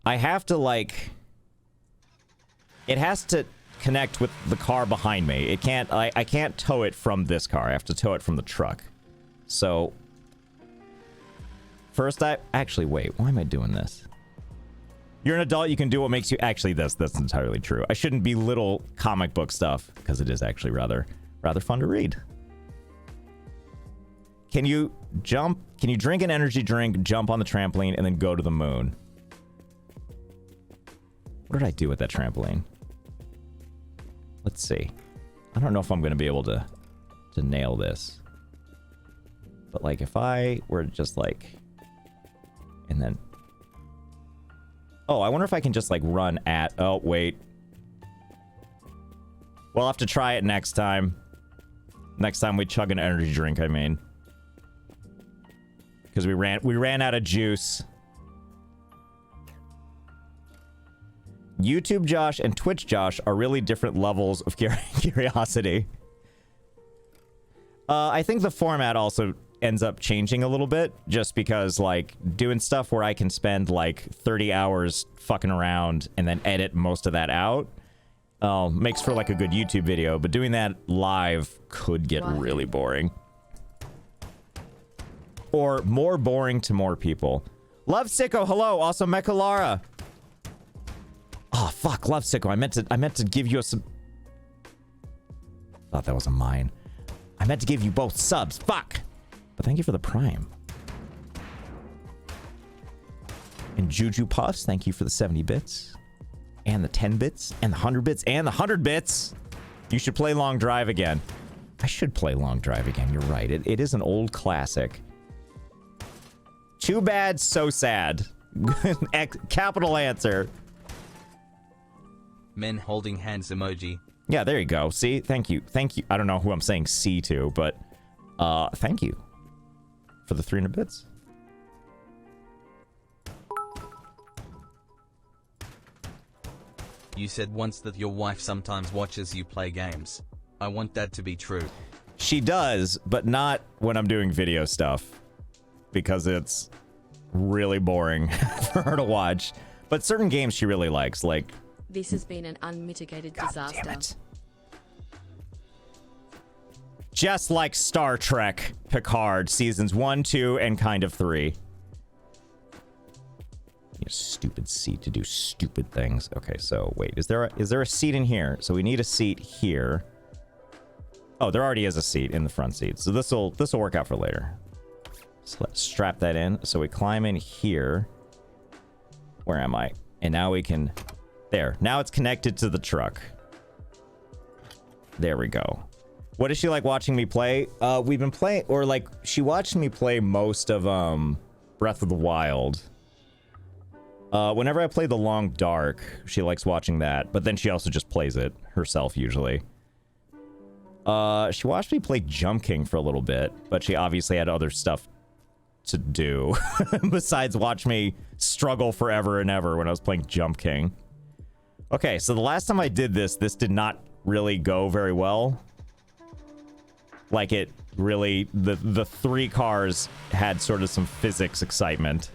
Speaker 1: I have to, like... It has to connect with the car behind me. It can't... I can't tow it from this car. I have to tow it from the truck. So... First, actually, wait. Why am I doing this? You're an adult, you can do what makes you... Actually, that's entirely true. I shouldn't belittle comic book stuff, because it is actually rather fun to read. Can you jump... Can you drink an energy drink, jump on the trampoline, and then go to the moon? What did I do with that trampoline? Let's see. I don't know if I'm going to be able to nail this. But, like, if I were just, like... And then... Oh, I wonder if I can just, like, run at... Oh, wait. We'll have to try it next time. Next time we chug an energy drink, I mean. Because we ran out of juice. YouTube Josh and Twitch Josh are really different levels of curiosity. I think the format also ends up changing a little bit, just because, like, doing stuff where I can spend, like, 30 hours fucking around and then edit most of that out makes for, like, a good YouTube video, but doing that live could get really boring. Or more boring to more people. Love Sicko, hello, also Mechalara. Oh, fuck, Love Sicko, I meant to give you a sub... Thought that was a mine. I meant to give you both subs, fuck! But thank you for the Prime. And Juju Puffs, thank you for the 70 bits. And the 10 bits. And the 100 bits. And the 100 bits! You should play Long Drive again. I should play Long Drive again, you're right. It is an old classic. Too bad, so sad. Capital answer.
Speaker 2: Men holding hands emoji.
Speaker 1: Yeah, there you go. See? Thank you. Thank you. I don't know who I'm saying C to, but thank you for the 300 bits.
Speaker 2: You said once that your wife sometimes watches you play games. I want that to be true.
Speaker 1: She does, but not when I'm doing video stuff. Because it's really boring for her to watch. But certain games she really likes, like...
Speaker 3: This has been an unmitigated disaster.
Speaker 1: Damn it. Just like Star Trek Picard seasons 1, 2, and kind of 3. Need a stupid seat to do stupid things. Okay, so wait, is there a seat in here? So we need a seat here. Oh, there already is a seat in the front seat. So this'll work out for later. So let's strap that in. So we climb in here. Where am I? And now we can... There. Now it's connected to the truck. There we go. What does she like watching me play? We've been playing... Or, like, she watched me play most of, Breath of the Wild. Whenever I play The Long Dark, she likes watching that. But then she also just plays it herself, usually. She watched me play Jump King for a little bit. But she obviously had other stuff to do besides watch me struggle forever and ever when I was playing Jump King. Okay, so the last time I did this did not really go very well. Like it really, the 3 cars had sort of some physics excitement.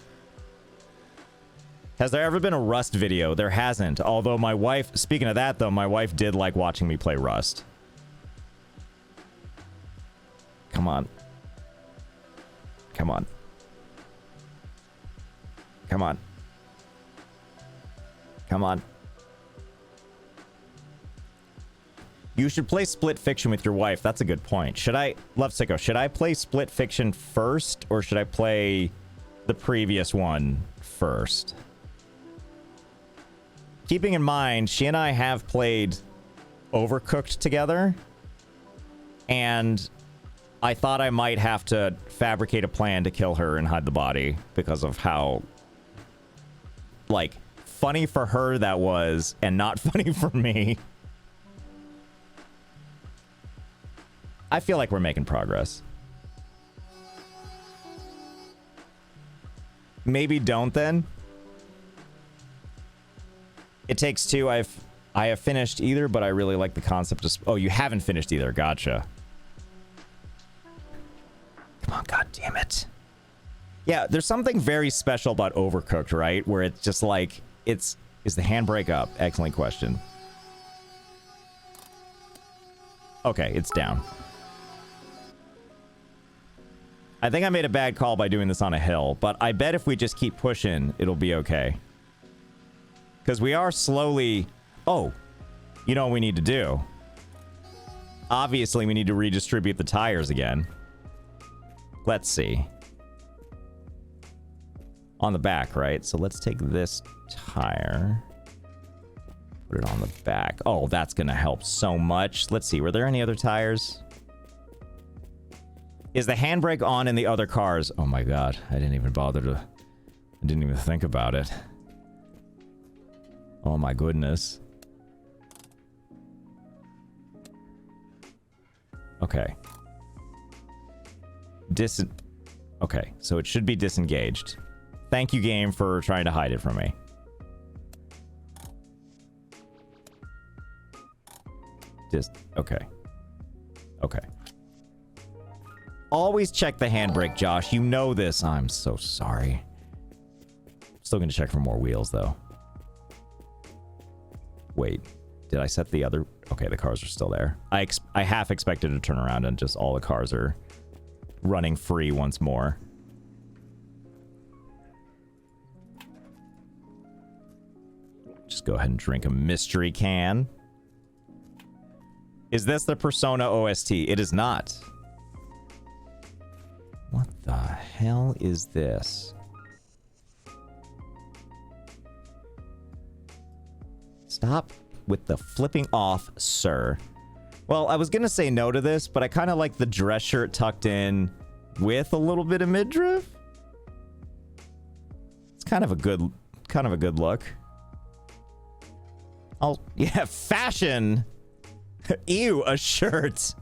Speaker 1: Has there ever been a Rust video? There hasn't. Although my wife, speaking of that though, my wife did like watching me play Rust. Come on. Come on. Come on. Come on. You should play Split Fiction with your wife. That's a good point. Should I... Love Sicko, should I play Split Fiction first? Or should I play the previous one first? Keeping in mind, she and I have played Overcooked together. And I thought I might have to fabricate a plan to kill her and hide the body. Because of how... like, funny for her that was, and not funny for me. I feel like we're making progress. Maybe don't then. It Takes Two. I have finished either, but I really like the concept of... Oh, you haven't finished either. Gotcha. Come on, god damn it. Yeah, there's something very special about Overcooked, right? Where it's just like, is the handbrake up? Excellent question. Okay, it's down. I think I made a bad call by doing this on a hill, but I bet if we just keep pushing, it'll be okay. Because we are slowly... Oh, you know what we need to do? Obviously, we need to redistribute the tires again. Let's see. On the back, right? So let's take this tire. Put it on the back. Oh, that's going to help so much. Let's see. Were there any other tires? Is the handbrake on in the other cars? Oh my god. I didn't even bother to... I didn't even think about it. Oh my goodness. Okay. Okay, so it should be disengaged. Thank you, game, for trying to hide it from me. Okay. Okay. Always check the handbrake, Josh. You know this. I'm so sorry. Still gonna check for more wheels, though. Wait. Did I set the other... Okay, the cars are still there. I half expected to turn around and just all the cars are running free once more. Just go ahead and drink a mystery can. Is this the Persona OST? It is not. What the hell is this? Stop with the flipping off, sir. Well, I was gonna say no to this, but I kind of like the dress shirt tucked in with a little bit of midriff. It's kind of a good look. Yeah, fashion. Ew, a shirt.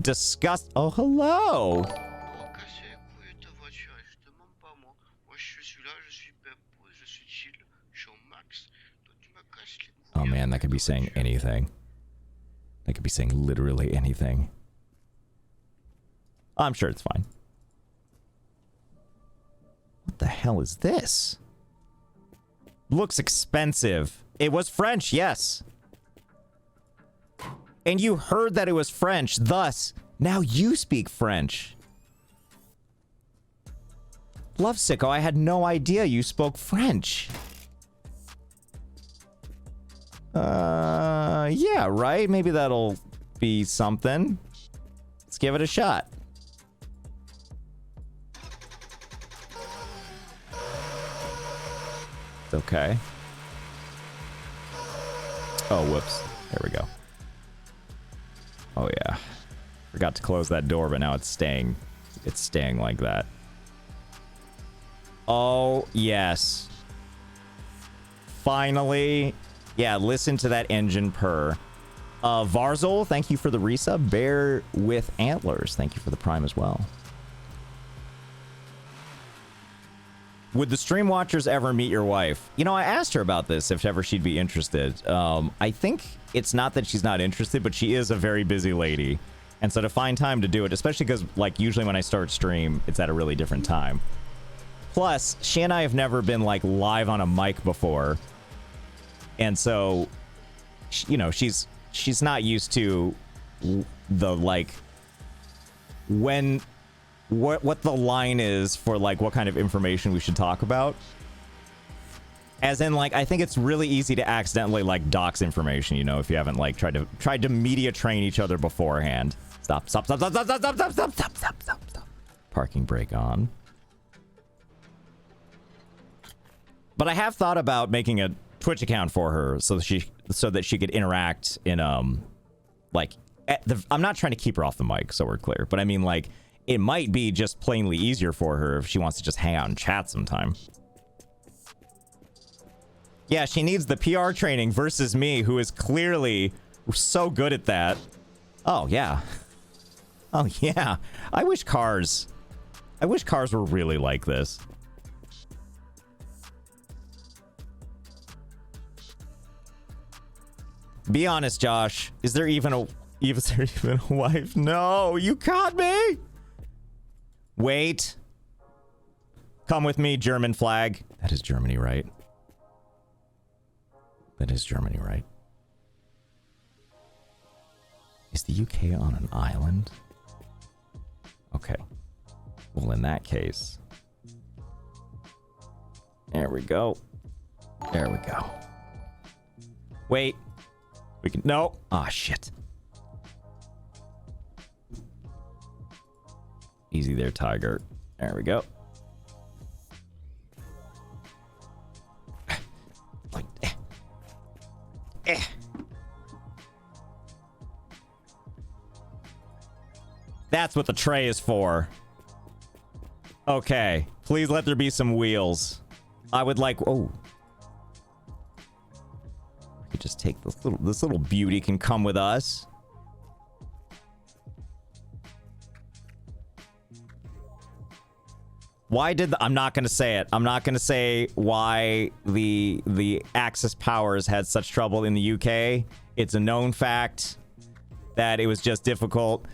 Speaker 1: Disgust. Oh, hello. Oh man, that could be saying anything. I could be saying literally anything. I'm sure it's fine. What the hell is this? Looks expensive. It was French, yes. And you heard that it was French, thus, now you speak French. Lovesicko, I had no idea you spoke French. Yeah, right? Maybe that'll be something. Let's give it a shot. It's okay. Oh, whoops. There we go. Oh, yeah. Forgot to close that door, but now it's staying. It's staying like that. Oh, yes. Finally. Yeah, listen to that engine purr. Varzol, thank you for the resub. Bear with Antlers, thank you for the prime as well. Would the stream watchers ever meet your wife? You know, I asked her about this, if ever she'd be interested. I think it's not that she's not interested, but she is a very busy lady. And so to find time to do it, especially because, like, usually when I start stream, it's at a really different time. Plus, she and I have never been, like, live on a mic before. And so, you know, she's not used to the, like, what the line is for, like, what kind of information we should talk about. As in, like, I think it's really easy to accidentally, like, dox information, you know, if you haven't, like, tried to media train each other beforehand. Stop. Parking brake on. But I have thought about making a Twitch account for her so that she could interact in like I'm not trying to keep her off the mic, so we're clear, but I mean, like, it might be just plainly easier for her if she wants to just hang out and chat sometime. Yeah, she needs the PR training versus me, who is clearly so good at that. Oh yeah. Oh yeah. I wish cars were really like this. Be honest, Josh. Is there even a wife? No, you caught me. Wait. Come with me, German flag. That is Germany, right? That is Germany, right? Is the UK on an island? Okay. Well, in that case. There we go. There we go. Wait. We can... No. Ah, shit. Easy there, Tiger. There we go. Like... That's what the tray is for. Okay. Please let there be some wheels. I would like... Oh. I could just take this little beauty can come with us. Why did the... I'm not going to say it. I'm not going to say why the Axis powers had such trouble in the UK. It's a known fact that it was just difficult.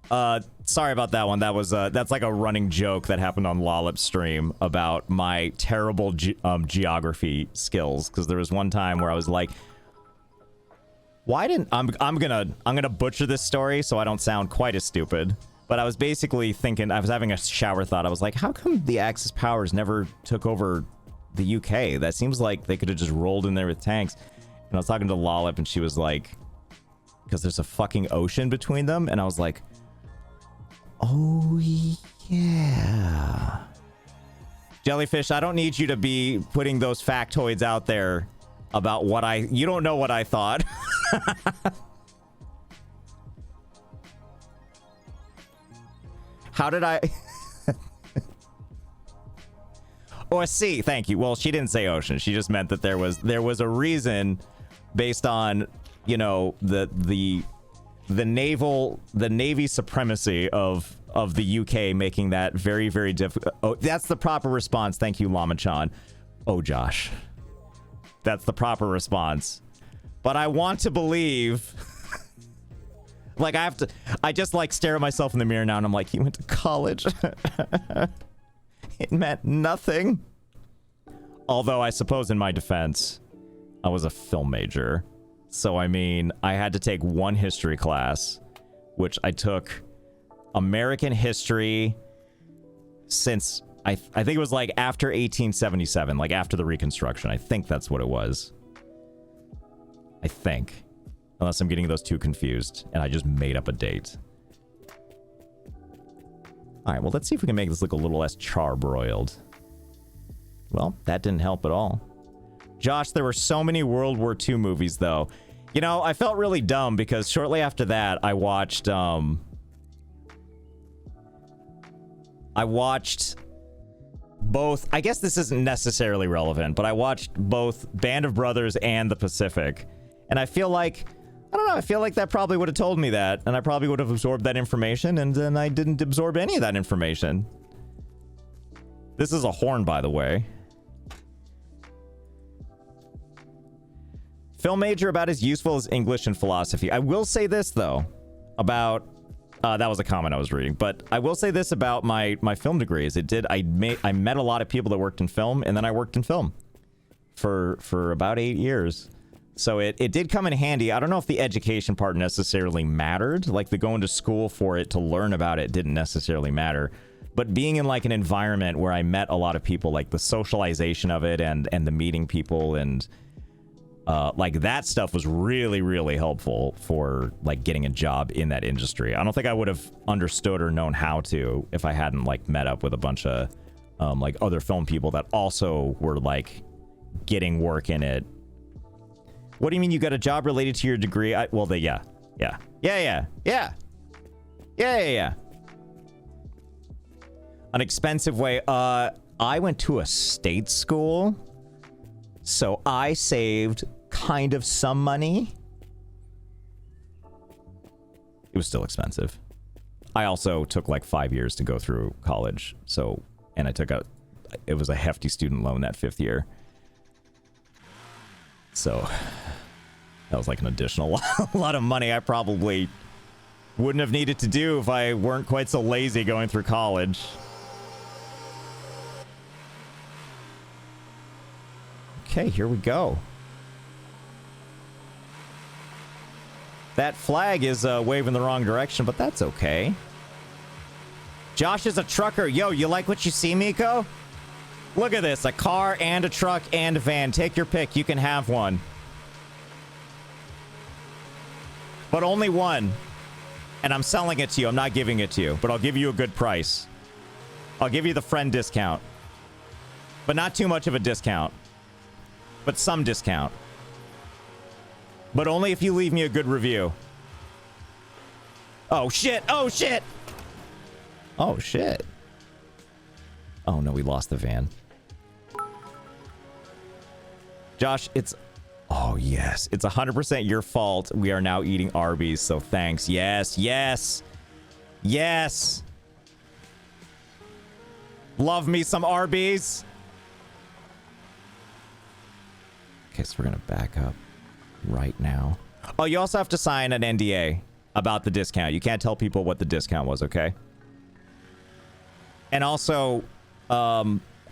Speaker 1: Sorry about that one. That was that's like a running joke that happened on Lollip's stream about my terrible geography skills, because there was one time where I was like, why didn't... I'm gonna butcher this story so I don't sound quite as stupid. But I was basically thinking, I was having a shower thought. I was like, how come the Axis powers never took over the UK? That seems like they could have just rolled in there with tanks. And I was talking to Lollip, and she was like, because there's a fucking ocean between them. And I was like, oh, yeah. Jellyfish, I don't need you to be putting those factoids out there about what I... You don't know what I thought. How did I... Or sea, thank you. Well, she didn't say ocean. She just meant that there was a reason based on, you know, the Navy supremacy of the UK making that very, very difficult. Oh, that's the proper response. Thank you, Lama-chan. Oh, Josh. That's the proper response. But I want to believe Like I just like stare at myself in the mirror now and I'm like, he went to college. It meant nothing. Although I suppose in my defense, I was a film major. So I mean, I had to take one history class, which I took American history since I think it was like after 1877, like after the Reconstruction. I think that's what it was. I think. Unless I'm getting those two confused and I just made up a date. All right, well, let's see if we can make this look a little less charbroiled. Well, that didn't help at all. Josh, there were so many World War II movies, though. You know, I felt really dumb because shortly after that, I watched both. I guess this isn't necessarily relevant, but I watched both Band of Brothers and The Pacific. And I feel like, I don't know, I feel like that probably would have told me that, and I probably would have absorbed that information, and then I didn't absorb any of that information. This is a horn, by the way. Film major about as useful as English and philosophy. I will say this, though, about... that was a comment I was reading, but I will say this about my film degrees. I met a lot of people that worked in film, and then I worked in film for about 8 years. So it did come in handy. I don't know if the education part necessarily mattered. Like the going to school for it to learn about it didn't necessarily matter. But being in like an environment where I met a lot of people, like the socialization of it and the meeting people and like that stuff was really, really helpful for like getting a job in that industry. I don't think I would have understood or known how to if I hadn't like met up with a bunch of like other film people that also were like getting work in it. What do you mean you got a job related to your degree? Yeah. An expensive way. I went to a state school, so I saved kind of some money. It was still expensive. I also took like 5 years to go through college, and it was a hefty student loan that 5th year. So that was like an additional lot of money I probably wouldn't have needed to do if I weren't quite so lazy going through college. Okay, here we go. That flag is waving the wrong direction, but that's okay. Josh is a trucker. Yo, you like what you see, Miko? Look at this, a car and a truck and a van. Take your pick, you can have one. But only one. And I'm selling it to you, I'm not giving it to you, but I'll give you a good price. I'll give you the friend discount. But not too much of a discount. But some discount. But only if you leave me a good review. Oh shit, oh shit! Oh shit. Oh no, we lost the van. Josh, it's... Oh, yes. It's 100% your fault. We are now eating Arby's, so thanks. Yes, yes. Yes. Love me some Arby's. Okay, so we're going to back up right now. Oh, you also have to sign an NDA about the discount. You can't tell people what the discount was, okay? And also...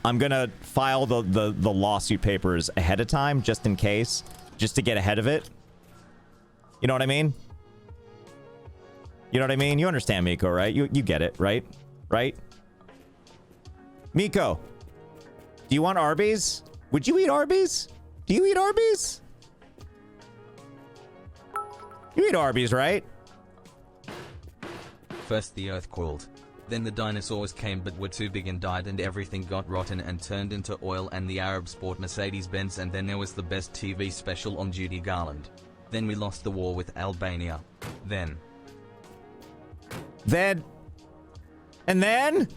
Speaker 1: I'm gonna file the lawsuit papers ahead of time, just in case, just to get ahead of it. You know what I mean? You know what I mean? You understand, Miko, right? You get it, right? Right? Miko, do you want Arby's? Would you eat Arby's? Do you eat Arby's? You eat Arby's, right?
Speaker 2: First the earth cooled. Then the dinosaurs came but were too big and died and everything got rotten and turned into oil and the Arabs bought Mercedes-Benz and then there was the best TV special on Judy Garland. Then we lost the war with Albania. And then,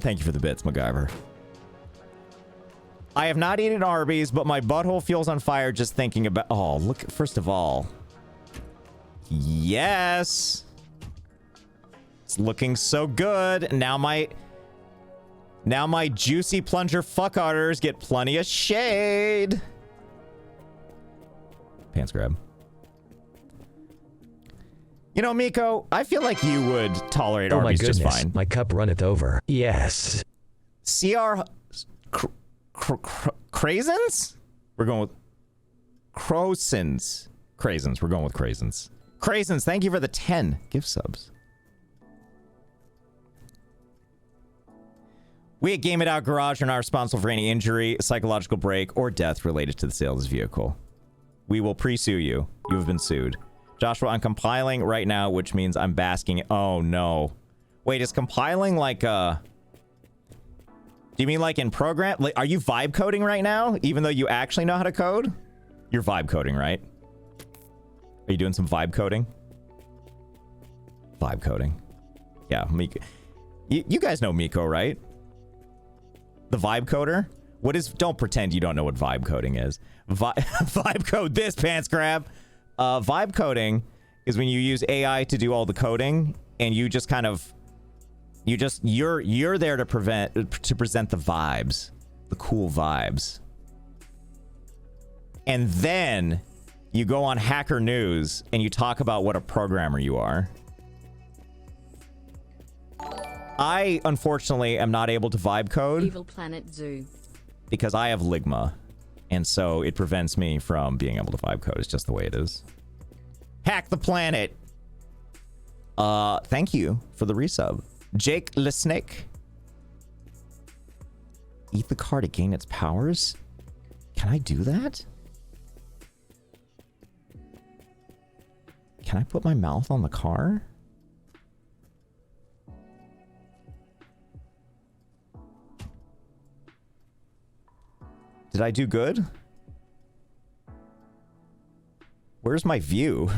Speaker 2: thank you for the bits, MacGyver. I have not eaten Arby's, but my butthole feels on fire just thinking about... Oh, look, first of all. Yes. It's looking so good. Now my juicy plunger fuck orders get plenty of shade. Pants grab.
Speaker 1: You know, Miko, I feel like you would tolerate
Speaker 4: Oh my
Speaker 1: Arby's just
Speaker 4: goodness,
Speaker 1: fine.
Speaker 4: my cup runneth over. Yes.
Speaker 1: CR Craisins? We're going with Crosins. Craisins. We're going with Craisins. Craisins, thank you for the 10 gift subs. We at Game It Out Garage are not responsible for any injury, psychological break, or death related to the sale of this vehicle. We will pre-sue you. You have been sued. Joshua, I'm compiling right now, which means I'm basking. Oh, no. Wait, is compiling like, do you mean like in program? Like, are you vibe coding right now, even though you actually know how to code? You're vibe coding, right? Are you doing some vibe coding? Vibe coding. Yeah, Miko. You guys know Miko, right? The vibe coder? What is... Don't pretend you don't know what vibe coding is. Vibe code this, pants grab. Vibe coding is when you use AI to do all the coding, and you just kind of... You're there to present the vibes. The cool vibes. And then you go on Hacker News and you talk about what a programmer you are. I, unfortunately, am not able to vibe code.
Speaker 3: Evil Planet Zoo.
Speaker 1: Because I have Ligma. And so it prevents me from being able to vibe code. It's just the way it is. Hack the planet! Thank you for the resub. Jake Lesnick. Eat the car to gain its powers? Can I do that? Can I put my mouth on the car? Did I do good? Where's my view?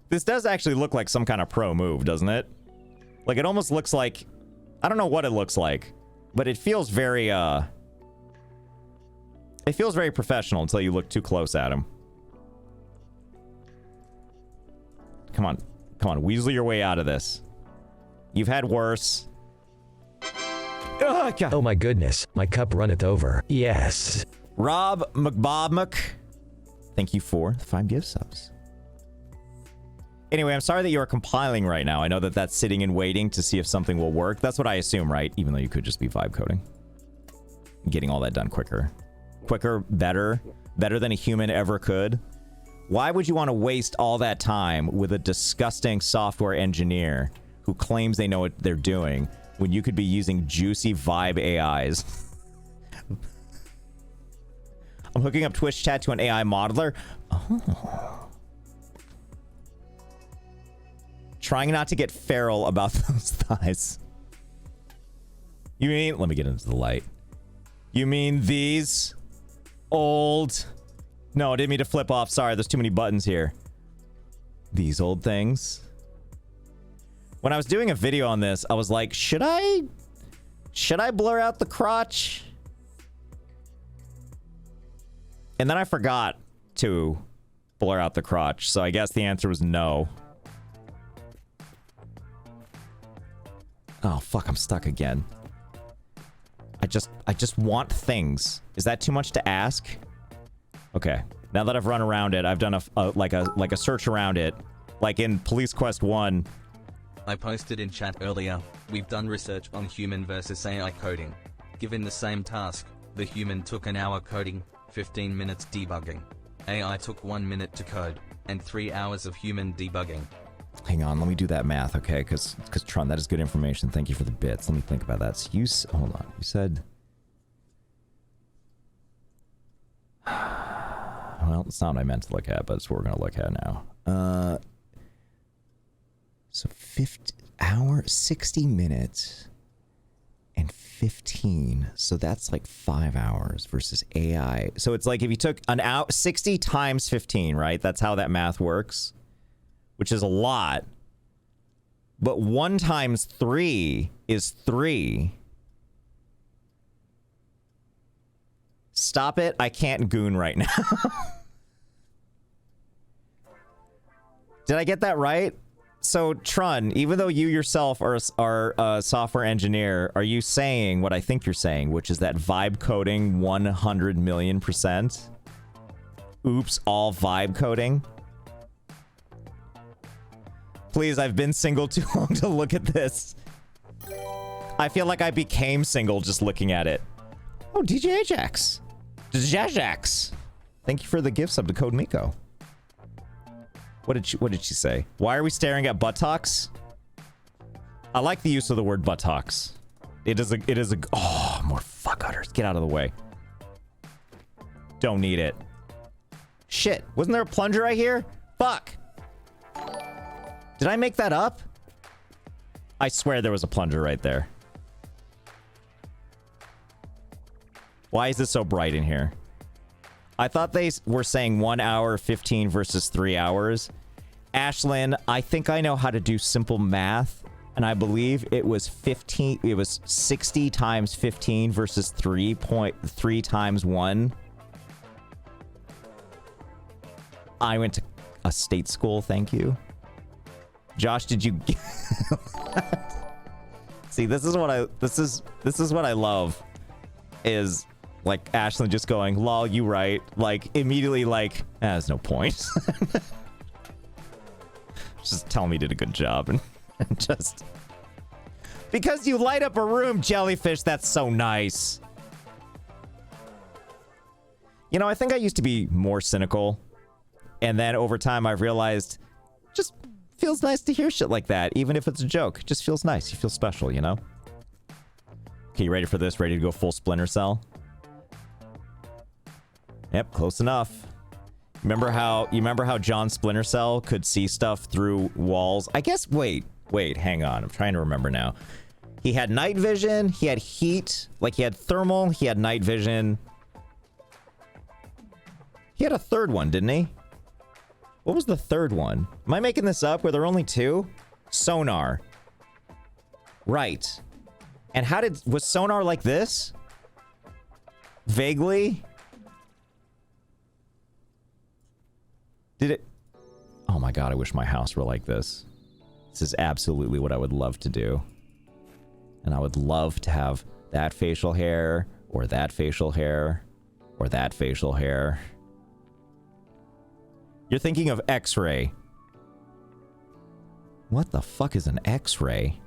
Speaker 1: This does actually look like some kind of pro move, doesn't it? Like, it almost looks like... I don't know what it looks like, but it feels very, it feels very professional until you look too close at him. Come on. Come on, weasel your way out of this. You've had worse. Oh, God.
Speaker 4: Oh my goodness, my cup runneth over. Yes.
Speaker 1: Rob McBobmc, thank you for the 5 gift subs. Anyway, I'm sorry that you are compiling right now. I know that that's sitting and waiting to see if something will work. That's what I assume, right? Even though you could just be vibe coding. Getting all that done quicker. Quicker, better. Better than a human ever could. Why would you want to waste all that time with a disgusting software engineer who claims they know what they're doing when you could be using juicy vibe AIs? I'm hooking up Twitch chat to an AI modeler. Oh. Trying not to get feral about those thighs. You mean... Let me get into the light. You mean these old... No, I didn't mean to flip off. Sorry, there's too many buttons here. These old things. When I was doing a video on this, I was like, should I blur out the crotch? And then I forgot to blur out the crotch, so I guess the answer was no. Oh, fuck, I'm stuck again. I just want things. Is that too much to ask? Okay. Now that I've run around it, I've done like a search around it. Like in Police Quest 1.
Speaker 2: I posted in chat earlier, we've done research on human versus AI coding. Given the same task, the human took an hour coding, 15 minutes debugging. AI took 1 minute to code, and 3 hours of human debugging.
Speaker 1: Hang on, let me do that math, okay? Because Tron, that is good information. Thank you for the bits. Let me think about that. So hold on. You said... Well, it's not what I meant to look at, but it's what we're going to look at now. So 60 minutes and 15. So that's like 5 hours versus AI. So it's like if you took an hour, 60 times 15, right? That's how that math works, which is a lot. But 1 times 3 is 3. Stop it. I can't goon right now. Did I get that right? So, Trun, even though you yourself are a software engineer, are you saying what I think you're saying, which is that vibe coding 100 million %? Oops, all vibe coding. Please, I've been single too long to look at this. I feel like I became single just looking at it. Oh, DJ Ajax. Jajax. Thank you for the gift sub to Code Miko. What did she say? Why are we staring at buttocks? I like the use of the word buttocks. It is a oh, more fuck utters. Get out of the way. Don't need it. Shit, wasn't there a plunger right here? Fuck. Did I make that up? I swear there was a plunger right there. Why is it so bright in here? I thought they were saying 1 hour 15 versus 3 hours. Ashlyn, I think I know how to do simple math, and I believe it was 15. It was 60 times 15 versus 3.3 times 1. I went to a state school, thank you. Josh, did you see, this is what I love is like Ashlyn just going, lol, you right, like immediately like, there's no point. Just tell me you did a good job and just because you light up a room, jellyfish, that's so nice. You know, I think I used to be more cynical, and then over time I've realized just feels nice to hear shit like that, even if it's a joke. It just feels nice. You feel special, you know? Okay, you ready for this? Ready to go full Splinter Cell? Yep, close enough. Remember how John Splinter Cell could see stuff through walls? I guess, wait, hang on. I'm trying to remember now. He had night vision, he had heat, like he had thermal, he had night vision. He had a third one, didn't he? What was the third one? Am I making this up? Were there only two? Sonar. Right. And was sonar like this? Vaguely? Did it? Oh my god, I wish my house were like this. This is absolutely what I would love to do. And I would love to have that facial hair, or that facial hair, or that facial hair. You're thinking of X-ray. What the fuck is an X-ray?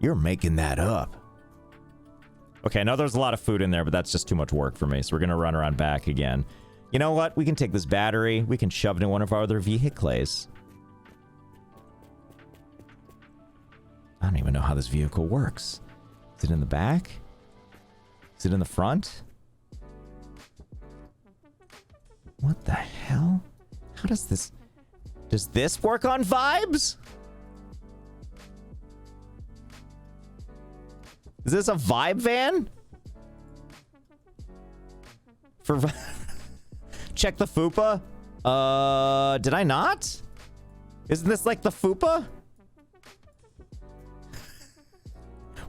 Speaker 1: You're making that up. Okay, I know there's a lot of food in there, but that's just too much work for me, so we're gonna run around back again. You know what? We can take this battery, we can shove it in one of our other vehicles. I don't even know how this vehicle works. Is it in the back? Is it in the front? What the hell? How does this... Does this work on vibes? Is this a vibe van? For... Check the fupa? Did I not? Isn't this like the fupa?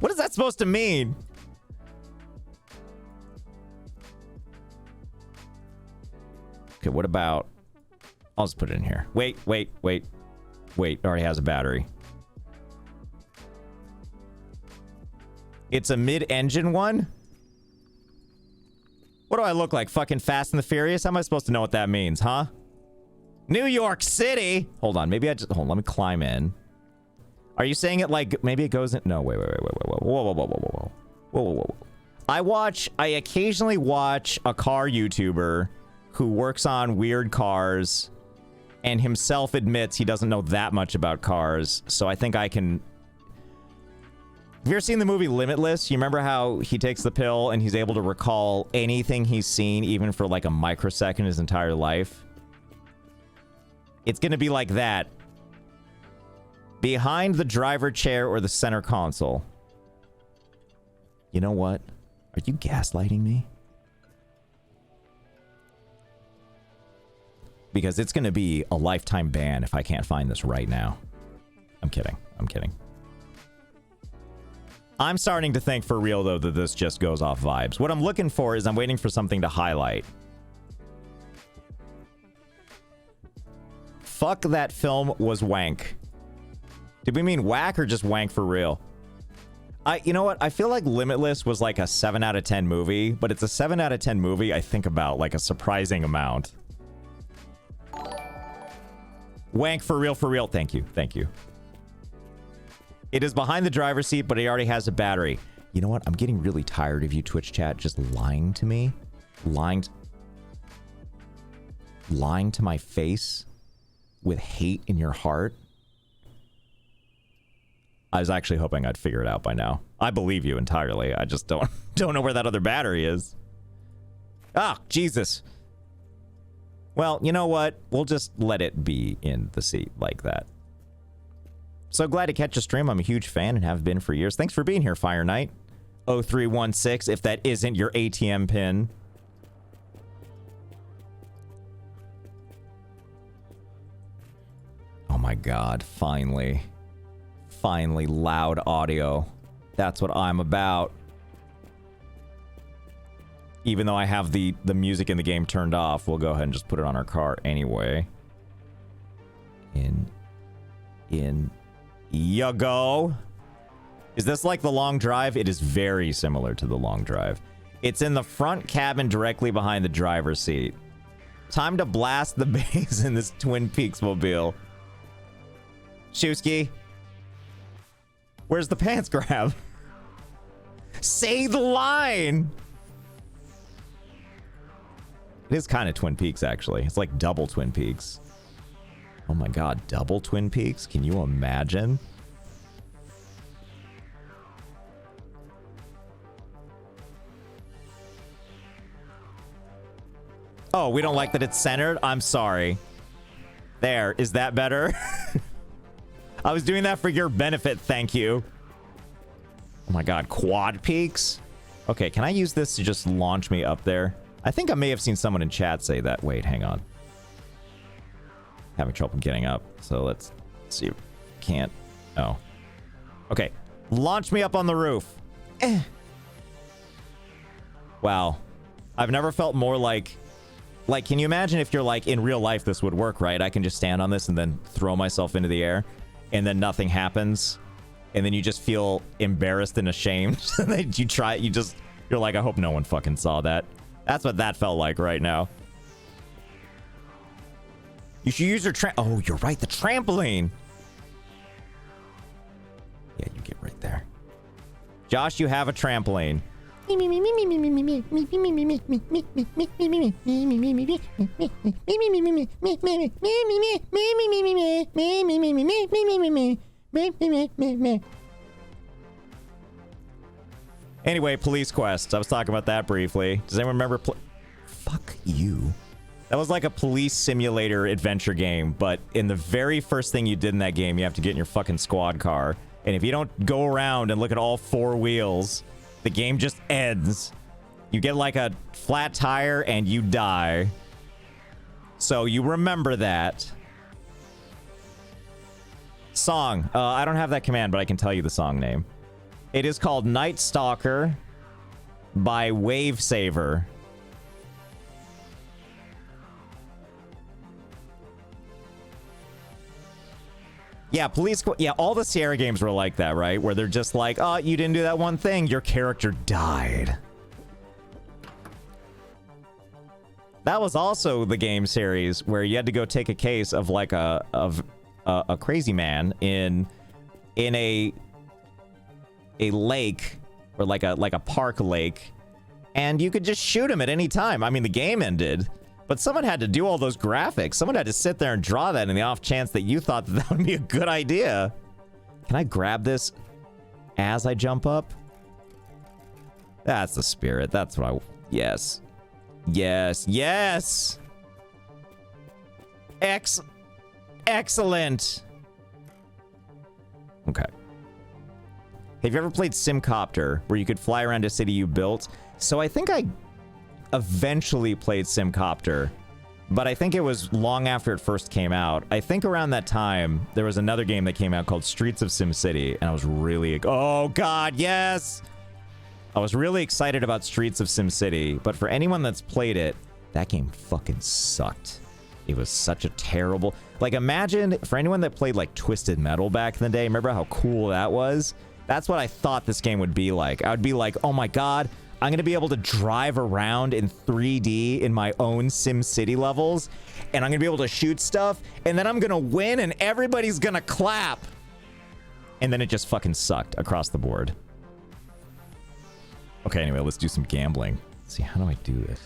Speaker 1: What is that supposed to mean? Okay, what about... I'll just put it in here. Wait. It already has a battery. It's a mid-engine one? What do I look like? Fucking Fast and the Furious? How am I supposed to know what that means, huh? New York City! Hold on, maybe hold on, let me climb in. Are you saying it like, maybe it goes in... No, wait. Whoa. I occasionally watch a car YouTuber who works on weird cars and himself admits he doesn't know that much about cars, so I think I can... Have you ever seen the movie Limitless? You remember how he takes the pill and he's able to recall anything he's seen, even for like a microsecond his entire life? It's gonna be like that. Behind the driver chair or the center console. You know what? Are you gaslighting me? Because it's gonna be a lifetime ban if I can't find this right now. I'm kidding. I'm starting to think for real, though, that this just goes off vibes. What I'm looking for is I'm waiting for something to highlight. Fuck, that film was wank. Did we mean whack or just wank for real? You know what? I feel like Limitless was like a 7 out of 10 movie, but it's a 7 out of 10 movie I think about like a surprising amount. Wank for real, for real. Thank you. Thank you. It is behind the driver's seat, but he already has a battery. You know what? I'm getting really tired of you, Twitch chat, just lying to me. Lying to my face with hate in your heart. I was actually hoping I'd figure it out by now. I believe you entirely. I just don't know where that other battery is. Ah, Jesus. Well, you know what? We'll just let it be in the seat like that. So glad to catch a stream. I'm a huge fan and have been for years. Thanks for being here, Fire Knight. 0316, if that isn't your ATM pin. Oh my God, finally. Finally, loud audio. That's what I'm about. Even though I have the music in the game turned off, we'll go ahead and just put it on our car anyway. In you go. Is this like the long drive? It is very similar to the long drive. It's in the front cabin directly behind the driver's seat. Time to blast the bass in this Twin Peaks mobile. Shusky. Where's the pants grab? Say the line! It is kind of Twin Peaks, actually. It's like double Twin Peaks. Oh my God, double Twin Peaks? Can you imagine? Oh, we don't like that it's centered? I'm sorry. There, is that better? I was doing that for your benefit, thank you. Oh my God, quad peaks? Okay, can I use this to just launch me up there? I think I may have seen someone in chat say that. Wait, hang on. Having trouble getting up, so let's see. Can't. Oh. Okay, launch me up on the roof. Wow. I've never felt more like, can you imagine if you're like, in real life this would work, right? I can just stand on this and then throw myself into the air, and then nothing happens, and then you just feel embarrassed and ashamed. You try it, you're like, I hope no one fucking saw that. That's what that felt like right now. You should use your oh, you're right, the trampoline. Yeah, you get right there. Josh, you have a trampoline. Anyway, Police Quest. I was talking about that briefly. Does anyone remember? Fuck you. That was like a police simulator adventure game, but in the very first thing you did in that game, you have to get in your fucking squad car. And if you don't go around and look at all four wheels, the game just ends. You get like a flat tire and you die. So you remember that. Song. I don't have that command, but I can tell you the song name. It is called Night Stalker by Wave Saver. Yeah, yeah, all the Sierra games were like that, right? Where they're just like, oh, you didn't do that one thing, your character died. That was also the game series where you had to go take a case of like a crazy man in a lake, or like a park lake, and you could just shoot him at any time. I mean, the game ended, but someone had to do all those graphics. Someone had to sit there and draw that in the off chance that you thought that would be a good idea. Can I grab this as I jump up? That's the spirit. That's what yes. Yes. Yes. Excellent. Okay. Have you ever played Simcopter, where you could fly around a city you built? So I think I eventually played Simcopter, but I think it was long after it first came out. I think around that time, there was another game that came out called Streets of SimCity, and I was really... Oh, God, yes! I was really excited about Streets of SimCity, but for anyone that's played it, that game fucking sucked. It was such a terrible... Like, imagine, for anyone that played, like, Twisted Metal back in the day, remember how cool that was? That's what I thought this game would be like. I would be like, oh my god, I'm going to be able to drive around in 3D in my own SimCity levels, and I'm going to be able to shoot stuff, and then I'm going to win, and everybody's going to clap. And then it just fucking sucked across the board. Okay, anyway, let's do some gambling. Let's see, how do I do this?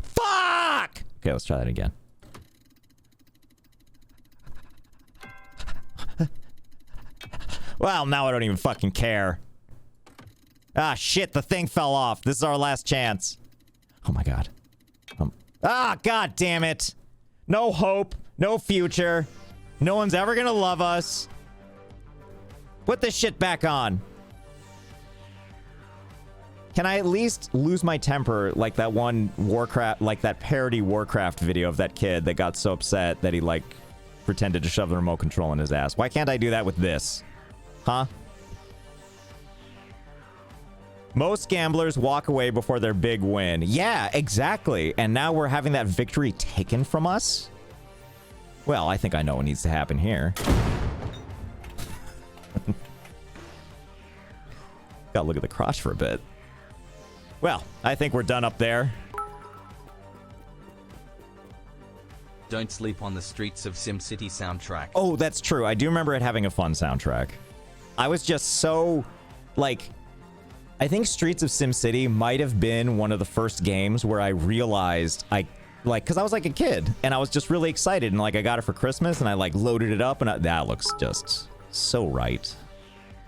Speaker 1: Fuck! Okay, let's try that again. Well, now I don't even fucking care. Ah, shit, the thing fell off. This is our last chance. Oh my god. God damn it. No hope. No future. No one's ever gonna love us. Put this shit back on. Can I at least lose my temper like that one Warcraft, like that parody Warcraft video of that kid that got so upset that he, like, pretended to shove the remote control in his ass? Why can't I do that with this? Huh? Most gamblers walk away before their big win. Yeah, exactly. And now we're having that victory taken from us? Well, I think I know what needs to happen here. Gotta look at the crotch for a bit. Well, I think we're done up there.
Speaker 2: Don't sleep on the streets of SimCity soundtrack.
Speaker 1: Oh, that's true. I do remember it having a fun soundtrack. I was just so, like, I think Streets of SimCity might have been one of the first games where I realized because I was like a kid and I was just really excited and like I got it for Christmas and I like loaded it up and that looks just so right.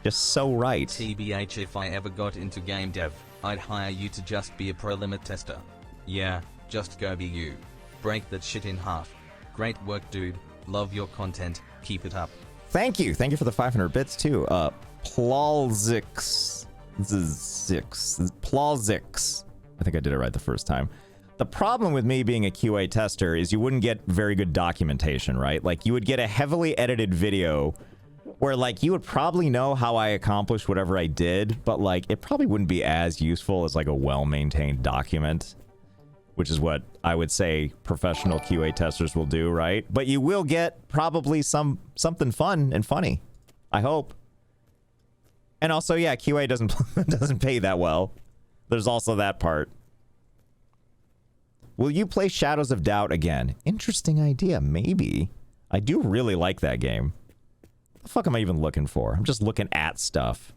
Speaker 1: Just so right.
Speaker 2: TBH, if I ever got into game dev, I'd hire you to just be a pro limit tester. Yeah, just go be you. Break that shit in half. Great work, dude. Love your content. Keep it up.
Speaker 1: Thank you. Thank you for the 500 bits too. Plazix. Plazix. I think I did it right the first time. The problem with me being a QA tester is you wouldn't get very good documentation, right? Like you would get a heavily edited video where like you would probably know how I accomplished whatever I did, but like it probably wouldn't be as useful as like a well-maintained document, which is what I would say professional QA testers will do, right? But you will get probably something fun and funny. I hope. And also, yeah, QA doesn't pay that well. There's also that part. Will you play Shadows of Doubt again? Interesting idea. Maybe. I do really like that game. What the fuck am I even looking for? I'm just looking at stuff.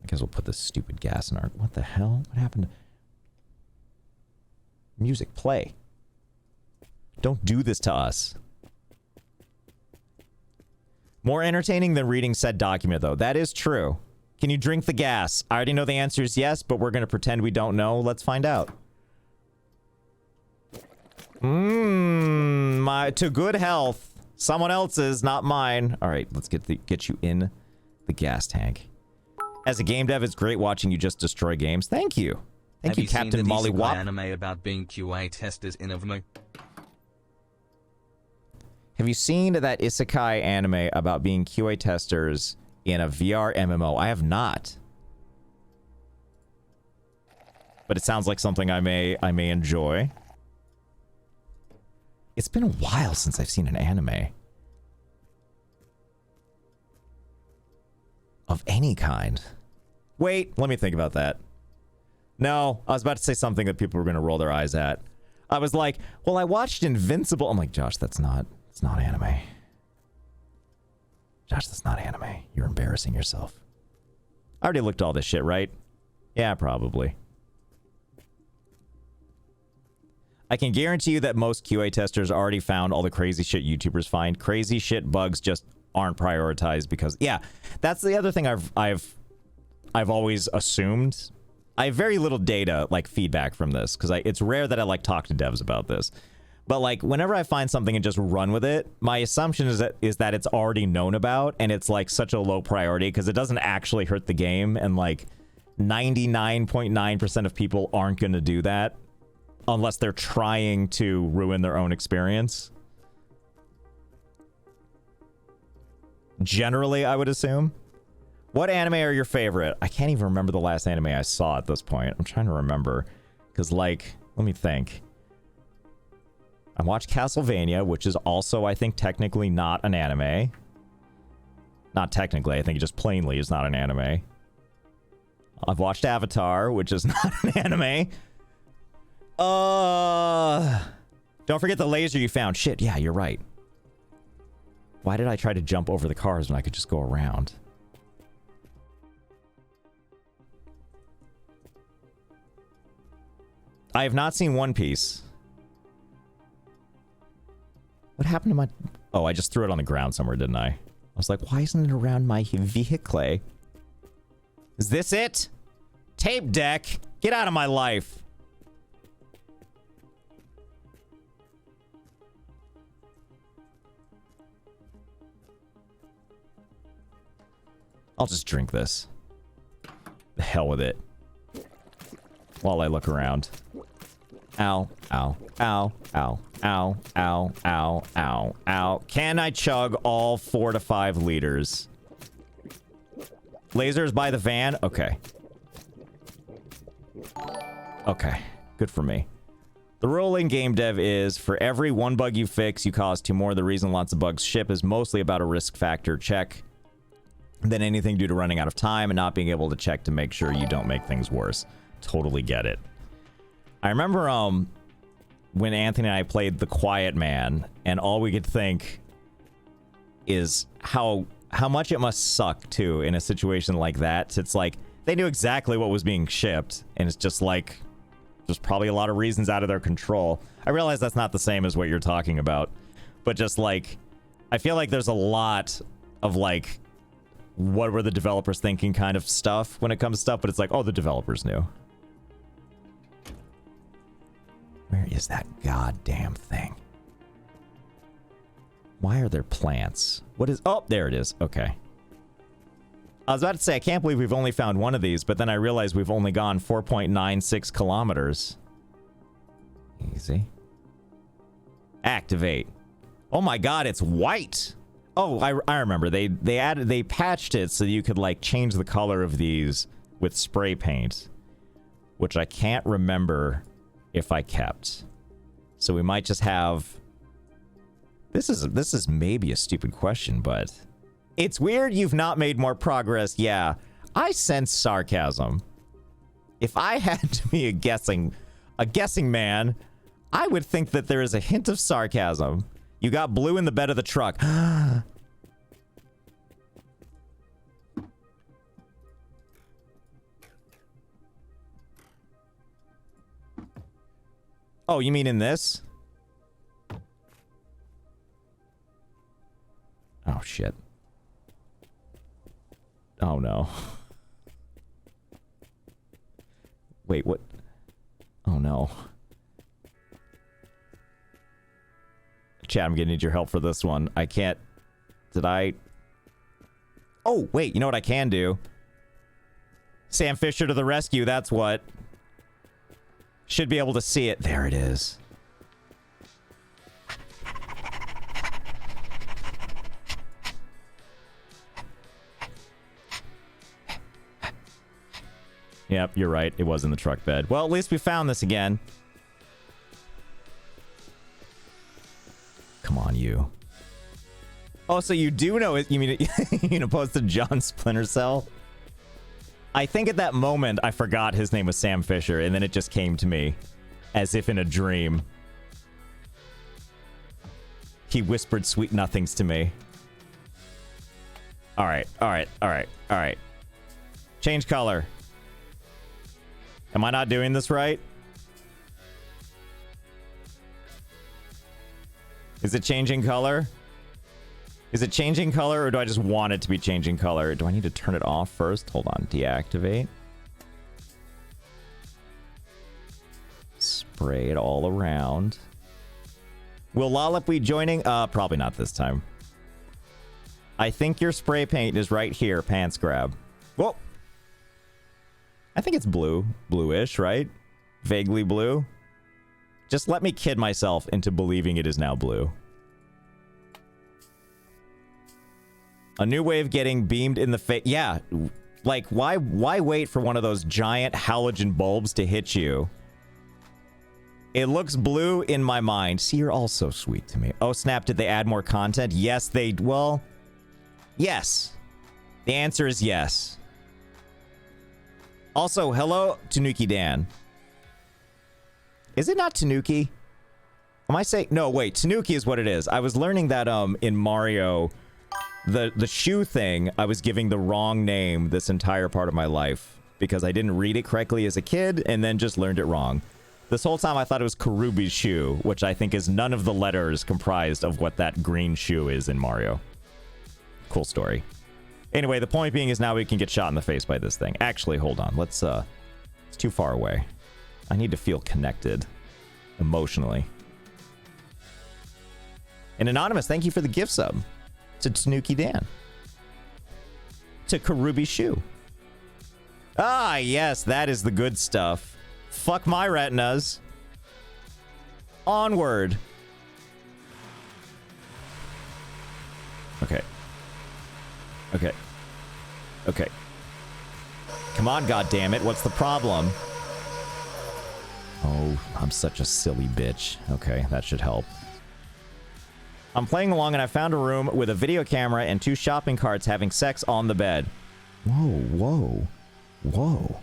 Speaker 1: I guess we'll put this stupid gas in our... What the hell? What happened to... Music, play. Don't do this to us. More entertaining than reading said document, though. That is true. Can you drink the gas? I already know the answer is yes, but we're going to pretend we don't know. Let's find out. To good health. Someone else's, not mine. All right, let's get you in the gas tank. As a game dev, it's great watching you just destroy games. Thank you. Thank you, Captain Molly Wop.
Speaker 2: Have you seen the anime about being QA testers in Avmo?
Speaker 1: Have you seen that isekai anime about being QA testers in a VR MMO? I have not. But it sounds like something I may enjoy. It's been a while since I've seen an anime. Of any kind. Wait, let me think about that. No, I was about to say something that people were going to roll their eyes at. I was like, well, I watched Invincible. I'm like, Josh, it's not anime. Josh, that's not anime. You're embarrassing yourself. I already looked at all this shit, right? Yeah, probably. I can guarantee you that most QA testers already found all the crazy shit YouTubers find. Crazy shit bugs just aren't prioritized because, yeah, that's the other thing I've always assumed. I have very little data, like, feedback from this, because it's rare that I, like, talk to devs about this. But, like, whenever I find something and just run with it, my assumption is that it's already known about, and it's, like, such a low priority, because it doesn't actually hurt the game, and, like, 99.9% of people aren't going to do that, unless they're trying to ruin their own experience. Generally, I would assume. What anime are your favorite? I can't even remember the last anime I saw at this point. I'm trying to remember. Because, like, let me think. I watched Castlevania, which is also, I think, technically not an anime. Not technically. I think it just plainly is not an anime. I've watched Avatar, which is not an anime. Don't forget the laser you found. Shit, yeah, you're right. Why did I try to jump over the cars when I could just go around? I have not seen One Piece. What happened to my... Oh, I just threw it on the ground somewhere, didn't I? I was like, why isn't it around my vehicle? Is this it? Tape deck? Get out of my life. I'll just drink this. The hell with it. While I look around. Ow, ow, ow, ow, ow, ow, ow, ow, ow. Can I chug all 4 to 5 liters? Lasers by the van? Okay. Okay. Good for me. The rule in game dev is, for every 1 bug you fix, you cause 2 more. The reason lots of bugs ship is mostly about a risk factor check than anything due to running out of time and not being able to check to make sure you don't make things worse. Totally get it. I remember when Anthony and I played The Quiet Man, and all we could think is how much it must suck, too, in a situation like that. It's like, they knew exactly what was being shipped, and it's just like, there's probably a lot of reasons out of their control. I realize that's not the same as what you're talking about, but just like, I feel like there's a lot of like, what were the developers thinking kind of stuff when it comes to stuff, but it's like, oh, the developers knew. Where is that goddamn thing? Why are there plants? What is... Oh, there it is. Okay. I was about to say, I can't believe we've only found one of these, but then I realized we've only gone 4.96 kilometers. Easy. Activate. Oh my god, it's white! Oh, I remember. They patched it so you could, like, change the color of these with spray paint. Which I can't remember if I kept. So we might just have... This is maybe a stupid question, but... It's weird you've not made more progress. Yeah, I sense sarcasm. If I had to be a guessing man, I would think that there is a hint of sarcasm. You got blue in the bed of the truck. Oh, you mean in this? Oh, shit. Oh, no. Wait, what? Oh, no. Chat, I'm gonna need your help for this one. I can't... Did I... Oh, wait, you know what I can do? Sam Fisher to the rescue, that's what. Should be able to see it. There it is. Yep, you're right. It was in the truck bed. Well, at least we found this again. Come on, you. Oh, so you do know it. You mean you know, opposed to John Splinter Cell? I think at that moment I forgot his name was Sam Fisher, and then it just came to me as if in a dream. He whispered sweet nothings to me. All right, all right, all right, all right. Change color. Am I not doing this right? Is it changing color? Is it changing color, or do I just want it to be changing color? Do I need to turn it off first? Hold on. Deactivate. Spray it all around. Will Lollip be joining? Probably not this time. I think your spray paint is right here. Pants grab. Whoa. I think it's blue. Bluish, right? Vaguely blue. Just let me kid myself into believing it is now blue. A new way of getting beamed in the face. Yeah, like why wait for one of those giant halogen bulbs to hit you? It looks blue in my mind. See, you're all so sweet to me. Oh snap, did they add more content? Yes, well, yes. The answer is yes. Also, hello, Tanuki Dan. Is it not Tanuki? Am I saying... No, wait. Tanuki is what it is. I was learning that in Mario, the shoe thing, I was giving the wrong name this entire part of my life because I didn't read it correctly as a kid and then just learned it wrong. This whole time I thought it was Karubi's shoe, which I think is none of the letters comprised of what that green shoe is in Mario. Cool story. Anyway, the point being is now we can get shot in the face by this thing. Actually, hold on. Let's, it's too far away. I need to feel connected emotionally. And Anonymous, thank you for the gift sub to Tanuki Dan. To Karubi Shoe. Ah, yes, that is the good stuff. Fuck my retinas. Onward. Okay. Okay. Okay. Come on, goddammit. What's the problem? Oh, I'm such a silly bitch. Okay, that should help. I'm playing along and I found a room with a video camera and 2 shopping carts having sex on the bed. Whoa, whoa, whoa.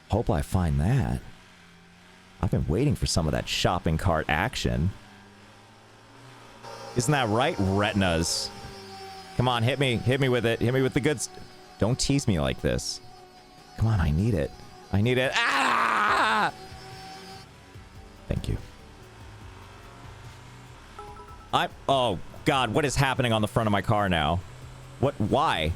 Speaker 1: Hope I find that. I've been waiting for some of that shopping cart action. Isn't that right, retinas? Come on, hit me with it. Hit me with the goods. Don't tease me like this. Come on, I need it. I need it. Ah! Thank you. Oh, God, what is happening on the front of my car now? Why?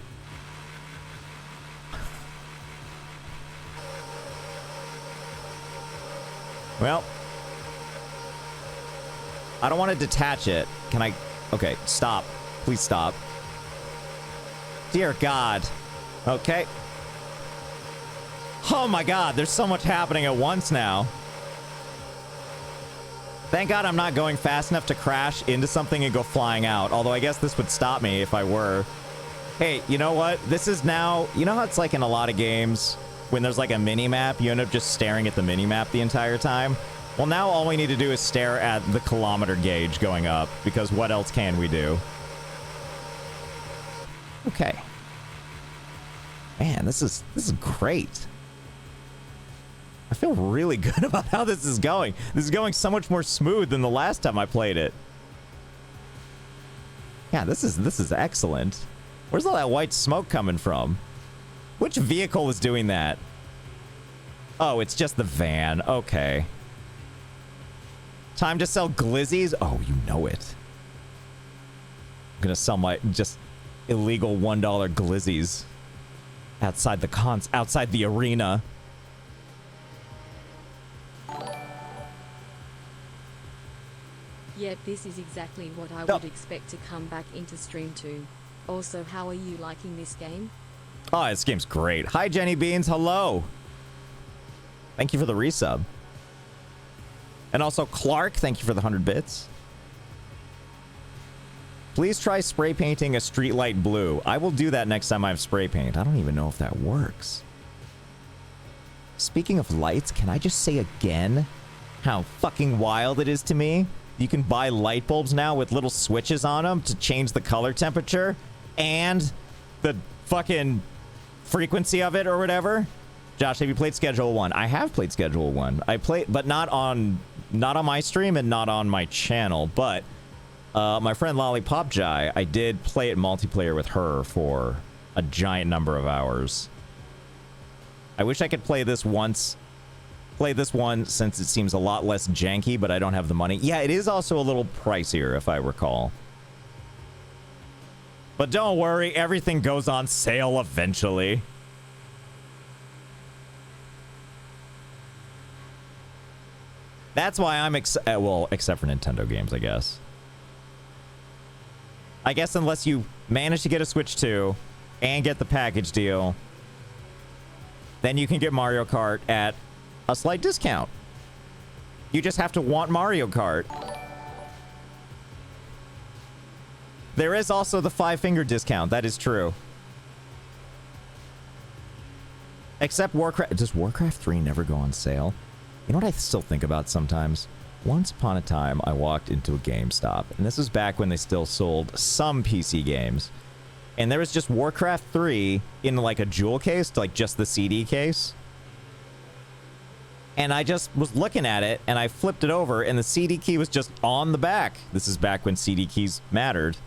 Speaker 1: Well, I don't want to detach it. Can I? Okay, stop. Please stop. Dear God. Okay. Oh my God, there's so much happening at once now. Thank God I'm not going fast enough to crash into something and go flying out. Although I guess this would stop me if I were. Hey, you know what? This is now... You know how it's like in a lot of games? When there's like a mini-map, you end up just staring at the mini-map the entire time? Well, now all we need to do is stare at the kilometer gauge going up. Because what else can we do? Okay. Man, this is great. I feel really good about how this is going. This is going so much more smooth than the last time I played it. Yeah, this is excellent. Where's all that white smoke coming from? Which vehicle is doing that? Oh, it's just the van. Okay. Time to sell glizzies? Oh, you know it. I'm gonna sell my just illegal $1 glizzies outside the arena.
Speaker 3: Yep, this is exactly what I would expect to come back into stream to. Also, how are you liking this game?
Speaker 1: Oh, this game's great. Hi, Jenny Beans. Hello. Thank you for the resub. And also, Clark, thank you for the 100 bits. Please try spray painting a streetlight blue. I will do that next time I have spray paint. I don't even know if that works. Speaking of lights, can I just say again how fucking wild it is to me? You can buy light bulbs now with little switches on them to change the color temperature and the fucking frequency of it or whatever. Josh, have you played Schedule 1? I have played Schedule 1. I played, but not on my stream and not on my channel. But my friend Lollipop Jai, I did play it multiplayer with her for a giant number of hours. I wish I could play this one since it seems a lot less janky, but I don't have the money. Yeah, it is also a little pricier, if I recall. But don't worry, everything goes on sale eventually. That's why I'm well, except for Nintendo games, I guess. I guess unless you manage to get a Switch 2 and get the package deal, then you can get Mario Kart at a slight discount. You just have to want Mario Kart. There is also the 5-finger discount. That is true. Except Warcraft. Does Warcraft 3 never go on sale? You know what I still think about sometimes? Once upon a time, I walked into a GameStop, and this was back when they still sold some PC games. And there was just Warcraft 3 in like a jewel case, like just the CD case. And I just was looking at it, and I flipped it over, and the CD key was just on the back. This is back when CD keys mattered.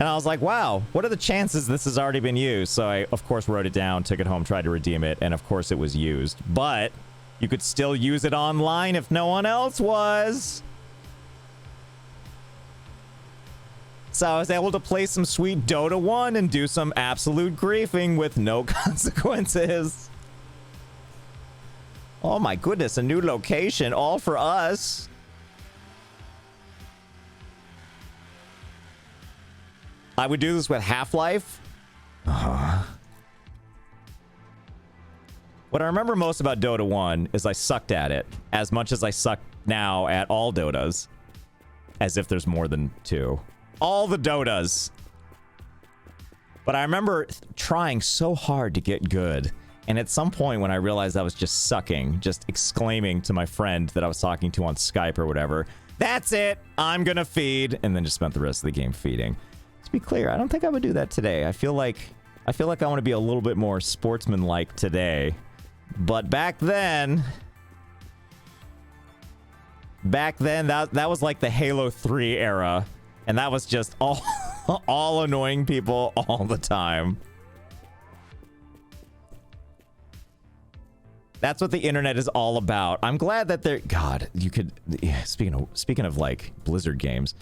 Speaker 1: And I was like, wow, what are the chances this has already been used? So I, of course, wrote it down, took it home, tried to redeem it, and of course it was used. But you could still use it online if no one else was. So I was able to play some sweet Dota 1 and do some absolute griefing with no consequences. Oh my goodness, a new location, all for us. I would do this with Half-Life. What I remember most about Dota 1 is I sucked at it as much as I suck now at all Dotas. As if there's more than 2. All the Dotas. But I remember trying so hard to get good. And at some point when I realized I was just sucking, just exclaiming to my friend that I was talking to on Skype or whatever, "That's it, I'm gonna feed," and then just spent the rest of the game feeding. To be clear, I don't think I would do that today. I feel like I want to be a little bit more sportsmanlike today. But back then, that was like the Halo 3 era, and that was just all annoying people all the time. That's what the internet is all about. I'm glad that they're... God, you could... Yeah, speaking of like Blizzard games,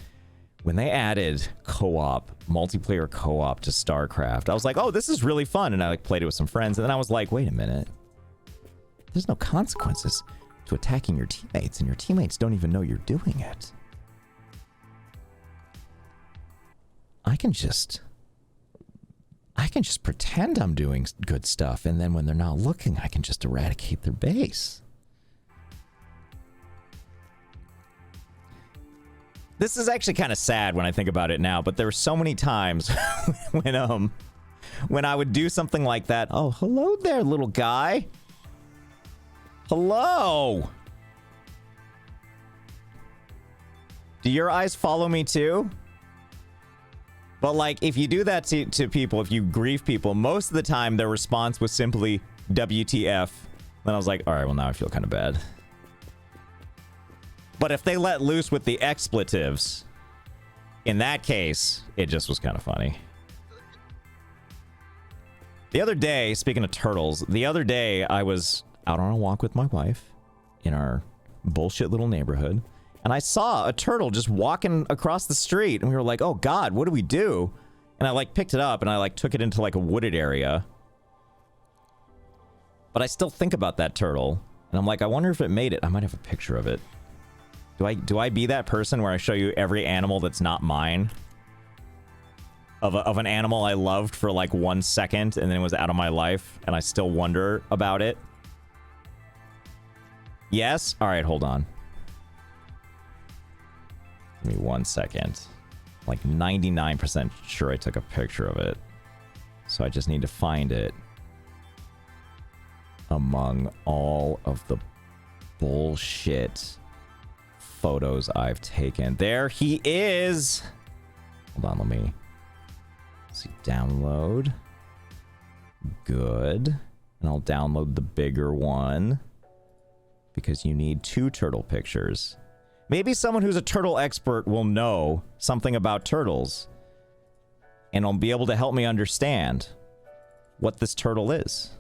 Speaker 1: when they added co-op, multiplayer co-op to StarCraft, I was like, oh, this is really fun. And I like played it with some friends. And then I was like, wait a minute. There's no consequences to attacking your teammates, and your teammates don't even know you're doing it. I can just pretend I'm doing good stuff, and then when they're not looking, I can just eradicate their base. This is actually kind of sad when I think about it now, but there were so many times when I would do something like that. Oh, hello there, little guy. Hello. Do your eyes follow me too? But like, if you do that to people, if you grieve people, most of the time their response was simply WTF. Then I was like, all right, well now I feel kind of bad. But if they let loose with the expletives, in that case, it just was kind of funny. The other day, speaking of turtles, the other day I was out on a walk with my wife in our bullshit little neighborhood, and I saw a turtle just walking across the street, and we were like, oh God, what do we do? And I like picked it up and I like took it into like a wooded area. But I still think about that turtle, and I'm like, I wonder if it made it. I might have a picture of it. Do I be that person where I show you every animal that's not mine? Of an animal I loved for like 1 second and then it was out of my life and I still wonder about it? Yes? All right, hold on. Give me 1 second. Like 99% sure I took a picture of it. So I just need to find it among all of the bullshit photos I've taken. There he is. Hold on, let me see. Download. Good. And I'll download the bigger one because you need 2 turtle pictures. Maybe someone who's a turtle expert will know something about turtles and will be able to help me understand what this turtle is.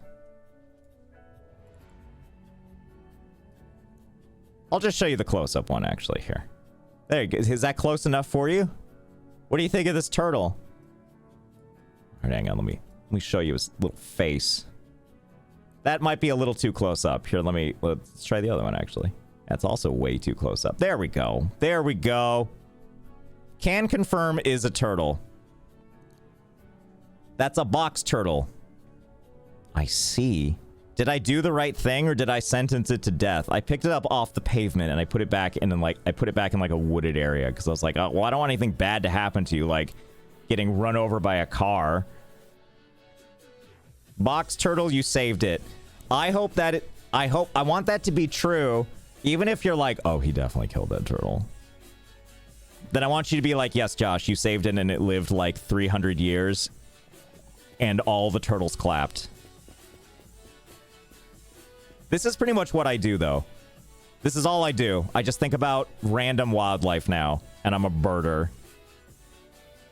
Speaker 1: I'll just show you the close-up one, actually, here. There you go. Is that close enough for you? What do you think of this turtle? All right, hang on. Let me show you his little face. That might be a little too close up. Here, let's try the other one, actually. That's also way too close up. There we go. There we go. Can confirm is a turtle. That's a box turtle. I see Did I do the right thing or did I sentence it to death? I picked it up off the pavement and I put it back in like a wooded area because I was like, oh, well, I don't want anything bad to happen to you, like getting run over by a car. Box turtle, you saved it. I want that to be true, even if you're like, oh, he definitely killed that turtle. Then I want you to be like, yes, Josh, you saved it and it lived like 300 years and all the turtles clapped. This is pretty much what I do, though. This is all I do. I just think about random wildlife now, and I'm a birder.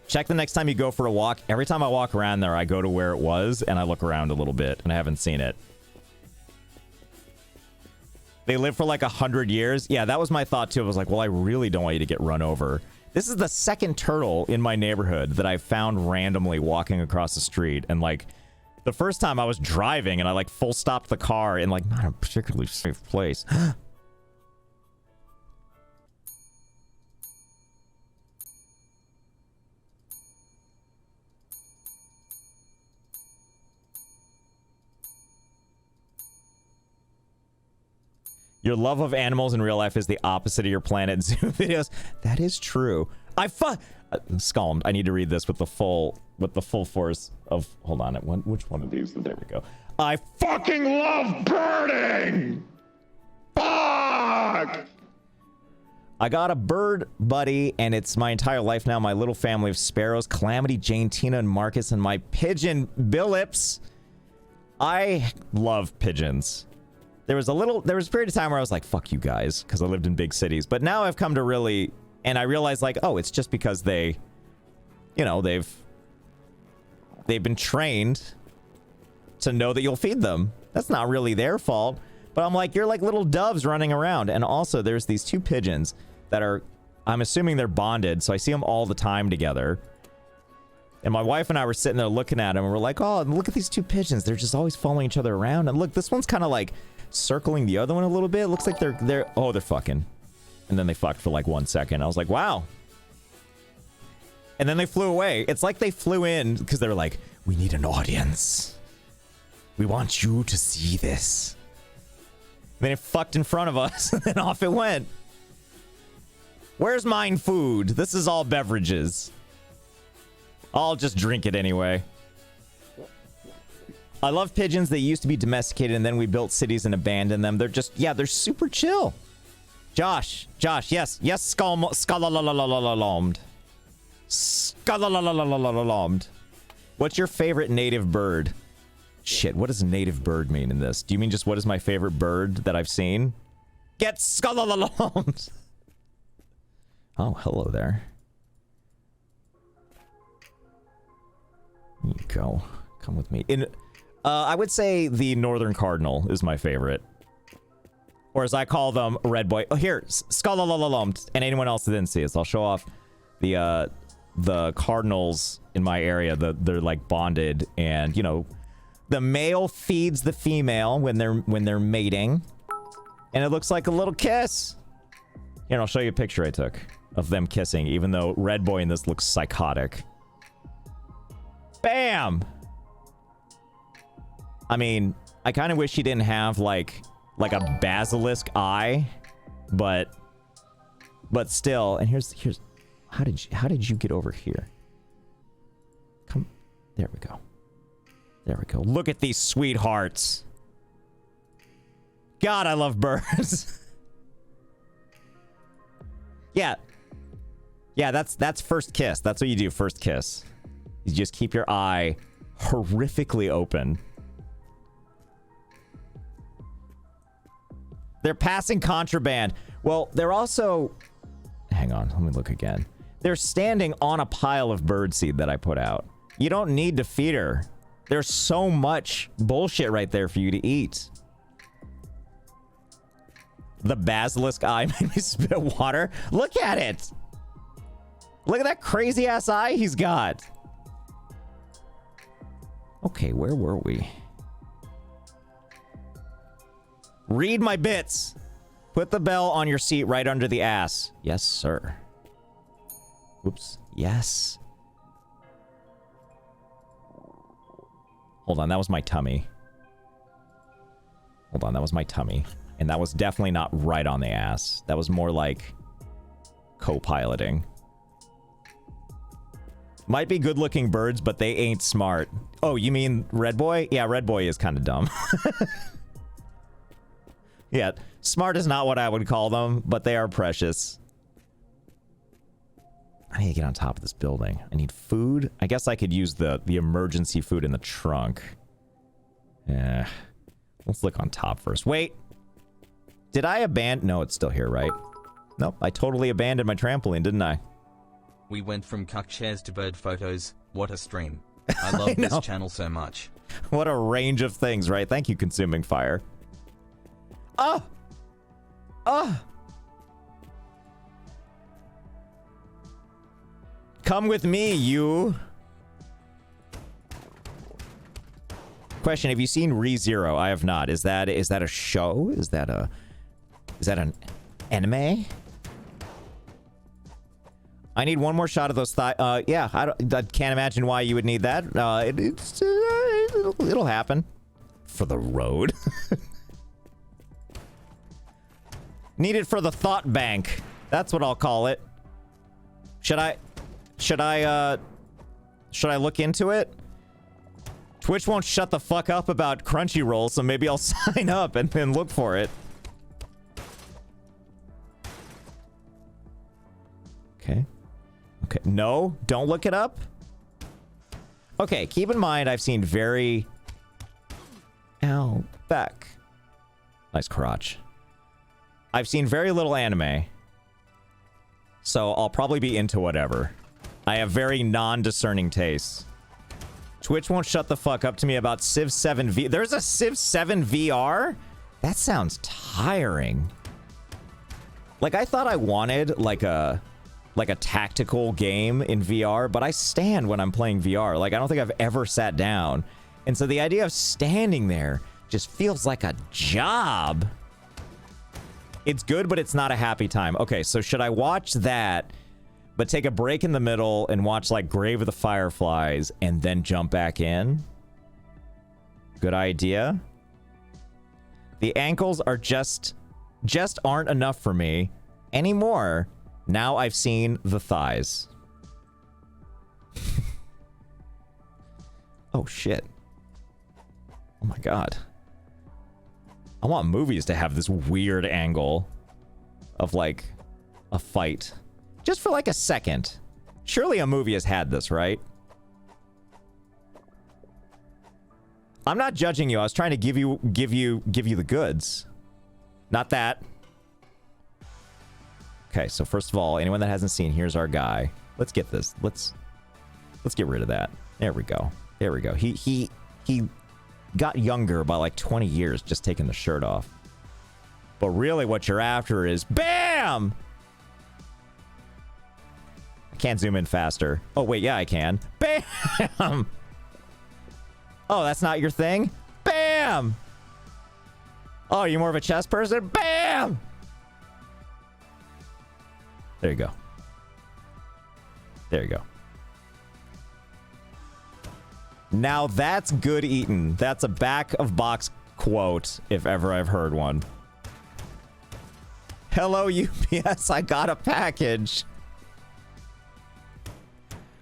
Speaker 1: Check the next time you go for a walk. Every time I walk around there, I go to where it was, and I look around a little bit, and I haven't seen it. They live for like 100 years. Yeah, that was my thought, too. I was like, well, I really don't want you to get run over. This is the second turtle in my neighborhood that I found randomly walking across the street, and like... The first time I was driving and I like full stopped the car in like not a particularly safe place. Your love of animals in real life is the opposite of your Planet Zoo videos. That is true. Scalmed. I need to read this with the full force of. Hold on. Which one of these? There we go. I fucking love birding. Fuck. I got a bird buddy, and it's my entire life now. My little family of sparrows: Calamity, Jane, Tina, and Marcus, and my pigeon Billips. I love pigeons. There was a period of time where I was like, fuck you guys, because I lived in big cities. But now I've come to really. And I realized, like, oh, it's just because they, you know, they've been trained to know that you'll feed them. That's not really their fault. But I'm like, you're like little doves running around. And also, there's these two pigeons that are, I'm assuming they're bonded. So I see them all the time together. And my wife and I were sitting there looking at them. And we're like, oh, look at these two pigeons. They're just always following each other around. And look, this one's kind of like circling the other one a little bit. It looks like they're fucking. And then they fucked for like 1 second. I was like, wow. And then they flew away. It's like they flew in because they were like, we need an audience. We want you to see this. And then it fucked in front of us, and then off it went. Where's mine food? This is all beverages. I'll just drink it anyway. I love pigeons. They used to be domesticated, and then we built cities and abandoned them. They're just, yeah, they're super chill. Josh, yes, skalalalalalalamd. Skalalalalalalamd. What's your favorite native bird? Shit, what does native bird mean in this? Do you mean just what is my favorite bird that I've seen? Get skalalalamd. Oh, hello there. Here you go. Come with me. I would say the northern cardinal is my favorite. Or as I call them, red boy. Oh, here, skalalalalum. And anyone else that didn't see this, I'll show off the cardinals in my area. They're like bonded, and you know, the male feeds the female when they're mating, and it looks like a little kiss. Here, I'll show you a picture I took of them kissing. Even though red boy in this looks psychotic. Bam. I mean, I kind of wish he didn't have like a basilisk eye, but still. And here's how did you get over here? Come, there we go. Look at these sweethearts. God, I love birds. Yeah, that's first kiss. That's what you do, first kiss. You just keep your eye horrifically open. They're passing contraband. Well, they're also... Hang on, let me look again. They're standing on a pile of birdseed that I put out. You don't need to feed her. There's so much bullshit right there for you to eat. The basilisk eye made me spit water. Look at it. Look at that crazy ass eye he's got. Okay, where were we? Read my bits. Put the bell on your seat right under the ass. Yes, sir. Oops. Yes. Hold on, that was my tummy. Hold on, that was my tummy. And that was definitely not right on the ass. That was more like co-piloting. Might be good-looking birds, but they ain't smart. Oh, you mean Red Boy? Yeah, Red Boy is kind of dumb. Yeah, smart is not what I would call them, but they are precious. I need to get on top of this building. I need food. I guess I could use the emergency food in the trunk. Yeah. Let's look on top first. Wait. Did I abandon? No, it's still here, right? Nope, I totally abandoned my trampoline, didn't I?
Speaker 2: We went from cuck chairs to bird photos. What a stream. I love this channel so much.
Speaker 1: What a range of things, right? Thank you, Consuming Fire. Oh! Oh! Come with me, you. Question, have you seen ReZero? I have not. Is that a show? Is that an anime? I need one more shot of those thighs. Yeah, I can't imagine why you would need that. It'll happen. For the road. Need it for the thought bank. That's what I'll call it. Should I look into it? Twitch won't shut the fuck up about Crunchyroll, so maybe I'll sign up and then look for it. Okay. Okay. No, don't look it up. Okay, keep in mind I've seen very... Ow, back. Nice crotch. I've seen very little anime. So I'll probably be into whatever. I have very non-discerning tastes. Twitch won't shut the fuck up to me about Civ 7 V. There's a Civ 7 VR? That sounds tiring. Like, I thought I wanted, like a tactical game in VR, but I stand when I'm playing VR. Like, I don't think I've ever sat down. And so the idea of standing there just feels like a job. It's good, but it's not a happy time. Okay, so should I watch that, but take a break in the middle and watch, like, Grave of the Fireflies and then jump back in? Good idea. The ankles are just aren't enough for me anymore. Now I've seen the thighs. Oh, shit. Oh, my God. I want movies to have this weird angle of, like, a fight. Just for, like, a second. Surely a movie has had this, right? I'm not judging you. I was trying to give you the goods. Not that. Okay, so first of all, anyone that hasn't seen, here's our guy. Let's get this. Let's get rid of that. There we go. There we go. He got younger by like 20 years just taking the shirt off. But really what you're after is BAM! I can't zoom in faster. Oh, wait, yeah, I can. BAM! Oh, that's not your thing? BAM! Oh, you're more of a chess person? BAM! There you go. There you go. Now that's good eating. That's a back of box quote, if ever I've heard one. Hello, UPS, I got a package.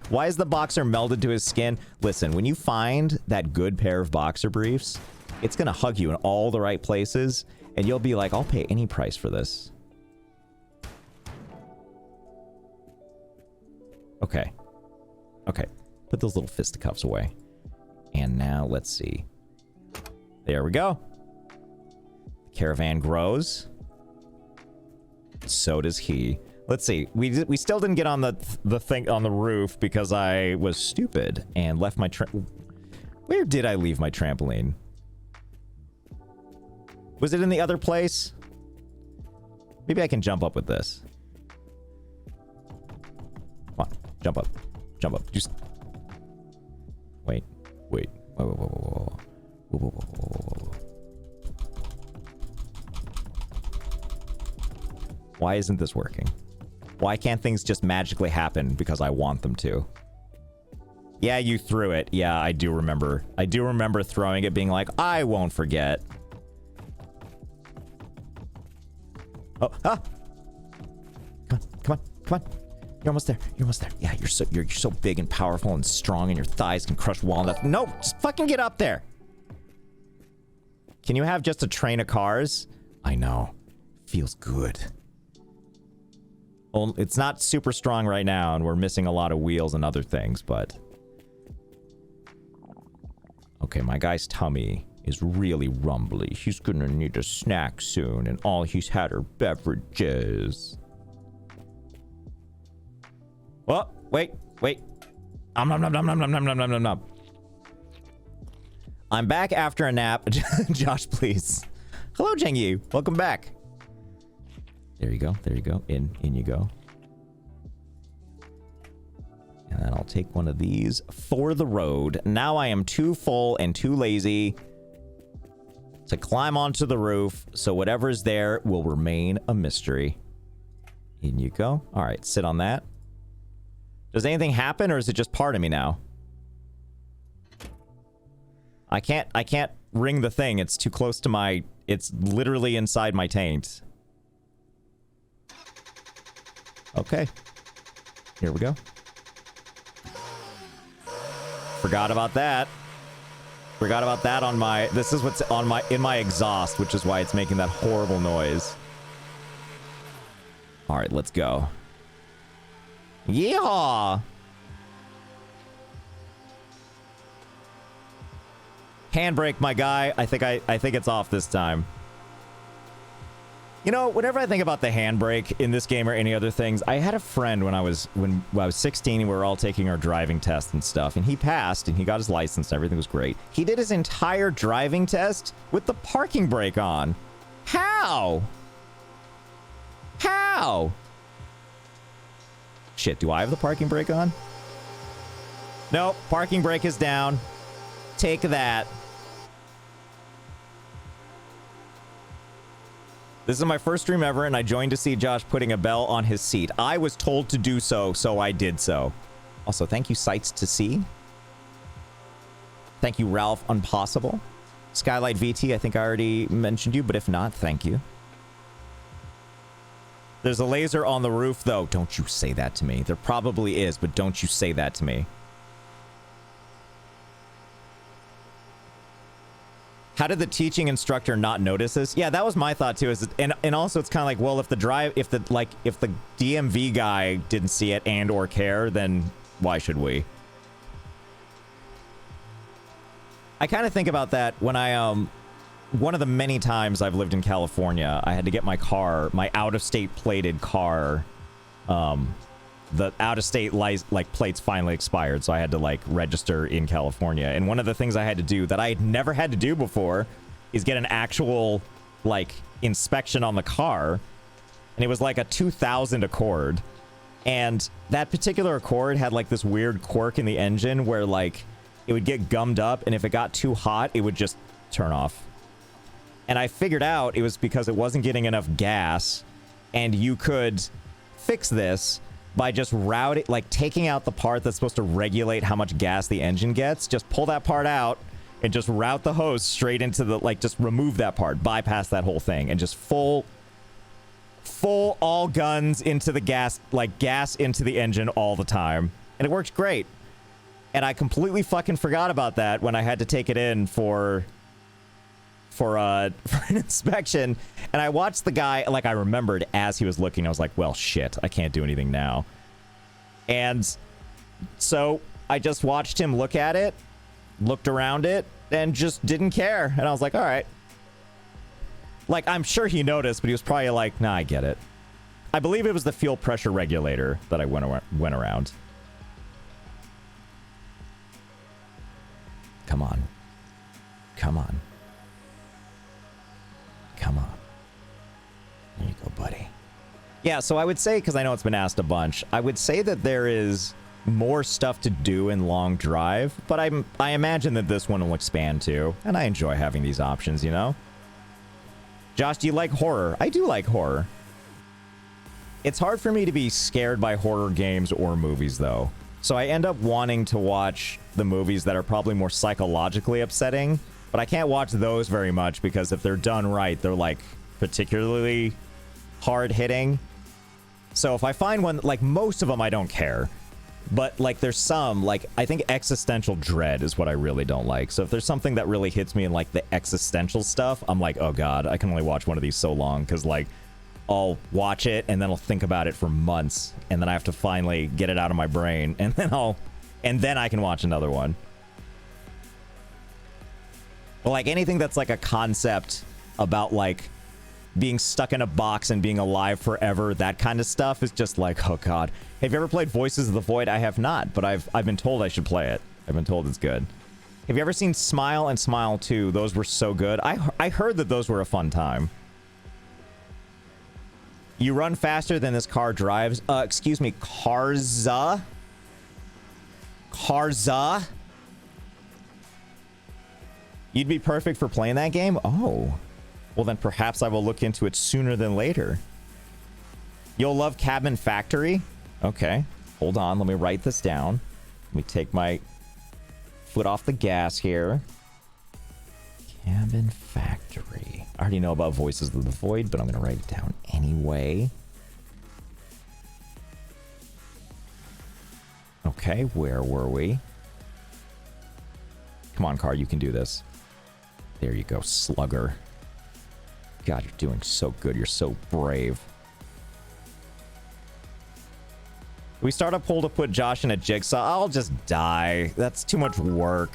Speaker 1: Why is the boxer melded to his skin? Listen, when you find that good pair of boxer briefs, it's gonna hug you in all the right places, and you'll be like, I'll pay any price for this. Okay. Okay. Put those little fisticuffs away. And now, let's see. There we go. The caravan grows. So does he. Let's see. We still didn't get on the thing on the roof because I was stupid and left my Where did I leave my trampoline? Was it in the other place? Maybe I can jump up with this. Come on. Jump up. Jump up. Just... Wait. Wait. Whoa, whoa, whoa, whoa, whoa, whoa, whoa, whoa, whoa, whoa. Why isn't this working? Why can't things just magically happen because I want them to? Yeah, you threw it. Yeah, I do remember. I do remember throwing it, being like, I won't forget. Oh, ah! Come on, come on, come on. You're almost there. You're almost there. Yeah, you're so big and powerful and strong, and your thighs can crush walnuts. No, just fucking get up there. Can you have just a train of cars? I know. Feels good. Well, it's not super strong right now, and we're missing a lot of wheels and other things, but... Okay, my guy's tummy is really rumbly. He's gonna need a snack soon, and all he's had are beverages. Oh, wait. Nom nom nom nom nom nom nom nom nom nom. I'm back after a nap. Josh, please. Hello, Jeng Yu. Welcome back. There you go. There you go. In you go. And then I'll take one of these for the road. Now I am too full and too lazy to climb onto the roof, so whatever's there will remain a mystery. In you go. All right, sit on that. Does anything happen, or is it just part of me now? I can't ring the thing. It's too close to my... It's literally inside my taint. Okay. Here we go. Forgot about that. Forgot about that on my... This is what's on my... in my exhaust, which is why it's making that horrible noise. All right, let's go. Yeehaw! Handbrake, my guy. I think it's off this time. You know, whenever I think about the handbrake in this game or any other things, I had a friend when I was 16 and we were all taking our driving test and stuff, and he passed and he got his license and everything was great. He did his entire driving test with the parking brake on. How? How? Shit, do I have the parking brake on? Nope, parking brake is down. Take that. This is my first stream ever, and I joined to see Josh putting a bell on his seat. I was told to do so, so I did so. Also, thank you, Sights to See. Thank you, Ralph Unpossible. Skylight VT, I think I already mentioned you, but if not, thank you. There's a laser on the roof, though. Don't you say that to me. There probably is, but don't you say that to me. How did the teaching instructor not notice this? Yeah, that was my thought too. And also it's kind of like, well, if the DMV guy didn't see it and or care, then why should we? I kind of think about that when I one of the many times I've lived in California, I had to get my car, my out-of-state plated car. The out-of-state plates finally expired, so I had to register in California. And one of the things I had to do that I had never had to do before is get an actual inspection on the car, and it was like a 2000 Accord, and that particular Accord had this weird quirk in the engine where it would get gummed up, and if it got too hot, it would just turn off. And I figured out it was because it wasn't getting enough gas, and you could fix this by just taking out the part that's supposed to regulate how much gas the engine gets. Just pull that part out and just route the hose straight into the, just remove that part, bypass that whole thing, and just full all guns into the gas, gas into the engine all the time. And it works great. And I completely fucking forgot about that when I had to take it in for an inspection, and I watched the guy, I remembered as he was looking, I was like, well, shit, I can't do anything now. And so I just watched him look at it, looked around it, and just didn't care. And I was like, all right. I'm sure he noticed, but he was probably like, nah, I get it. I believe it was the fuel pressure regulator that I went around. Come on. Come on. Come on. There you go, buddy. Yeah, so I would say, because I know it's been asked a bunch, I would say that there is more stuff to do in Long Drive, but I imagine that this one will expand too, and I enjoy having these options, you know? Josh, do you like horror? I do like horror. It's hard for me to be scared by horror games or movies, though. So I end up wanting to watch the movies that are probably more psychologically upsetting, but I can't watch those very much because if they're done right, they're particularly hard hitting. So if I find one, like most of them I don't care. But like there's some, like I think existential dread is what I really don't like. So if there's something that really hits me in like the existential stuff, I'm like, oh god, I can only watch one of these so long, because like I'll watch it and then I'll think about it for months, and then I have to finally get it out of my brain, and then I can watch another one. But like anything that's like a concept about like being stuck in a box and being alive forever, that kind of stuff is just like, oh god. Have you ever played Voices of the Void? I have not, but I've been told I should play it. I've been told it's good. Have you ever seen Smile and Smile 2? Those were so good. I heard that those were a fun time. You run faster than this car drives. Excuse me, Karza? Karza? You'd be perfect for playing that game? Oh. Well, then perhaps I will look into it sooner than later. You'll love Cabin Factory? Okay. Hold on. Let me write this down. Let me take my foot off the gas here. Cabin Factory. I already know about Voices of the Void, but I'm going to write it down anyway. Okay, where were we? Come on, car. You can do this. There you go, Slugger. God, you're doing so good. You're so brave. We start a poll to put Josh in a jigsaw. I'll just die. That's too much work.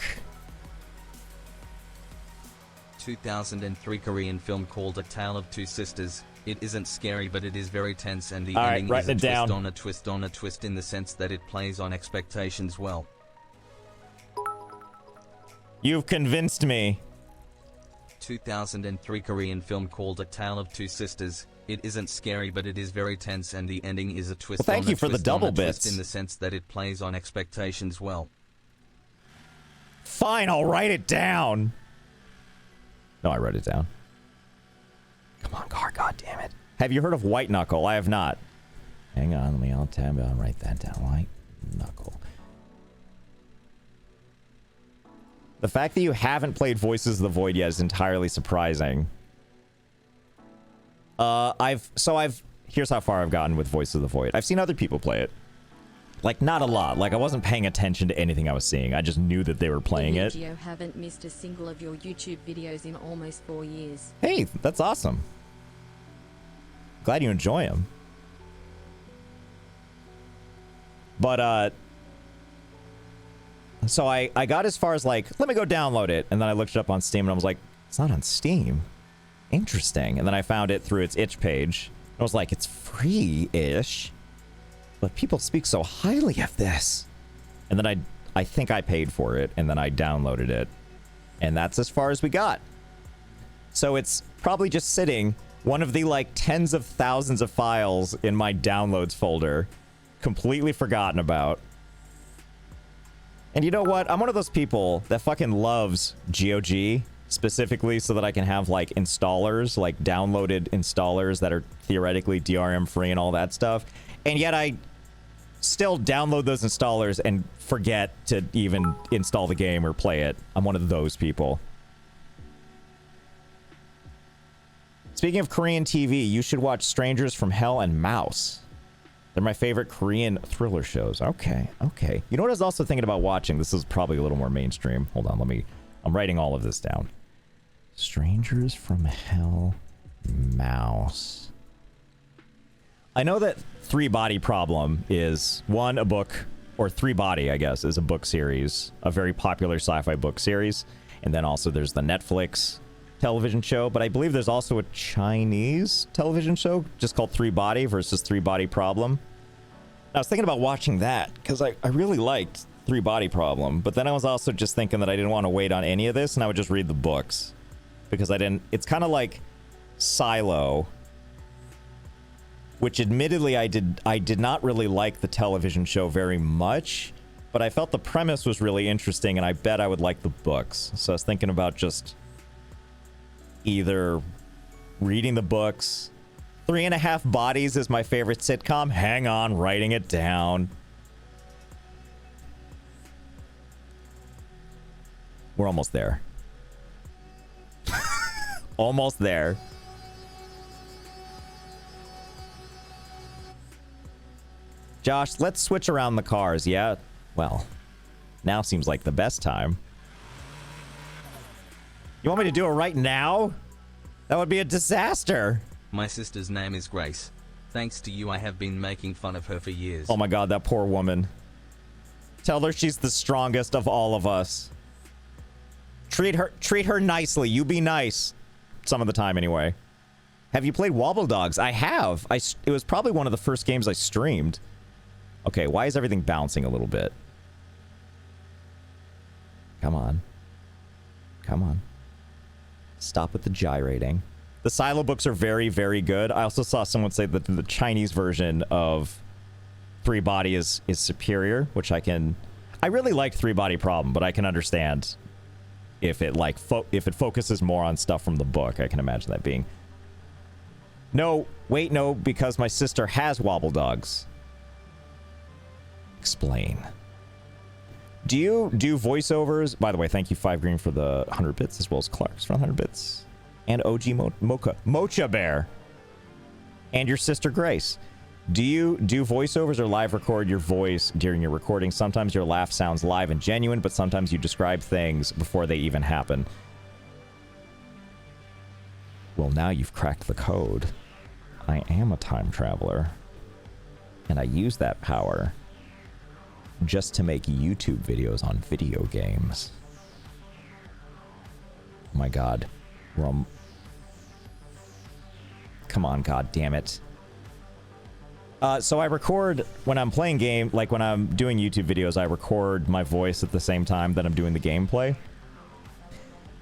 Speaker 2: 2003 Korean film called A Tale of Two Sisters. It isn't scary, but it is very tense, and the
Speaker 1: All right,
Speaker 2: ending is a
Speaker 1: writing it down.
Speaker 2: twist on a twist on a twist in the sense that it plays on expectations well.
Speaker 1: You've convinced me.
Speaker 2: 2003 Korean film called A Tale of Two Sisters. It isn't scary, but it is very tense, and the ending is a twist.
Speaker 1: Well, thank
Speaker 2: on
Speaker 1: you
Speaker 2: a
Speaker 1: for the
Speaker 2: twist
Speaker 1: double
Speaker 2: on a twist
Speaker 1: bits.
Speaker 2: in the sense that it plays on expectations well.
Speaker 1: Fine, I'll write it down. No, I wrote it down. Come on, car. God damn it. Have you heard of White Knuckle? I have not. Hang on, let me. I'll write that down. White Knuckle. The fact that you haven't played Voices of the Void yet is entirely surprising. Here's how far I've gotten with Voices of the Void. I've seen other people play it. Like, not a lot. Like, I wasn't paying attention to anything I was seeing. I just knew that they were playing it.
Speaker 3: You haven't missed a single of your YouTube videos in almost 4 years.
Speaker 1: Hey, that's awesome. Glad you enjoy them. But, so I got as far as like, let me go download it. And then I looked it up on Steam and I was like, it's not on Steam. Interesting. And then I found it through its itch page. I was like, it's free-ish. But people speak so highly of this. And then I think I paid for it, and then I downloaded it. And that's as far as we got. So it's probably just sitting, one of the like tens of thousands of files in my downloads folder, completely forgotten about. And you know what? I'm one of those people that fucking loves GOG, specifically so that I can have like installers, like downloaded installers that are theoretically DRM free and all that stuff. And yet I still download those installers and forget to even install the game or play it. I'm one of those people. Speaking of Korean TV, you should watch Strangers from Hell and Mouse. They're my favorite Korean thriller shows. Okay, okay. You know what I was also thinking about watching? This is probably a little more mainstream. Hold on, I'm writing all of this down. Strangers from Hell, Mouse. I know that Three Body Problem is a book, or Three Body, I guess, is a book series, a very popular sci-fi book series. And then also there's the Netflix television show, but I believe there's also a Chinese television show just called Three Body versus Three Body Problem. I was thinking about watching that because I really liked Three Body Problem, but then I was also just thinking that I didn't want to wait on any of this and I would just read the books because it's kind of like Silo, which admittedly I did not really like the television show very much, but I felt the premise was really interesting and I bet I would like the books. So I was thinking about just either reading the books. 3.5 Bodies is my favorite sitcom. Hang on, writing it down. We're almost there. Almost there. Josh, let's switch around the cars, yeah? Well, now seems like the best time. You want me to do it right now? That would be a disaster.
Speaker 2: My sister's name is Grace. Thanks to you, I have been making fun of her for years.
Speaker 1: Oh my god, that poor woman. Tell her she's the strongest of all of us. Treat her nicely. You be nice. Some of the time, anyway. Have you played Wobble Dogs? I have. It was probably one of the first games I streamed. Okay, why is everything bouncing a little bit? Come on. Come on. Stop with the gyrating. The Silo books are very, very good. I also saw someone say that the Chinese version of Three Body is superior, which I really like Three Body Problem, but I can understand if it if it focuses more on stuff from the book. I can imagine that being. No, wait, no, because my sister has Wobble Dogs. Explain. Do you do voiceovers? By the way, thank you 5 green for the 100 bits, as well as Clark's for 100 bits. And OG Mocha Bear. And your sister Grace. Do you do voiceovers or live record your voice during your recording? Sometimes your laugh sounds live and genuine, but sometimes you describe things before they even happen. Well, now you've cracked the code. I am a time traveler. And I use that power just to make YouTube videos on video games. Oh my god. Come on, god damn it. So I record when I'm playing game, like when I'm doing YouTube videos, I record my voice at the same time that I'm doing the gameplay.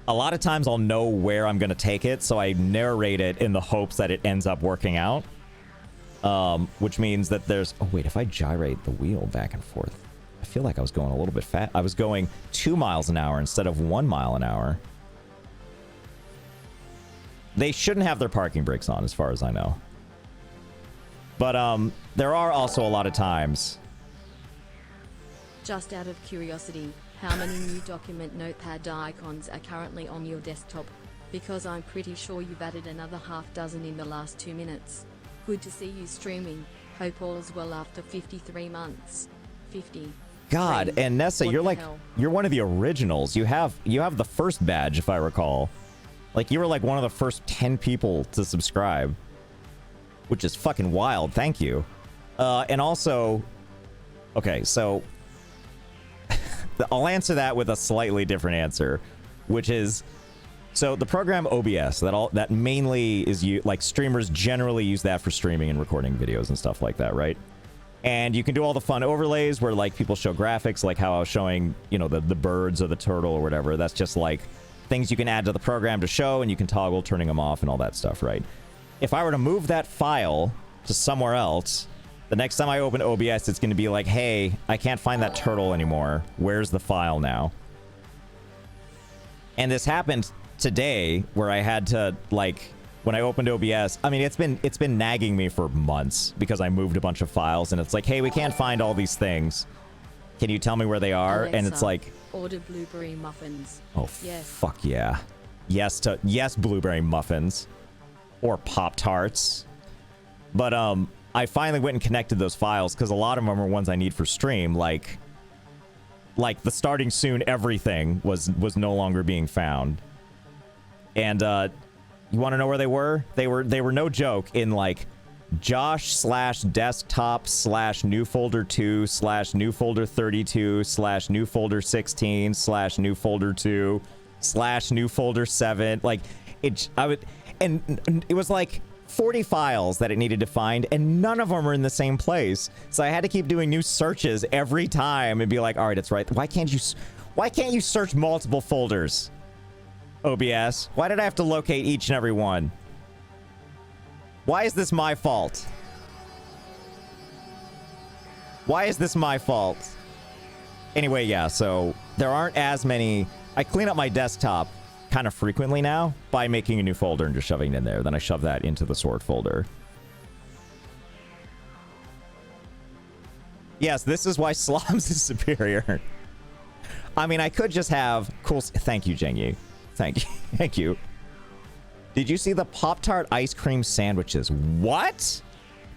Speaker 1: A lot of times I'll know where I'm going to take it, so I narrate it in the hopes that it ends up working out. Which means that there's... Oh, wait, if I gyrate the wheel back and forth, I feel like I was going a little bit fast. I was going 2 miles an hour instead of 1 mile an hour. They shouldn't have their parking brakes on, as far as I know. But there are also a lot of times...
Speaker 3: Just out of curiosity, how many new document notepad icons are currently on your desktop? Because I'm pretty sure you've added another half dozen in the last 2 minutes. Good to see you streaming. Hope all is well after 53 months. 50.
Speaker 1: God,
Speaker 3: Three.
Speaker 1: and Nessa,
Speaker 3: What
Speaker 1: you're
Speaker 3: the
Speaker 1: like,
Speaker 3: hell?
Speaker 1: you're one of the originals. You have the first badge, if I recall. Like, you were like one of the first 10 people to subscribe. Which is fucking wild. Thank you. And also... Okay, so... I'll answer that with a slightly different answer. Which is... So, the program OBS, that mainly is... Like, streamers generally use that for streaming and recording videos and stuff like that, right? And you can do all the fun overlays where, like, people show graphics, like how I was showing, you know, the birds or the turtle or whatever. That's just, like, things you can add to the program to show, and you can toggle turning them off and all that stuff, right? If I were to move that file to somewhere else, the next time I open OBS, it's going to be like, hey, I can't find that turtle anymore. Where's the file now? And this happened today, where I had to, like, when I opened OBS, I mean, it's been nagging me for months because I moved a bunch of files, and it's like, hey, we can't find all these things. Can you tell me where they are?
Speaker 3: Alexa,
Speaker 1: and it's like,
Speaker 3: order blueberry muffins.
Speaker 1: oh,
Speaker 3: Yes.
Speaker 1: fuck yeah. Yes, blueberry muffins. Or Pop-Tarts. But, I finally went and connected those files, because a lot of them are ones I need for stream, like the starting soon everything was no longer being found. And, you want to know where they were? They were no joke in, like, Josh/desktop/new folder 2/new folder 32/new folder 16/new folder 2/new folder 7. Like, and it was like 40 files that it needed to find, and none of them are in the same place. So I had to keep doing new searches every time and be like, all right, it's right. Why can't you search multiple folders? OBS, why did I have to locate each and every one? Why is this my fault? Why is this my fault? Anyway, yeah, so there aren't as many. I clean up my desktop kind of frequently now by making a new folder and just shoving it in there. Then I shove that into the sort folder. Yes, this is why Slobs is superior. I mean, I could just have cool... Thank you, Jengyi. Thank you. Thank you. Did you see the Pop-Tart ice cream sandwiches? What?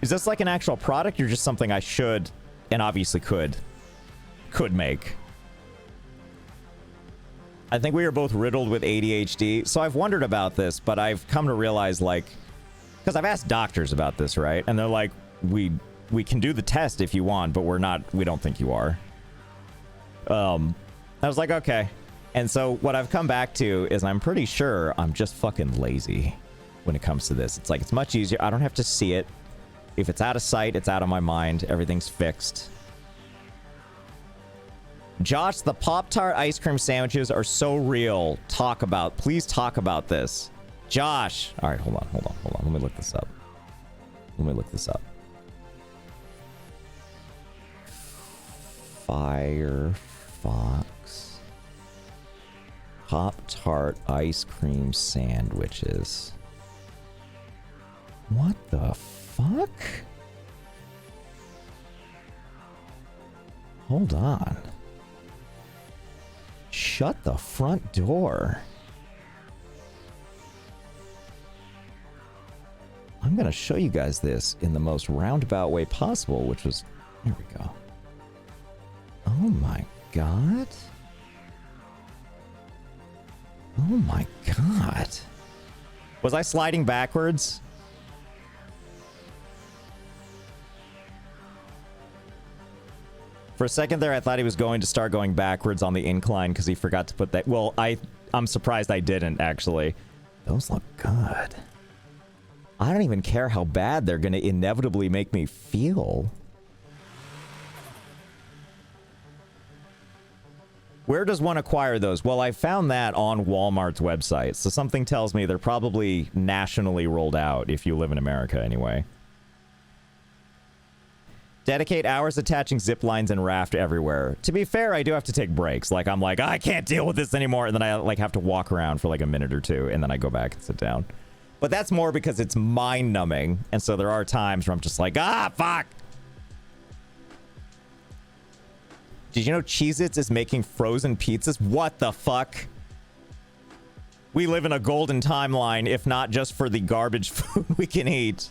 Speaker 1: Is this like an actual product or just something I should and obviously could make. I think we are both riddled with ADHD, so I've wondered about this, but I've come to realize, like, because I've asked doctors about this, right? And they're like, we can do the test if you want, but we don't think you are. I was like, okay. And so what I've come back to is I'm pretty sure I'm just fucking lazy when it comes to this. It's like, it's much easier. I don't have to see it. If it's out of sight, it's out of my mind. Everything's fixed. Josh, the Pop-Tart ice cream sandwiches are so real. Please talk about this. Josh. All right, hold on. Let me look this up. Firefox. Pop-Tart ice cream sandwiches. What the fuck? Hold on. Shut the front door. I'm gonna show you guys this in the most roundabout way possible, which was... Here we go. Oh my god. Oh my god. Was I sliding backwards? For a second there, I thought he was going to start going backwards on the incline because he forgot to put that... Well, I'm surprised I didn't, actually. Those look good. I don't even care how bad they're going to inevitably make me feel. Where does one acquire those? Well, I found that on Walmart's website, so something tells me they're probably nationally rolled out if you live in America anyway. Dedicate hours attaching zip lines and raft everywhere. To be fair, I do have to take breaks. Like, I'm like, I can't deal with this anymore. And then I like have to walk around for like a minute or two. And then I go back and sit down. But that's more because it's mind numbing. And so there are times where I'm just like, fuck. Did you know Cheez-Its is making frozen pizzas? What the fuck? We live in a golden timeline, if not just for the garbage food we can eat.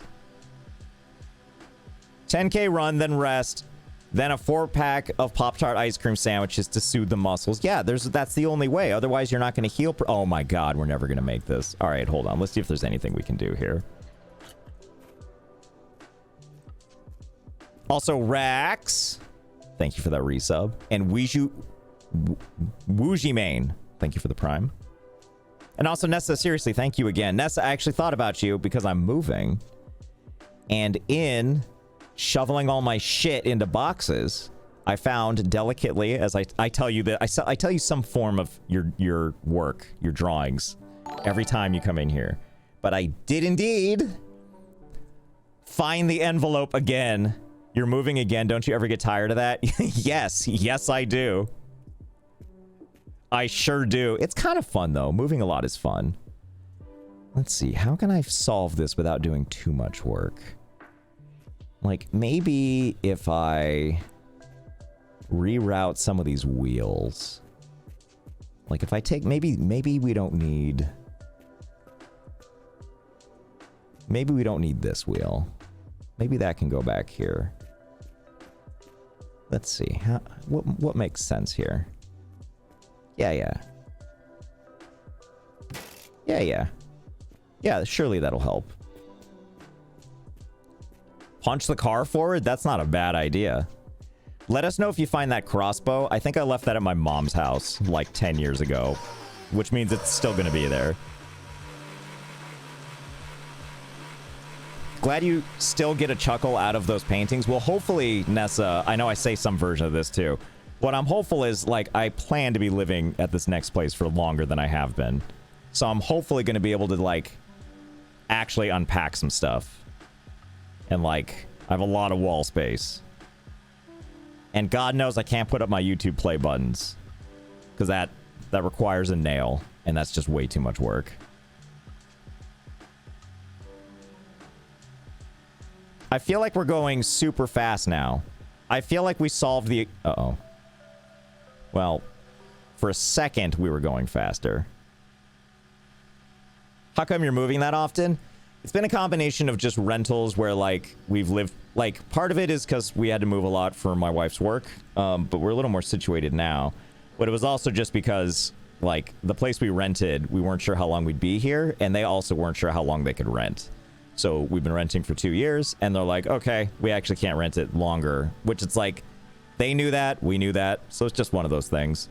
Speaker 1: 10K run, then rest, then a 4-pack of Pop-Tart ice cream sandwiches to soothe the muscles. Yeah, that's the only way. Otherwise, you're not going to heal. Oh my god, we're never going to make this. All right, hold on. Let's see if there's anything we can do here. Also, Rax, thank you for that resub. And Wooji Main, thank you for the prime. And also, Nessa, seriously, thank you again. Nessa, I actually thought about you because I'm moving. And in... shoveling all my shit into boxes, I found delicately, as I tell you that I tell you some form of your work, your drawings, every time you come in here. But I did indeed find the envelope again. You're moving again. Don't you ever get tired of that? Yes, I do. I sure do. It's kind of fun though. Moving a lot is fun. Let's see. How can I solve this without doing too much work? Like, maybe if I reroute some of these wheels. Like, if I take... Maybe we don't need... Maybe we don't need this wheel. Maybe that can go back here. Let's see. What makes sense here? Yeah, surely that'll help. Punch the car forward? That's not a bad idea. Let us know if you find that crossbow. I think I left that at my mom's house like 10 years ago, which means it's still going to be there. Glad you still get a chuckle out of those paintings. Well, hopefully, Nessa, I know I say some version of this too. What I'm hopeful is, like, I plan to be living at this next place for longer than I have been. So I'm hopefully going to be able to, like, actually unpack some stuff. And, like, I have a lot of wall space. And God knows I can't put up my YouTube play buttons. Because that requires a nail. And that's just way too much work. I feel like we're going super fast now. I feel like we solved the... Uh-oh. Well, for a second, we were going faster. How come you're moving that often? It's been a combination of just rentals where, like, we've lived like, part of it is because we had to move a lot for my wife's work, but we're a little more situated now. But it was also just because, like, the place we rented, we weren't sure how long we'd be here, and they also weren't sure how long they could rent. So we've been renting for 2 years, and they're like, okay, we actually can't rent it longer, which it's like, they knew that, we knew that, so it's just one of those things.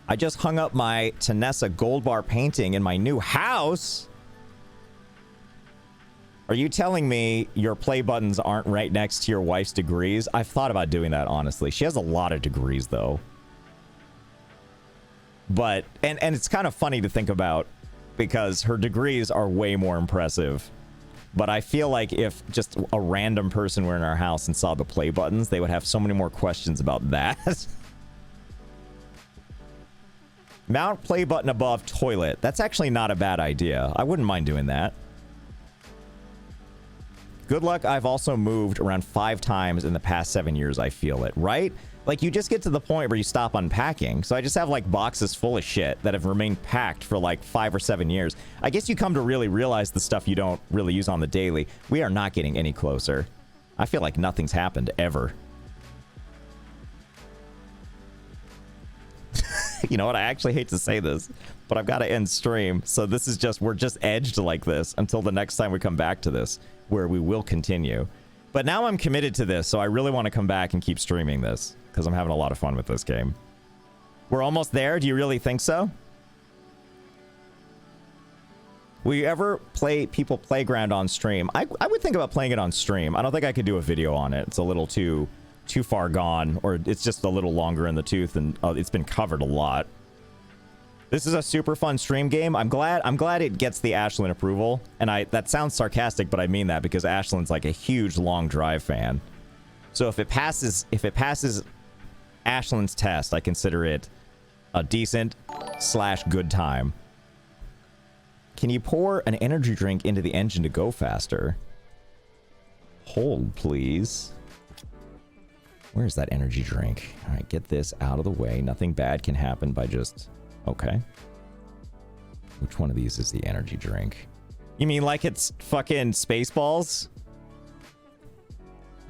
Speaker 1: I just hung up my Tanessa gold bar painting in my new house. Are you telling me your play buttons aren't right next to your wife's degrees? I've thought about doing that, honestly. She has a lot of degrees, though. But, and it's kind of funny to think about because her degrees are way more impressive. But I feel like if just a random person were in our house and saw the play buttons, they would have so many more questions about that. Mount play button above toilet. That's actually not a bad idea. I wouldn't mind doing that. Good luck. I've also moved around 5 times in the past 7 years. I feel it, right? Like, you just get to the point where you stop unpacking. So I just have, like, boxes full of shit that have remained packed for, like, 5 or 7 years. I guess you come to really realize the stuff you don't really use on the daily. We are not getting any closer. I feel like nothing's happened ever. You know what? I actually hate to say this, but I've got to end stream. So this is just, we're just edged like this until the next time we come back to this, where we will continue. But now I'm committed to this, so I really want to come back and keep streaming this because I'm having a lot of fun with this game. We're almost there. Do you really think so? Will you ever play People Playground on stream? I would think about playing it on stream. I don't think I could do a video on it. It's a little too far gone, or it's just a little longer in the tooth, and it's been covered a lot. This is a super fun stream game. I'm glad it gets the Ashlyn approval, and that sounds sarcastic, but I mean that because Ashlyn's like a huge long drive fan. So if it passes Ashlyn's test, I consider it a decent / good time. Can you pour an energy drink into the engine to go faster? Hold, please. Where's that energy drink? All right, get this out of the way. Nothing bad can happen by just... Okay. Which one of these is the energy drink? You mean like it's fucking Spaceballs?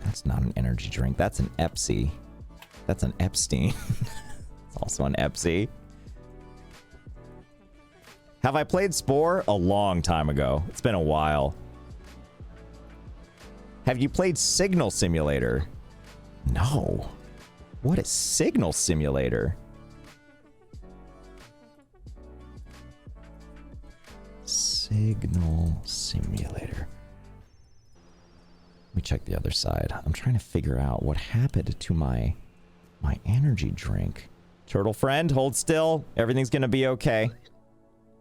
Speaker 1: That's not an energy drink. That's an Epsi. That's an Epstein. It's also an Epsi. Have I played Spore? A long time ago. It's been a while. Have you played Signal Simulator? No. What is Signal Simulator? Signal Simulator. Let me check the other side. I'm trying to figure out what happened to my energy drink. Turtle friend, hold still. Everything's gonna be okay.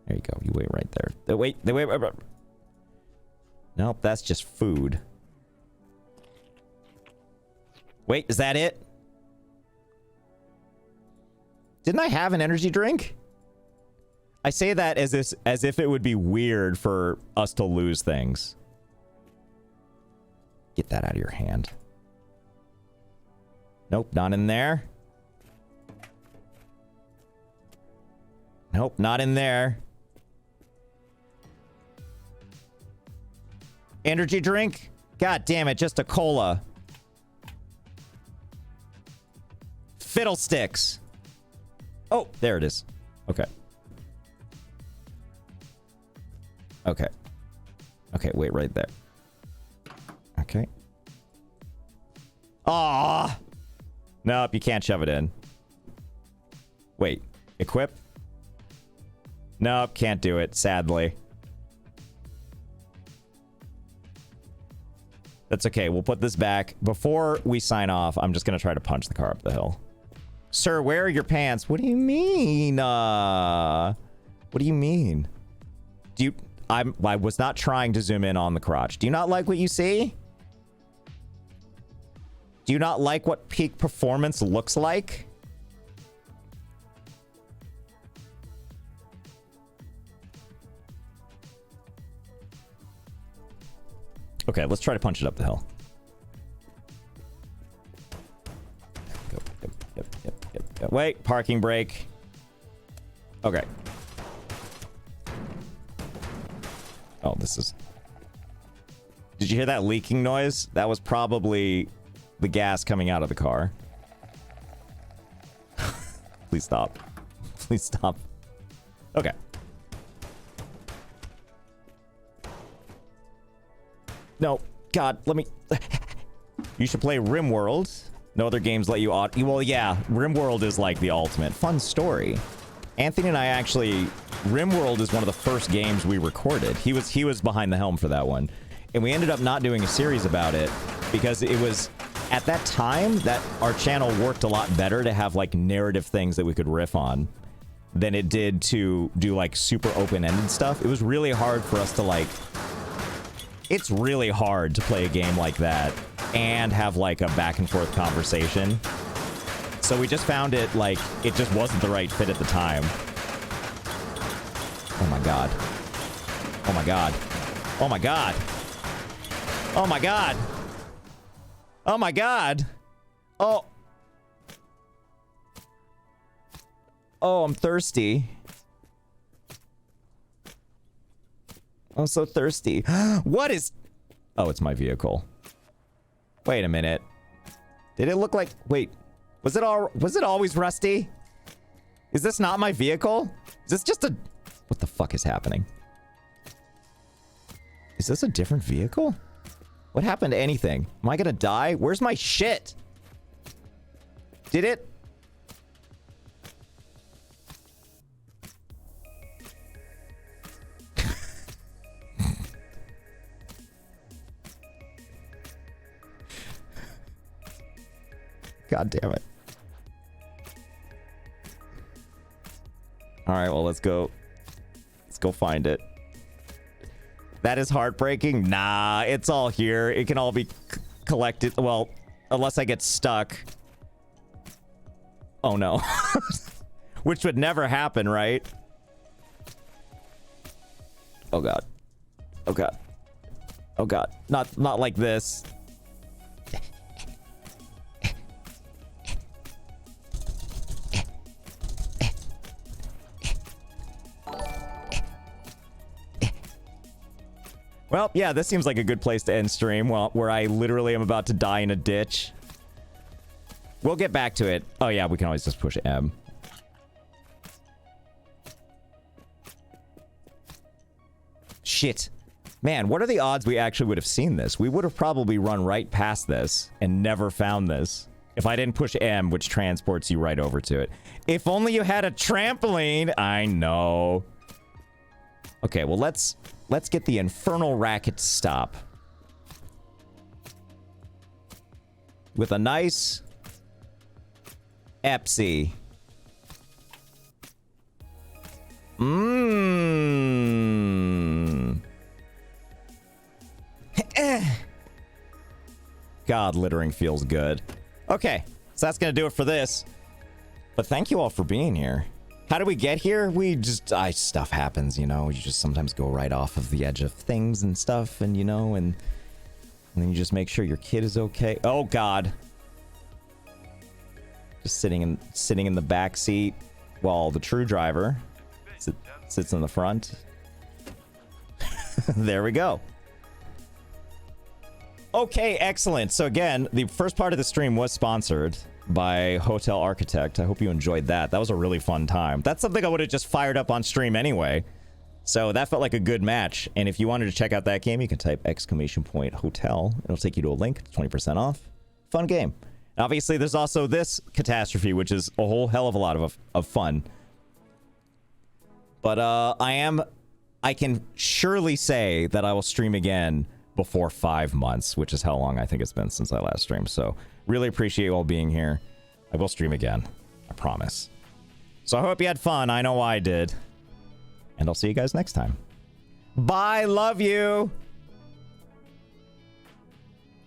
Speaker 1: There you go. You wait right there. Wait. Nope, that's just food. Wait, is that it? Didn't I have an energy drink? I say that as if it would be weird for us to lose things. Get that out of your hand. Nope, not in there. Nope, not in there. Energy drink? God damn it, just a cola. Fiddlesticks. Oh, there it is. Okay. Okay. Okay, wait right there. Okay. Ah. Nope, you can't shove it in. Wait, equip? Nope, can't do it, sadly. That's okay, we'll put this back. Before we sign off, I'm just gonna try to punch the car up the hill. Sir, where are your pants? What do you mean? What do you mean? I was not trying to zoom in on the crotch. Do you not like what you see? Do you not like what peak performance looks like? Okay, let's try to punch it up the hill. Go. Yep. Wait, parking brake. Okay. Oh, this is... Did you hear that leaking noise? That was probably the gas coming out of the car. Please stop. Please stop. Okay. No. God, let me... You should play RimWorld. No other games let you... Well, yeah. RimWorld is like the ultimate. Fun story. Anthony and I actually... RimWorld is one of the first games we recorded. He was behind the helm for that one. And we ended up not doing a series about it because it was... At that time, that our channel worked a lot better to have, like, narrative things that we could riff on than it did to do, like, super open-ended stuff. It was really hard for us to, like... It's really hard to play a game like that and have, like, a back-and-forth conversation. So we just found it, like, it just wasn't the right fit at the time. Oh my god. Oh my god. Oh my god. Oh my god. Oh my god. Oh. Oh, I'm thirsty. I'm so thirsty. What is... Oh, it's my vehicle. Wait a minute. Did it look like... Wait. Was it always rusty? Is this not my vehicle? Is this just a... What the fuck is happening? Is this a different vehicle? What happened to anything? Am I gonna die? Where's my shit? Did it? God damn it. All right, well, let's go. Let's go find it. That is heartbreaking. Nah, it's all here. It can all be collected. Well, unless I get stuck. Oh, no. Which would never happen, right? Oh, God. Oh, God. Oh, God. Not like this. Well, yeah, this seems like a good place to end stream, where I literally am about to die in a ditch. We'll get back to it. Oh, yeah, we can always just push M. Shit. Man, what are the odds we actually would have seen this? We would have probably run right past this and never found this if I didn't push M, which transports you right over to it. If only you had a trampoline. I know. Okay, well, let's get the infernal racket to stop. With a nice Epsi. Mmm. God, littering feels good. Okay, so that's gonna do it for this. But thank you all for being here. How do we get here? We just... stuff happens, you know? You just sometimes go right off of the edge of things and stuff, and, you know, and then you just make sure your kid is okay. Oh, God. Just sitting in the back seat while the true driver sits in the front. There we go. Okay, excellent. So again, the first part of the stream was sponsored by Hotel Architect. I hope you enjoyed that. That was a really fun time. That's something I would have just fired up on stream anyway. So that felt like a good match. And if you wanted to check out that game, you can type !hotel. It'll take you to a link, 20% off. Fun game. And obviously, there's also this Catastrophe, which is a whole hell of a lot of fun. But I can surely say that I will stream again before 5 months, which is how long I think it's been since I last streamed. So really appreciate you all being here. I will stream again. I promise. So I hope you had fun. I know I did. And I'll see you guys next time. Bye. Love you.